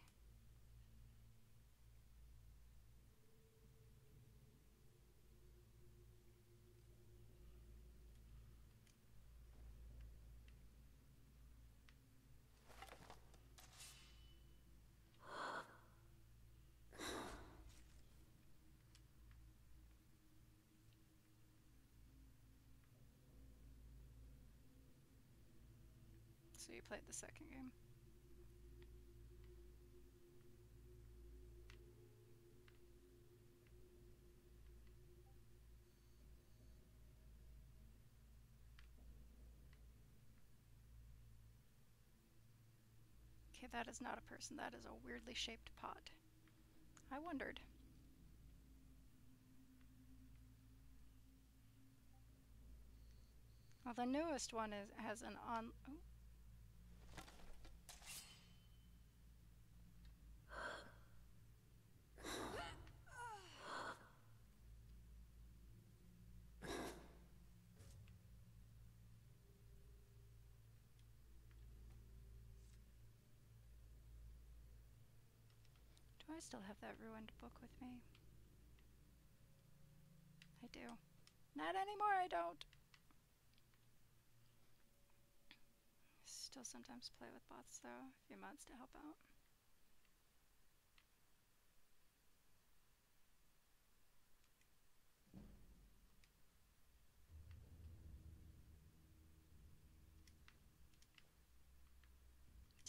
So you played the second game. Okay, that is not a person. That is a weirdly shaped pot. I wondered. Well, the newest one has an on... Oh. I still have that ruined book with me. I do. Not anymore, I don't. Still sometimes play with bots though, a few mods to help out.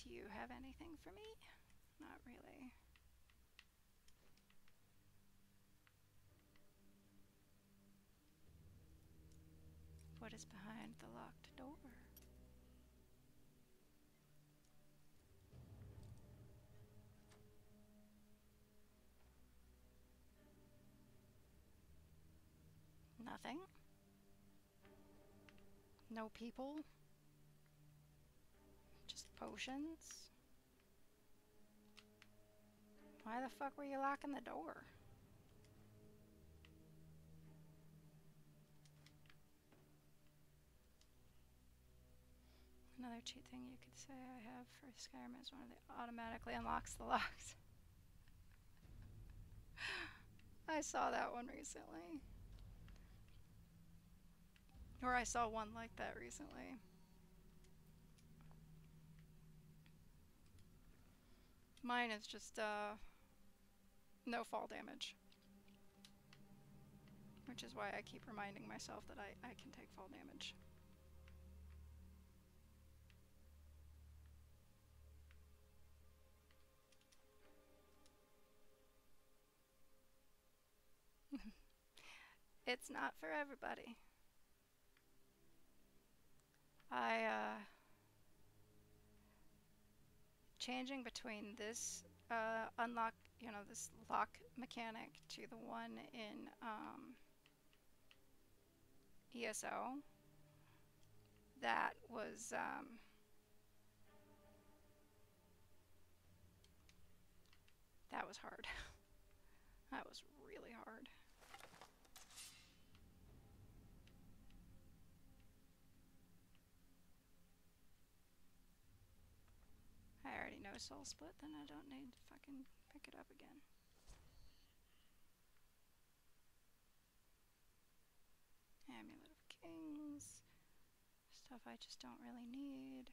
Do you have anything for me? Not really. What is behind the locked door? Nothing. No people. Just potions. Why the fuck were you locking the door? Another cheat thing you could say I have for Skyrim is one of the automatically unlocks the locks. I saw that one recently. Or I saw one like that recently. Mine is just no fall damage. Which is why I keep reminding myself that I can take fall damage. It's not for everybody. Changing between this unlock, this lock mechanic to the one in ESO, that was hard. That was really hard. I already know Soul Split, then I don't need to fucking pick it up again. Amulet of Kings. Stuff I just don't really need.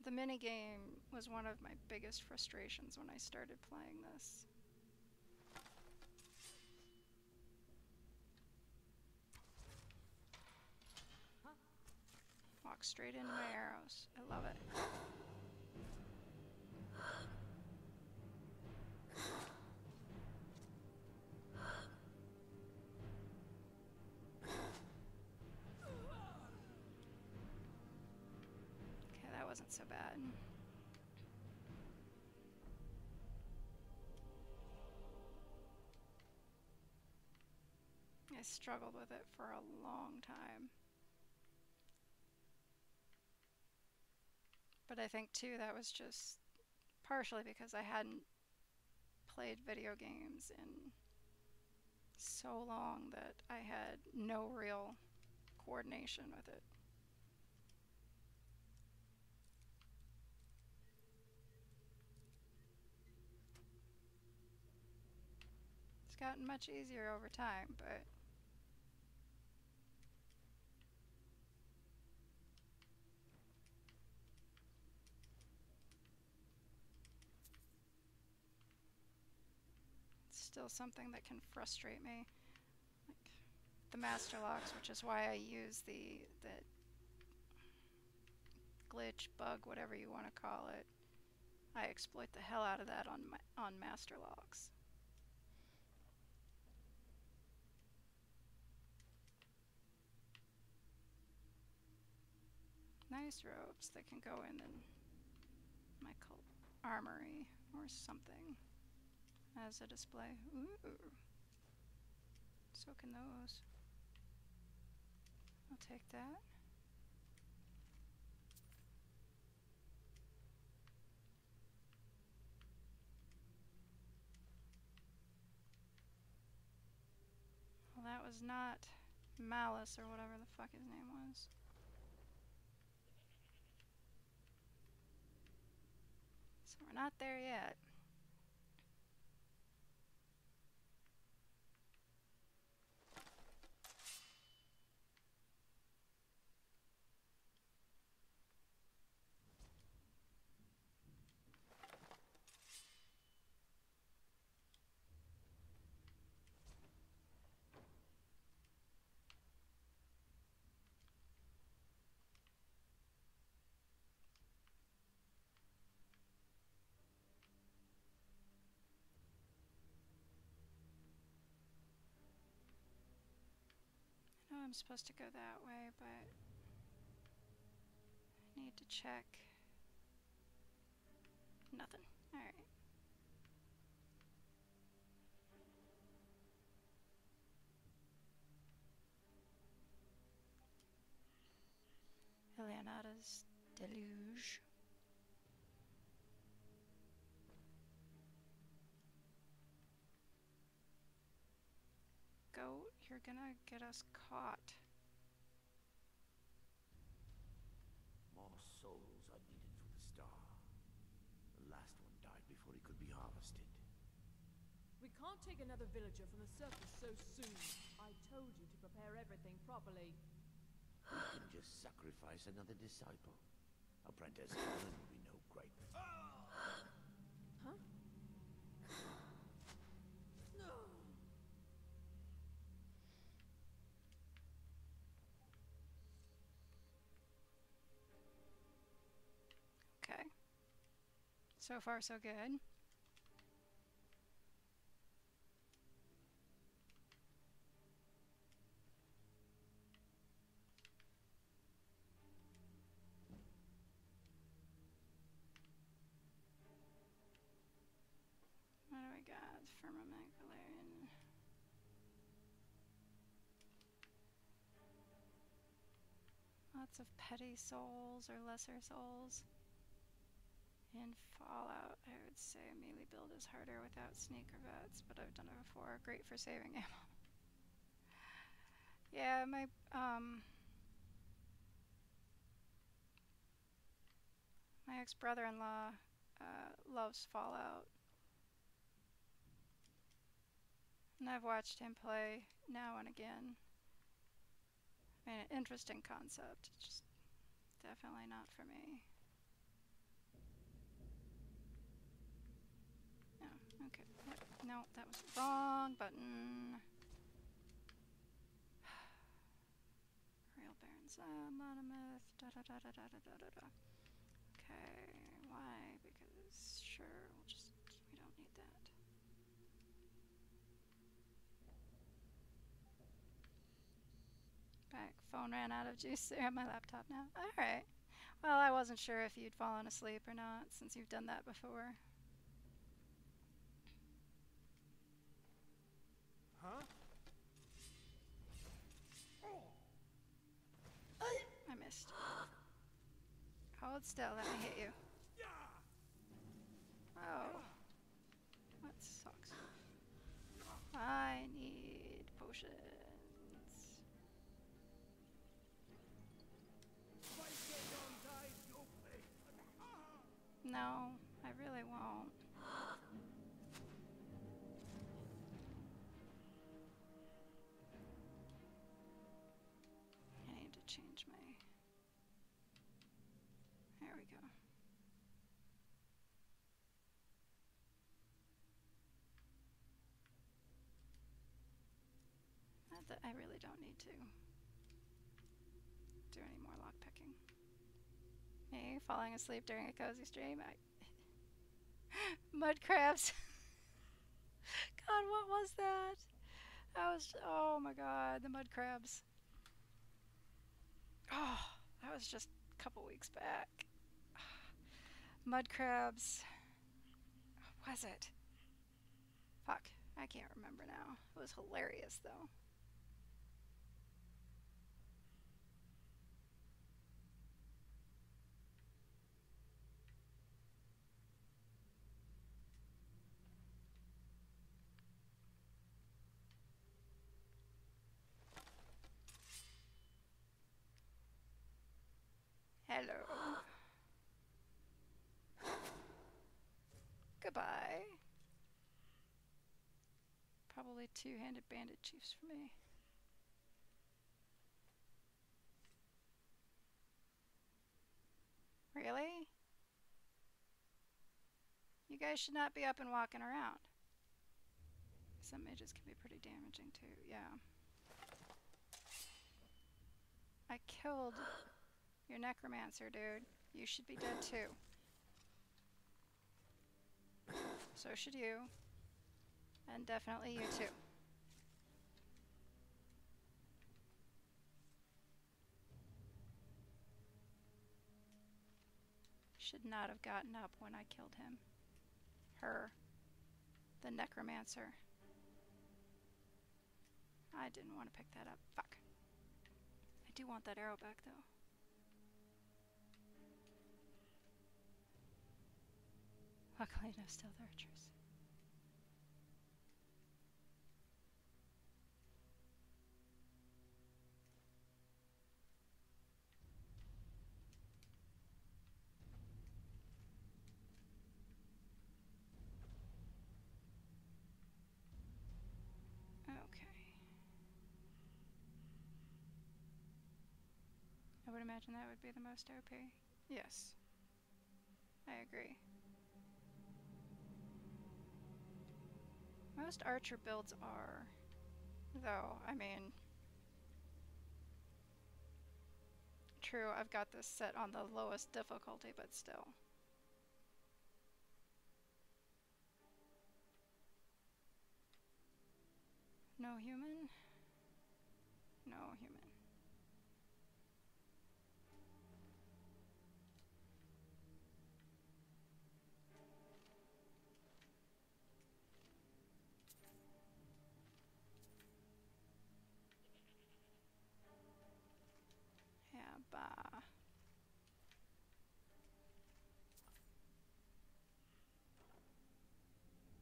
The minigame was one of my biggest frustrations when I started playing this. Walk straight into my arrows. I love it. Okay, that wasn't so bad. I struggled with it for a long time. But I think too that was just partially because I hadn't played video games in so long that I had no real coordination with it. It's gotten much easier over time, but still something that can frustrate me, like the master locks, which is why I use the glitch, bug, whatever you want to call it. I exploit the hell out of that on master locks. Nice robes that can go in my cult armory or something as a display. Ooh. So can those. I'll take that. Well, that was not Malice or whatever the fuck his name was. not there yet. I know I'm supposed to go that way, but I need to check. Nothing. Alright. Leonardo's Deluge. Goat, you're gonna get us caught. More souls are needed for the star. The last one died before he could be harvested. We can't take another villager from the surface so soon. I told you to prepare everything properly. We can just sacrifice another disciple. Apprentice Helen will be no great. Huh? No. Okay. So far, so good. What do we got? Firmament, Galarian. Lots of petty souls or lesser souls. In Fallout, I would say a melee build is harder without sneaker vets, but I've done it before. Great for saving ammo. Yeah, my ex-brother-in-law loves Fallout. And I've watched him play now and again. I mean, an interesting concept, just definitely not for me. No, okay. No, that was the wrong button. Real Barons, Monomyth, da-da-da-da-da-da-da-da. Okay, why? Because, sure, we don't need that. Back, phone ran out of juice there on my laptop now. Alright. Well, I wasn't sure if you'd fallen asleep or not, since you've done that before. Huh? I missed. Hold still, let me hit you. Oh. That sucks. I need potions. No, I really won't. I need to change my... There we go. Not that I really don't need to do any more lockpicking. Me falling asleep during a cozy stream. Mud crabs. God, what was that? That was, oh my god, the mud crabs. Oh, that was just a couple weeks back. Mud crabs. What was it? Fuck, I can't remember now. It was hilarious though. Hello. Goodbye. Probably two-handed bandit chiefs for me. Really? You guys should not be up and walking around. Some mages can be pretty damaging too, yeah. I killed your necromancer, dude. You should be dead too. So should you. And definitely you too. Should not have gotten up when I killed him. Her. The necromancer. I didn't want to pick that up. Fuck. I do want that arrow back though. Luckily no stealth archers. I would imagine that would be the most OP. Yes. I agree. Most archer builds are, though, I mean, true, I've got this set on the lowest difficulty, but still. No human? No human.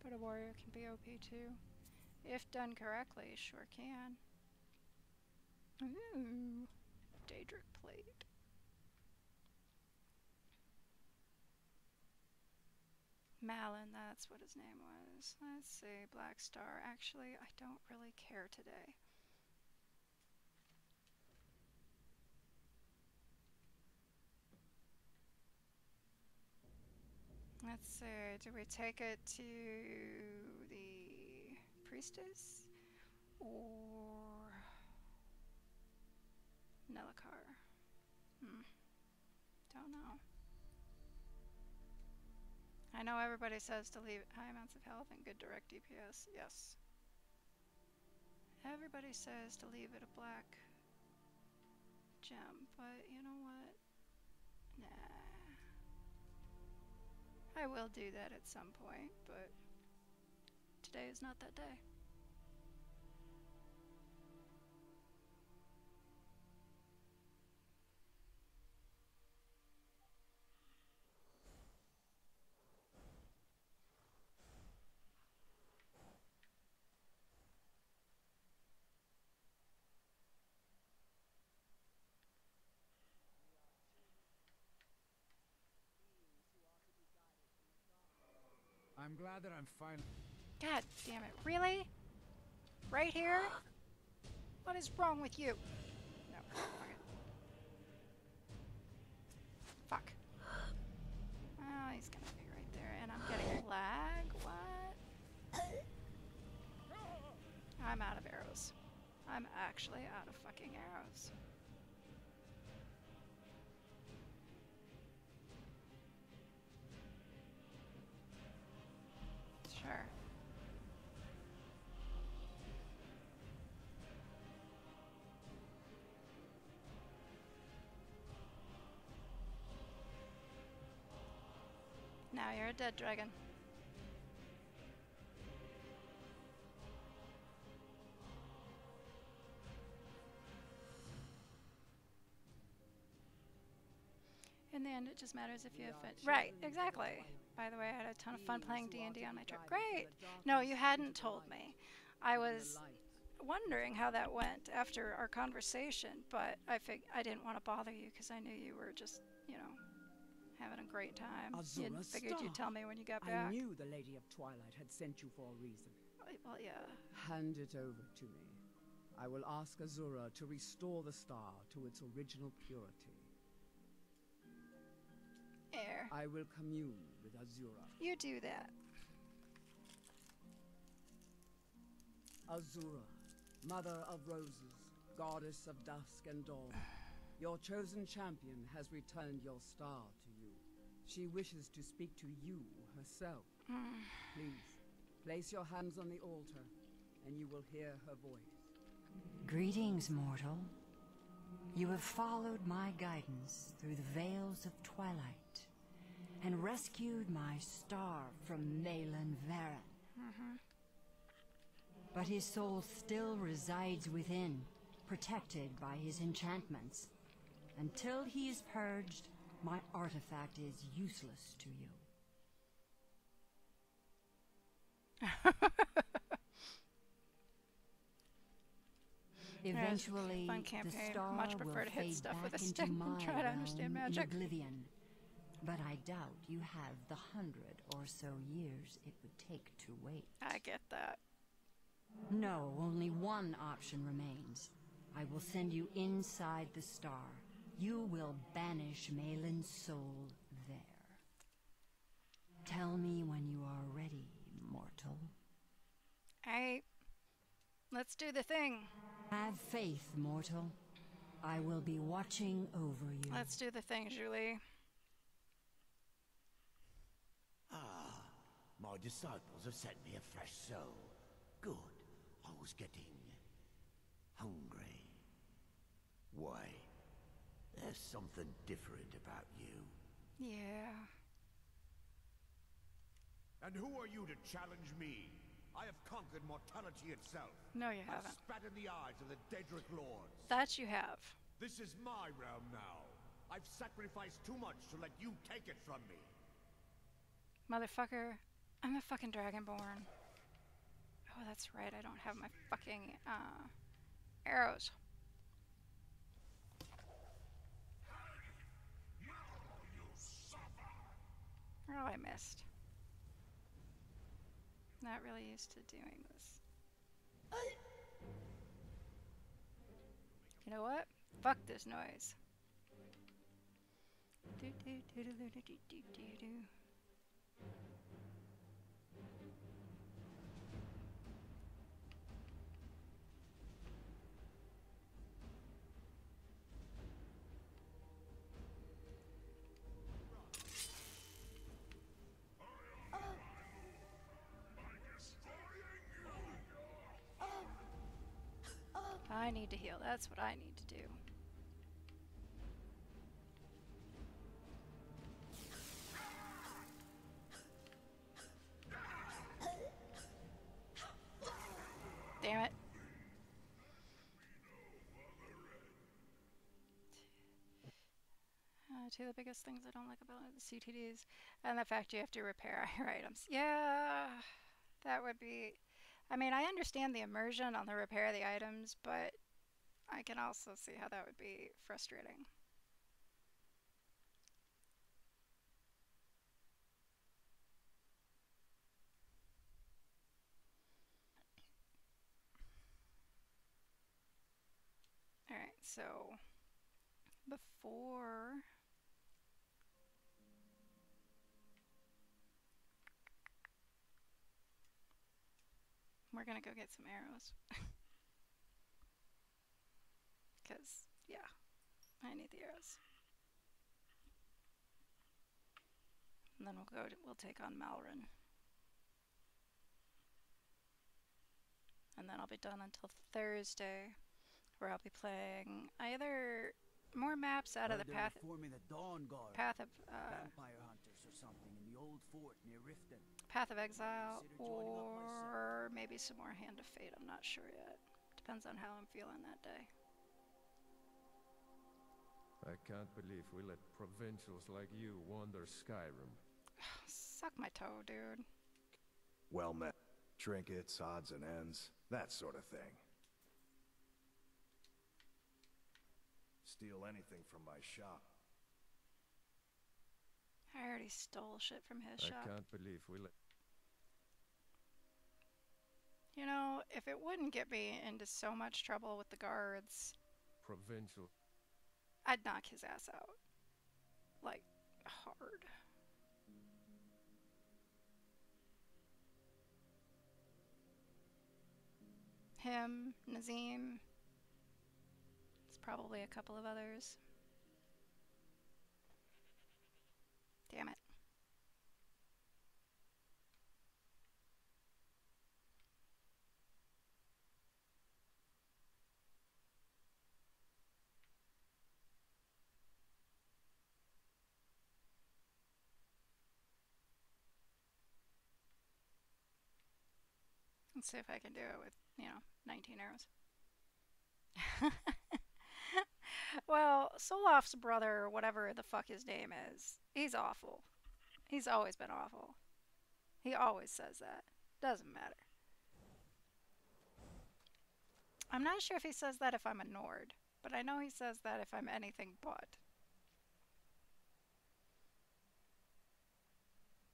But a warrior can be OP too. If done correctly, sure can. Ooh, Daedric plate. Malin, that's what his name was. Let's see, Black Star. Actually, I don't really care today. Let's see, do we take it to the priestess or Nellikar? Don't know. I know everybody says to leave high amounts of health and good direct DPS. Yes. Everybody says to leave it a black gem, but you know what? Nah. I will do that at some point, but today is not that day. I'm glad that I'm finally... God damn it, really? Right here? What is wrong with you? No, fuck it. Fuck. Oh, he's gonna be right there, and I'm getting lag? What? I'm out of arrows. I'm actually out of fucking arrows. Sure. Now you're a dead dragon. In the end, it just matters if you have fun. Right, exactly. By the way, I had a ton of fun playing D&D on my trip. Great! No, you hadn't told me. I was wondering how that went after our conversation, but I didn't want to bother you because I knew you were just, you know, Having a great time. You Azura's figured you'd star. tell me when you got I back. knew the Lady of Twilight had sent you for a reason. Well, yeah. Hand it over to me. I will ask Azura to restore the star to its original purity. Air. I will commune with Azura. You do that. Azura, Mother of Roses, Goddess of Dusk and Dawn, your chosen champion has returned your star to you. She wishes to speak to you herself. Please, place your hands on the altar, and you will hear her voice. Greetings, mortal. You have followed my guidance through the veils of twilight, and rescued my star from Malin Varen. But his soul still resides within, protected by his enchantments. Until he is purged, my artifact is useless to you. Eventually, fun the campaign. star Much will prefer to hit fade stuff back with a into stick my than try to understand realm magic. in oblivion. But I doubt you have the 100 or so years it would take to wait. I get that. No, only one option remains. I will send you inside the star. You will banish Malin's soul there. Tell me when you are ready, mortal. Let's do the thing. Have faith, mortal. I will be watching over you. Let's do the thing, Julie. My disciples have sent me a fresh soul. Good. I was getting hungry. Why? There's something different about you. Yeah. And who are you to challenge me? I have conquered mortality itself. No, you I've haven't. spat in the eyes of the Daedric Lords. That you have. This is my realm now. I've sacrificed too much to let you take it from me. Motherfucker. I'm a fucking Dragonborn. Oh, that's right. I don't have my fucking, arrows. Oh, I missed. Not really used to doing this. You know what? Fuck this noise. Do do do do do do do do do. I need to heal. That's what I need to do. Damn it. Two of the biggest things I don't like about it, the CTDs and the fact you have to repair items. Yeah, that would be... I mean, I understand the immersion on the repair of the items, but I can also see how that would be frustrating. Alright, so before... we're gonna go get some arrows. Because, yeah, I need the arrows. And then we'll take on Malrin. And then I'll be done until Thursday, where I'll be playing either more maps out of the path of vampire hunters or something in the old fort near Riften. Path of Exile, or maybe some more Hand of Fate. I'm not sure yet. Depends on how I'm feeling that day. I can't believe we let provincials like you wander Skyrim. Suck my toe, dude. Well met. Trinkets, odds and ends, that sort of thing. Steal anything from my shop. I already stole shit from his shop. I can't believe we let... You know, if it wouldn't get me into so much trouble with the guards, Provincial. I'd knock his ass out. Like, hard. Him, Nazim. There's probably a couple of others. Damn it. Let's see if I can do it with, 19 arrows. Well, Solof's brother, whatever the fuck his name is, he's awful. He's always been awful. He always says that. Doesn't matter. I'm not sure if he says that if I'm a Nord, but I know he says that if I'm anything but.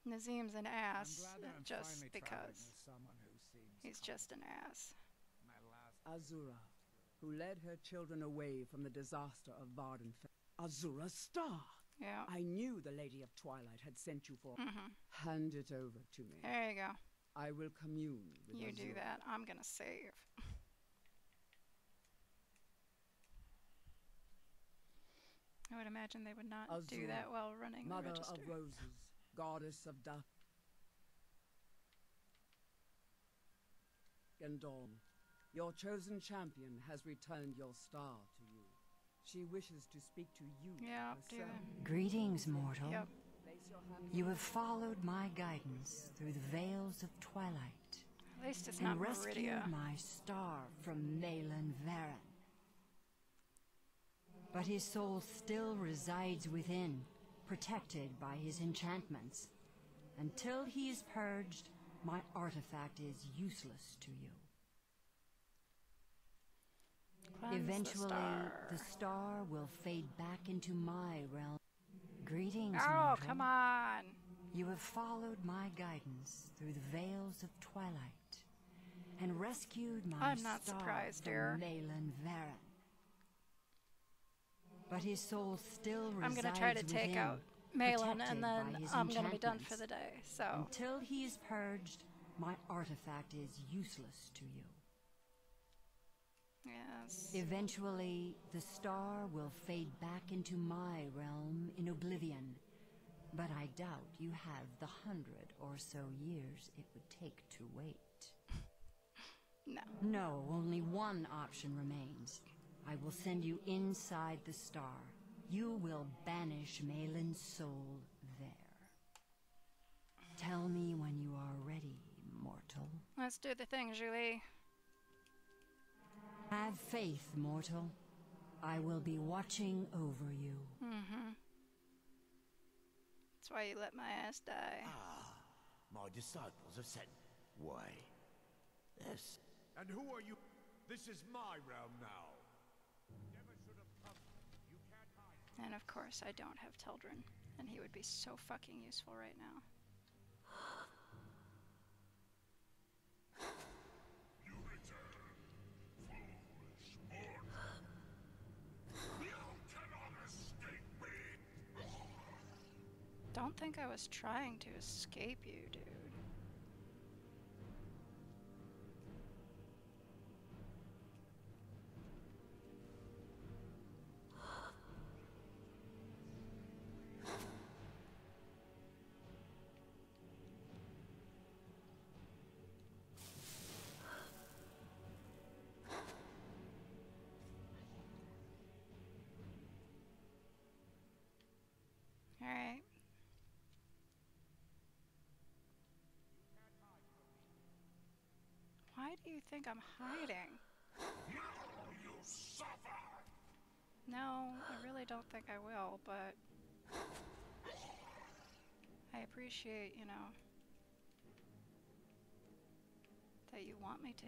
Nazim's an ass just because he's just an ass. Azura, who led her children away from the disaster of Vardenfell. Azura Star! Yeah. I knew the Lady of Twilight had sent you for... Hand it over to me. There you go. I will commune with You Azura. do that. I'm gonna save. I would imagine they would not do Azura, that while running the Mother register. of Roses, Goddess of Dusk and Dawn, your chosen champion has returned your star to you. She wishes to speak to you herself. Greetings, mortal. Yep. You have followed my guidance through the veils of twilight. At least it's and not rescued Meridia. my star from Malin Varen. But his soul still resides within, protected by his enchantments. Until he is purged, my artifact is useless to you. Cleanse Eventually, the star will fade back into my realm. Greetings, Oh, mortal. come on! You have followed my guidance through the veils of twilight and rescued my I'm not star surprised, from dear. Malin Varen. But his soul still resides I'm gonna try to take within, out Malin, protected and by then his I'm gonna be done enchantments. for the day. So Until he is purged, my artifact is useless to you. yes. Eventually, the star will fade back into my realm in oblivion. But I doubt you have the 100 or so years it would take to wait. No. No, only one option remains. I will send you inside the star. You will banish Malin's soul there. Tell me when you are ready, mortal. Let's do the thing, Julie. Have faith, mortal. I will be watching over you. Mm-hmm. That's why you let my ass die. My disciples have sent. Why? Yes. And who are you? This is my realm now. Never should have come. You can't hide. And of course, I don't have Teldrin, and he would be so fucking useful right now. You return, foolish mortal. You cannot escape me. Don't think I was trying to escape you, dude. Alright. Why do you think I'm hiding? Now you suffer. No, I really don't think I will, but I appreciate, that you want me to.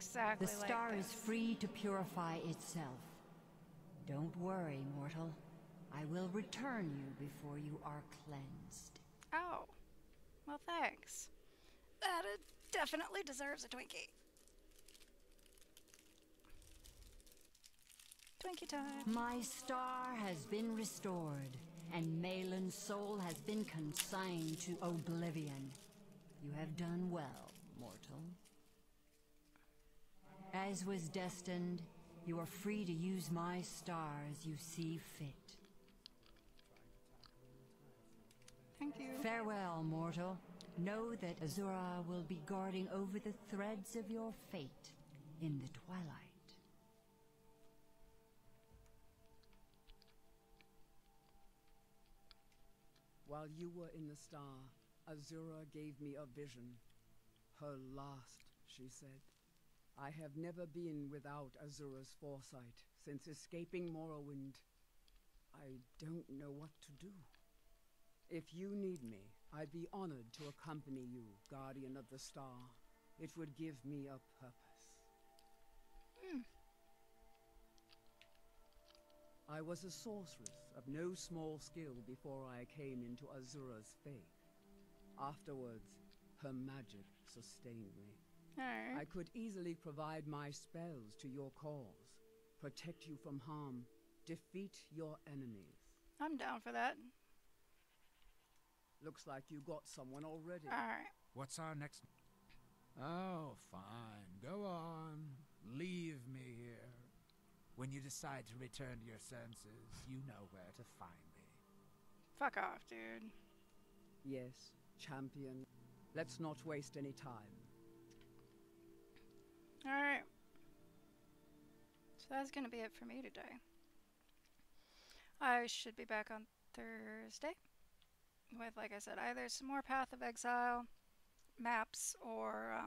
exactly The like star this. is free to purify itself. Don't worry, mortal. I will return you before you are cleansed. Oh. Well, thanks. That definitely deserves a Twinkie. Twinkie time. My star has been restored, and Malin's soul has been consigned to oblivion. You have done well, mortal. As was destined, you are free to use my star as you see fit. Thank you. Farewell, mortal. Know that Azura will be guarding over the threads of your fate in the twilight. While you were in the star, Azura gave me a vision. Her last, she said. I have never been without Azura's foresight since escaping Morrowind. I don't know what to do. If you need me, I'd be honored to accompany you, Guardian of the Star. It would give me a purpose. I was a sorceress of no small skill before I came into Azura's faith. Afterwards, her magic sustained me. Alright. I could easily provide my spells to your cause, protect you from harm, defeat your enemies. I'm down for that. Looks like you got someone already. Alright. What's our next... Oh, fine. Go on. Leave me here. When you decide to return to your senses, you know where to find me. Fuck off, dude. Yes, champion. Let's not waste any time. Alright. So that's gonna be it for me today. I should be back on Thursday with, like I said, either some more Path of Exile maps or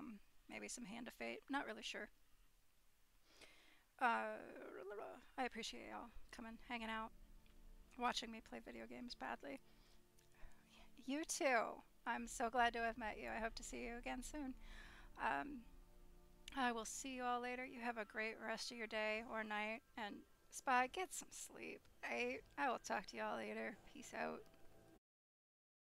maybe some Hand of Fate. Not really sure. I appreciate y'all coming, hanging out, watching me play video games badly. You too. I'm so glad to have met you. I hope to see you again soon. I will see you all later. You have a great rest of your day or night. And Spy, get some sleep. I will talk to y'all later. Peace out.